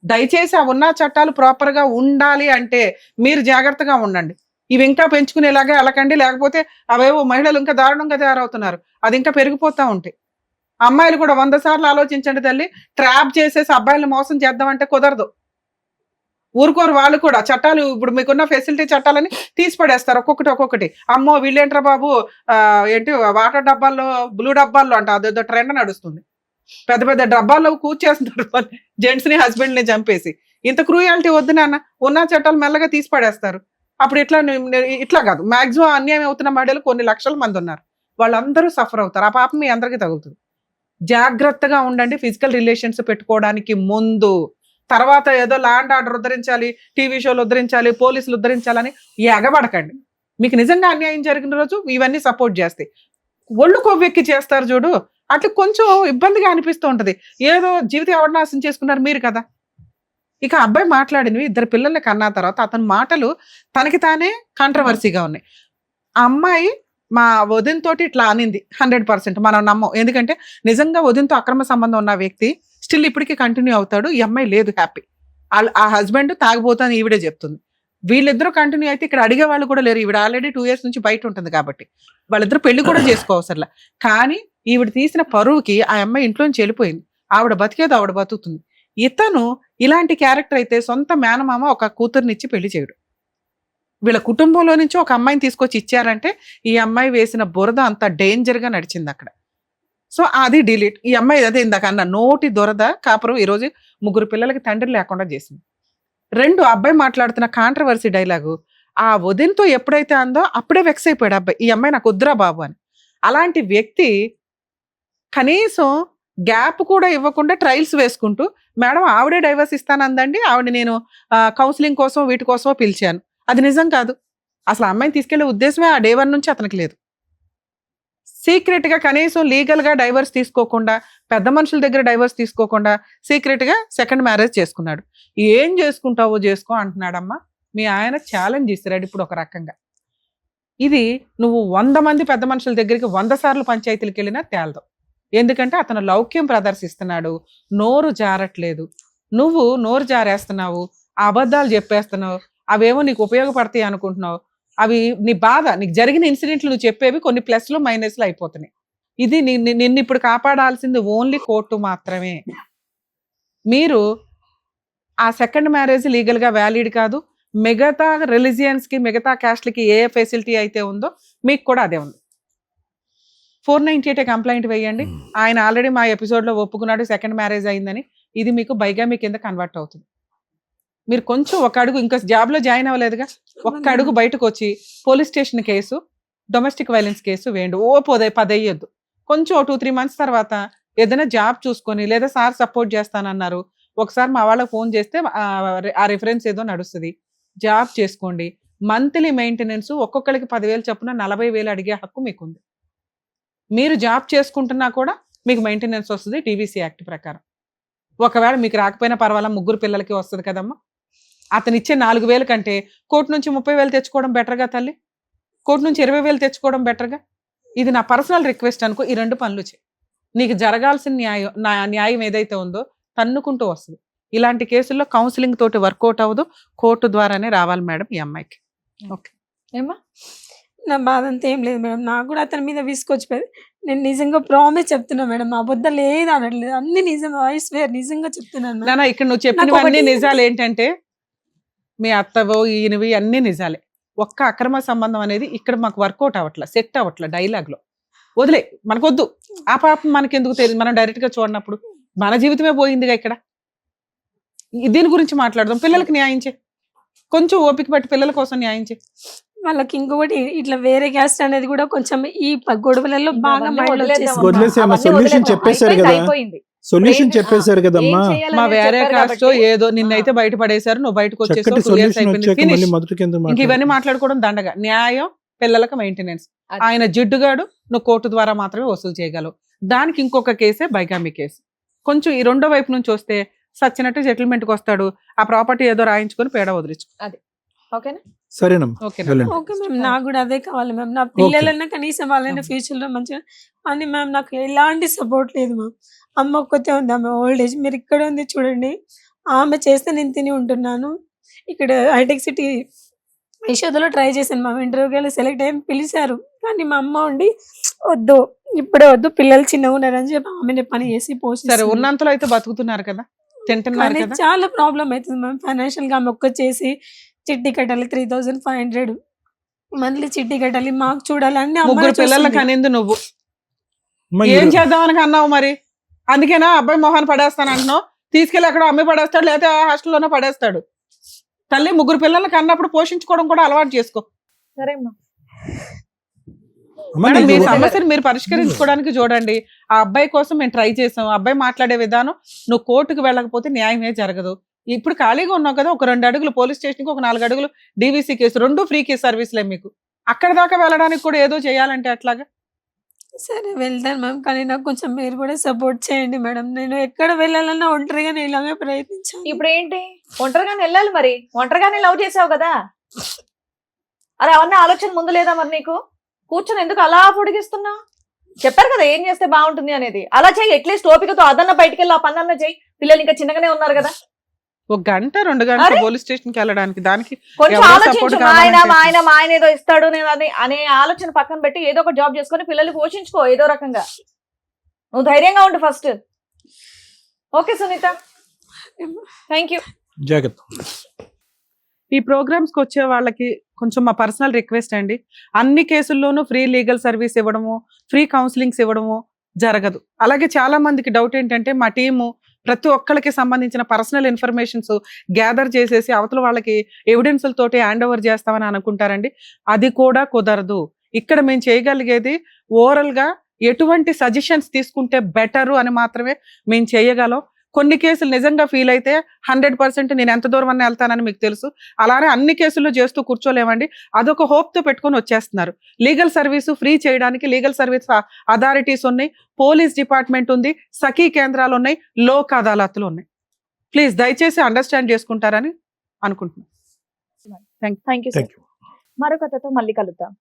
దయచేసి ఆ ఉన్న చట్టాలు ప్రాపర్గా ఉండాలి అంటే మీరు జాగ్రత్తగా ఉండండి. ఇవి ఇంకా పెంచుకునేలాగా వెళ్ళకండి. లేకపోతే అవేవో మహిళలు ఇంకా దారుణంగా తయారవుతున్నారు. అది ఇంకా పెరిగిపోతూ ఉంటాయి. అమ్మాయిలు కూడా 100 సార్లు ఆలోచించండి తల్లి. ట్రాప్ చేసేసి అబ్బాయిలను మోసం చేద్దామంటే కుదరదు. ఊరుకోరు వాళ్ళు కూడా. చట్టాలు ఇప్పుడు మీకున్న ఫెసిలిటీ చట్టాలని తీసి పడేస్తారు ఒక్కొక్కటి. అమ్మో వీళ్ళేంట్రా బాబు ఏంటి వాటర్ డబ్బాల్లో బ్లూ డబ్బాల్లో అంట అదేదో ట్రెండ్ నడుస్తుంది. పెద్ద డబ్బాల్లో కూర్చేస్తున్నారు జెంట్స్ని హస్బెండ్ని చంపేసి. ఇంత క్రూయాలిటీ వద్దు నాన్న. ఉన్న చట్టాలు మెల్లగా తీసి పడేస్తారు. అప్పుడు ఇట్లా కాదు. మాక్సిమం అన్యాయం అవుతున్న మహిళలు కొన్ని లక్షల మంది ఉన్నారు. వాళ్ళందరూ సఫర్ అవుతారు. ఆ పాపం మీ అందరికీ తగులుతుంది. జాగ్రత్తగా ఉండండి ఫిజికల్ రిలేషన్స్ పెట్టుకోవడానికి ముందు. తర్వాత ఏదో ల్యాండ్ ఆర్డర్ ఉద్ధరించాలి, టీవీ షోలు ఉద్ధరించాలి, పోలీసులు ఉద్ధరించాలని ఎగబడకండి. మీకు నిజంగా అన్యాయం జరిగిన రోజు ఇవన్నీ సపోర్ట్ చేస్తాయి. ఒళ్ళు కొవ్వెక్కి చేస్తారు చూడు, అట్లా కొంచెం ఇబ్బందిగా అనిపిస్తూ ఉంటుంది. ఏదో జీవితం ఎవరు నాశనం చేసుకున్నారు మీరు కదా. ఇక అబ్బాయి మాట్లాడినవి 2 పిల్లల్ని కన్నా తర్వాత అతని మాటలు తనకి తానే కాంట్రవర్సీగా ఉన్నాయి. ఆ అమ్మాయి మా వదినతోటి ఇట్లా అనింది 100% మనం నమ్మం. ఎందుకంటే నిజంగా వదినతో అక్రమ సంబంధం ఉన్న వ్యక్తి స్టిల్ ఇప్పటికీ కంటిన్యూ అవుతాడు. ఈ అమ్మాయి లేదు హ్యాపీ. ఆ హస్బెండ్ తాగిపోతాను ఈవిడే చెప్తుంది. వీళ్ళిద్దరూ కంటిన్యూ అయితే ఇక్కడ అడిగే వాళ్ళు కూడా లేరు. ఈవిడ ఆల్రెడీ 2 years నుంచి బయట ఉంటుంది కాబట్టి వాళ్ళిద్దరు పెళ్లి కూడా చేసుకోవసరలా. కానీ ఈవిడ తీసిన పరువుకి ఆ అమ్మాయి ఇంట్లోంచి వెళ్ళిపోయింది. ఆవిడ బతికేదో ఆవిడ బతుకుతుంది. ఇతను ఇలాంటి క్యారెక్టర్ అయితే సొంత మేనమామ ఒక కూతుర్నిచ్చి పెళ్లి చేయడు. వీళ్ళ కుటుంబంలో నుంచి ఒక అమ్మాయిని తీసుకొచ్చి ఇచ్చారంటే ఈ అమ్మాయి వేసిన బురద అంత డేంజర్ గా నడిచింది అక్కడ. సో అది డిలీట్. ఈ అమ్మాయి అదే ఇందాక అన్న నోటి దొరద కాపురం ఈరోజు 3 పిల్లలకి తండ్రి లేకుండా చేసింది. 2 అబ్బాయి మాట్లాడుతున్న కాంట్రవర్సీ డైలాగు ఆ వదినతో ఎప్పుడైతే అందో అప్పుడే వెక్స్ అయిపోయాడు అబ్బాయి, ఈ అమ్మాయి నాకు వద్దురా బాబు అని. అలాంటి వ్యక్తి కనీసం గ్యాప్ కూడా ఇవ్వకుండా ట్రయల్స్ వేసుకుంటూ మేడం ఆవిడే డైవర్స్ ఇస్తానందండి, ఆవిడ నేను కౌన్సిలింగ్ కోసం వీటి కోసమో పిలిచాను. అది నిజం కాదు. అసలు ఆ అమ్మాయిని తీసుకెళ్లే ఉద్దేశమే ఆ డే 1 నుంచి అతనికి లేదు. సీక్రెట్ గా కనీసం లీగల్ గా డైవర్స్ తీసుకోకుండా, పెద్ద మనుషుల దగ్గర డైవర్స్ తీసుకోకుండా సీక్రెట్ గా సెకండ్ మ్యారేజ్ చేసుకున్నాడు. ఏం చేసుకుంటావో చేసుకో అంటున్నాడమ్మా. మీ ఆయన ఛాలెంజ్ ఇస్తున్నాడు ఇప్పుడు ఒక రకంగా. ఇది నువ్వు 100 మంది పెద్ద మనుషుల దగ్గరికి 100 సార్లు పంచాయతీలకు వెళ్ళినా తేలదు. ఎందుకంటే అతను లౌక్యం ప్రదర్శిస్తున్నాడు, నోరు జారట్లేదు. నువ్వు నోరు జారేస్తున్నావు, ఆ అబద్ధాలు చెప్పేస్తున్నావు, అవేమో నీకు ఉపయోగపడతాయి అనుకుంటున్నావు. అవి నీ బాధ, నీకు జరిగిన ఇన్సిడెంట్లు నువ్వు చెప్పేవి కొన్ని ప్లస్లు మైనస్లు అయిపోతున్నాయి. ఇది నిన్ను ఇప్పుడు కాపాడాల్సింది ఓన్లీ కోర్టు మాత్రమే. మీరు ఆ సెకండ్ మ్యారేజ్ లీగల్ గా వ్యాలిడ్ కాదు. మిగతా రిలీజియన్స్ కి, మిగతా క్యాస్ట్లకి ఏ ఫెసిలిటీ అయితే ఉందో మీకు కూడా అదే ఉంది. 498 కంప్లైంట్ వేయండి. ఆయన ఆల్రెడీ మా ఎపిసోడ్ లో ఒప్పుకున్నాడు సెకండ్ మ్యారేజ్ అయిందని. ఇది మీకు బైగామి కింద కన్వర్ట్ అవుతుంది. మీరు కొంచెం ఒక అడుగు, ఇంకా జాబ్ లో జాయిన్ అవ్వలేదుగా, ఒక్క అడుగు బయటకు వచ్చి police station case, domestic violence case వేయండి. 10 అయ్యొద్దు. కొంచెం 2-3 మంత్స్ తర్వాత ఏదైనా జాబ్ చూసుకొని, లేదా సార్ సపోర్ట్ చేస్తానన్నారు, ఒకసారి మా వాళ్ళకి ఫోన్ చేస్తే ఆ రిఫరెన్స్ ఏదో నడుస్తుంది, జాబ్ చేసుకోండి. మంత్లీ మెయింటెనెన్స్ ఒక్కొక్కరికి 10,000 చొప్పున 40,000 అడిగే హక్కు మీకుంది. మీరు జాబ్ చేసుకుంటున్నా కూడా మీకు మెయింటెనెన్స్ వస్తుంది టీవీసీ యాక్ట్ ప్రకారం. ఒకవేళ మీకు రాకపోయినా పర్వాలా, 3 పిల్లలకి వస్తుంది కదమ్మా. అతను ఇచ్చే 4,000 కంటే కోర్టు నుంచి 30,000 తెచ్చుకోవడం బెటర్గా తల్లి, కోర్టు నుంచి 20,000 తెచ్చుకోవడం బెటర్గా. ఇది నా పర్సనల్ రిక్వెస్ట్ అనుకో. ఈ 2 పనులు చేయి. నీకు జరగాల్సిన న్యాయం ఏదైతే ఉందో తన్నుకుంటూ వస్తుంది. ఇలాంటి కేసుల్లో కౌన్సిలింగ్ తోటి వర్కౌట్ అవ్వదు, కోర్టు ద్వారానే రావాలి మేడం ఈ అమ్మాయికి. ఓకే ఏమ్మా? నా బాధ అంతా ఏం లేదు మేడం. నాకు కూడా అతని మీద విసుకొచ్చిపోయింది. నేను నిజంగా ప్రామిస్ చెప్తున్నా మేడం, అబద్ధం లేదు అనట్లేదు, అన్ని నిజం. ఐ స్వేర్ నిజంగా చెప్తున్నాను మేడం. నాన్న ఇక్కడ నువ్వు చెప్పినవన్నీ నిజాలు. ఏంటంటే మీ అత్తవో ఈయనవి అన్ని నిజాలే. ఒక్క అక్రమ సంబంధం అనేది ఇక్కడ మాకు వర్కౌట్ అవ్వట్ల, సెట్ అవ్వట్ల. డైలాగ్ లో వదిలే, మనకొద్దు. ఆ పాపం మనకెందుకు తెలియదు, మనం డైరెక్ట్ గా చూడనప్పుడు మన జీవితమే పోయిందిగా. ఇక్కడ దీని గురించి మాట్లాడదాం. పిల్లలకి న్యాయం చేయి, కొంచెం ఓపిక పట్టి పిల్లల కోసం న్యాయం చేయి. వాళ్ళకి ఇంకొకటి ఇట్లా వేరే క్యాస్ట్ అనేది కూడా కొంచెం ఈ గొడవలలో బాగా అవన్నీ మైండ్ వదిలేద్దాం. వదిలేసేమ్మా, అవన్నీ సొల్యూషన్ వదిలేద్దాం. చెప్పేశారు అయిపోయింది, కదా. అయిపోయింది. సొల్యూషన్ చెప్పేశారు కదమ్మా. ఏం చేయాలనేది మా వేరే చెప్పారు కాస్ట్ కాబట్టి. ఏదో నిన్నైతే బయట పడేశారు, నువ్వు బయటకు వచ్చేసావు, చక్కటి 2 years సొల్యూషన్ అయిపోయింది, వచ్చాక finish. మళ్ళీ మొదటికి ఎందుకు ఇంక ఇవన్నీ మాట్లాడాలి? మాట్లాడుకోవడం దండగా. న్యాయం, పిల్లలకు మెయింటెనెన్స్. అది. ఆయన జిడ్డుగాడు, నువ్వు కోర్టు ద్వారా మాత్రమే వసూలు చేయగలవు. దానికి ఇంకొక కేసే బైగామి కేసు. కొంచెం ఈ రెండో వైపు నుంచి వస్తే సచ్చినట్టు సెటిల్మెంట్కి వస్తాడు, ఆ ప్రాపర్టీ ఏదో రాయించుకొని పేడ వదిలించు. ఓకేనా? సరేనమ్మా, ఓకేనా? వెళ్ళండి. ఓకే మ్యామ్, నాకు కూడా అదే కావాలి మ్యామ్. నా పిల్లలన్నా కనీసం వాళ్ళైనా ఫ్యూచర్ లో మంచిగా. అని మ్యామ్ నాకు ఎలాంటి సపోర్ట్ లేదు మ్యామ్. అమ్మ ఒక్కతే ఉంది, ఆమె ఓల్డ్ ఏజ్. మీరు ఇక్కడ ఉంది చూడండి, ఆమె చేస్తే నేను తిని ఉంటున్నాను. ఇక్కడ హైటెక్ సిటీ యశోదలో ట్రై చేశాను మ్యామ్, ఇంటర్వ్యూకి వెళ్ళి సెలెక్ట్ అయ్యి పిలిచారు. కానీ మా అమ్మ ఉండి వద్దు, ఇప్పుడే వద్దు, పిల్లలు చిన్నగా ఉన్నారని చెప్పి ఆమెనే పని చేసి సరే, పోసి. ఉన్నంతలో అయితే బతుకుతున్నారు కదా, తింటున్నారు కానీ కదా. చాలా ప్రాబ్లం అవుతుంది మ్యామ్ ఫైనాన్షియల్ గా. ఆమె ఒక్క చేసి చిట్టి కట్టాలి 3,500 మంత్లీ, చిట్టి కట్టాలి, మాకు చూడాలి, అన్ని 3 పిల్లలకి అనింది నువ్వు. అమ్మా, ఏం చేద్దామని అన్నావు మరి? అందుకేనా అబ్బాయి మొహాన్ని పడేస్తాను అంటున్నావు? తీసుకెళ్ళి అక్కడ అమ్మాయి పడేస్తాడు, లేకపోతే హాస్టల్లోనే పడేస్తాడు. తల్లి 3 పిల్లలకి అన్నప్పుడు పోషించుకోవడం కూడా అలవాటు చేసుకో. సరే అమ్మా. అమ్మా, మేడం, మీ నీకు- సమస్యను మీరు పరిష్కరించుకోవడానికి చూడండి. ఆ అబ్బాయి కోసం మేము ట్రై చేసాం. అబ్బాయి మాట్లాడే విధానం, నువ్వు కోర్టుకు వెళ్ళకపోతే న్యాయమే జరగదు. ఇప్పుడు ఖాళీగా ఉన్నావు కదా, ఒక 2 అడుగులు పోలీస్ స్టేషన్కి, ఒక 4 అడుగులు డీవీసీ కేసు, 2 ఫ్రీ కేసు సర్వీస్లే మీకు. అక్కడ దాకా వెళ్ళడానికి కూడా ఏదో చేయాలంటే అట్లాగా. సరే వెళ్తాను మ్యామ్, కానీ నాకు కొంచెం మీరు కూడా సపోర్ట్ చేయండి మేడం. నేను ఎక్కడ వెళ్ళాలన్నా ఒంటరిగానే ఇలాగే ప్రయత్నించాను. ఇప్పుడు ఏంటి, ఒంటరిగానే వెళ్ళాలి మరి. ఒంటరిగానే లవ్ చేసావు కదా, అరే అవన్నీ ఆలోచన ముందు లేదా మరి నీకు? కూర్చొని ఎందుకు అలా పొడిగిస్తున్నా? చెప్పారు కదా ఏం చేస్తే బాగుంటుంది అనేది. అలా చెయ్యి, అట్లీస్ట్ ఓపికతో అదన్న బయటికి వెళ్ళి ఆ పనులన్నా చెయ్యి. పిల్లలు ఇంకా చిన్నగానే ఉన్నారు కదా. 1 గంట 2 గంటలు అరే! పోలీస్ స్టేషన్కి వెళ్ళడానికి, దానికి కొంచెం ఎవరో ఆలోచించు. support మా ఆయన కావాలంటే- మా ఆయన ఏదో ఇస్తాడు నేను అనే ఆలోచన పక్కన పెట్టి ఏదో ఒక జాబ్ చేసుకొని పిల్లల్ని పోషించుకో ఏదో రకంగా. నువ్వు ధైర్యంగా ఉండు first. Okay Sunitha, thank you. జాగ్రత్త. ఈ ప్రోగ్రామ్స్ కి వచ్చే వాళ్ళకి కొంచెం మా పర్సనల్ రిక్వెస్ట్ అండి, అన్ని కేసుల్లోనూ ఫ్రీ లీగల్ సర్వీస్ ఇవ్వడము, ఫ్రీ కౌన్సిలింగ్స్ ఇవ్వడము జరగదు. అలాగే చాలా మందికి డౌట్ ఏంటంటే మా టీము ప్రతి ఒక్కరికి సంబంధించిన పర్సనల్ ఇన్ఫర్మేషన్స్ గ్యాదర్ చేసేసి అవతల వాళ్ళకి ఎవిడెన్స్లతోటి హ్యాండ్ ఓవర్ చేస్తామని అనుకుంటారండి. అది కూడా కుదరదు. ఇక్కడ మేము చేయగలిగేది ఓవరల్ గా ఎటువంటి సజెషన్స్ తీసుకుంటే బెటరు అని మాత్రమే మేము చేయగలం. కొన్ని కేసులు నిజంగా ఫీల్ అయితే 100% నేను ఎంత దూరం అన్న వెళ్తానని మీకు తెలుసు. అలానే అన్ని కేసుల్లో చేస్తూ కూర్చోలేమండి. అదొక హోప్ తో పెట్టుకొని వచ్చేస్తున్నారు. లీగల్ సర్వీసు ఫ్రీ చేయడానికి లీగల్ సర్వీస్ అథారిటీస్ ఉన్నాయి, పోలీస్ డిపార్ట్మెంట్ ఉంది, సఖీ కేంద్రాలు ఉన్నాయి, లోక్ అదాలత్లు ఉన్నాయి. ప్లీజ్ దయచేసి అండర్స్టాండ్ చేసుకుంటారని అనుకుంటున్నాను. Thank you. Thank you. మరో కథతో మళ్ళీ కలుద్దాం.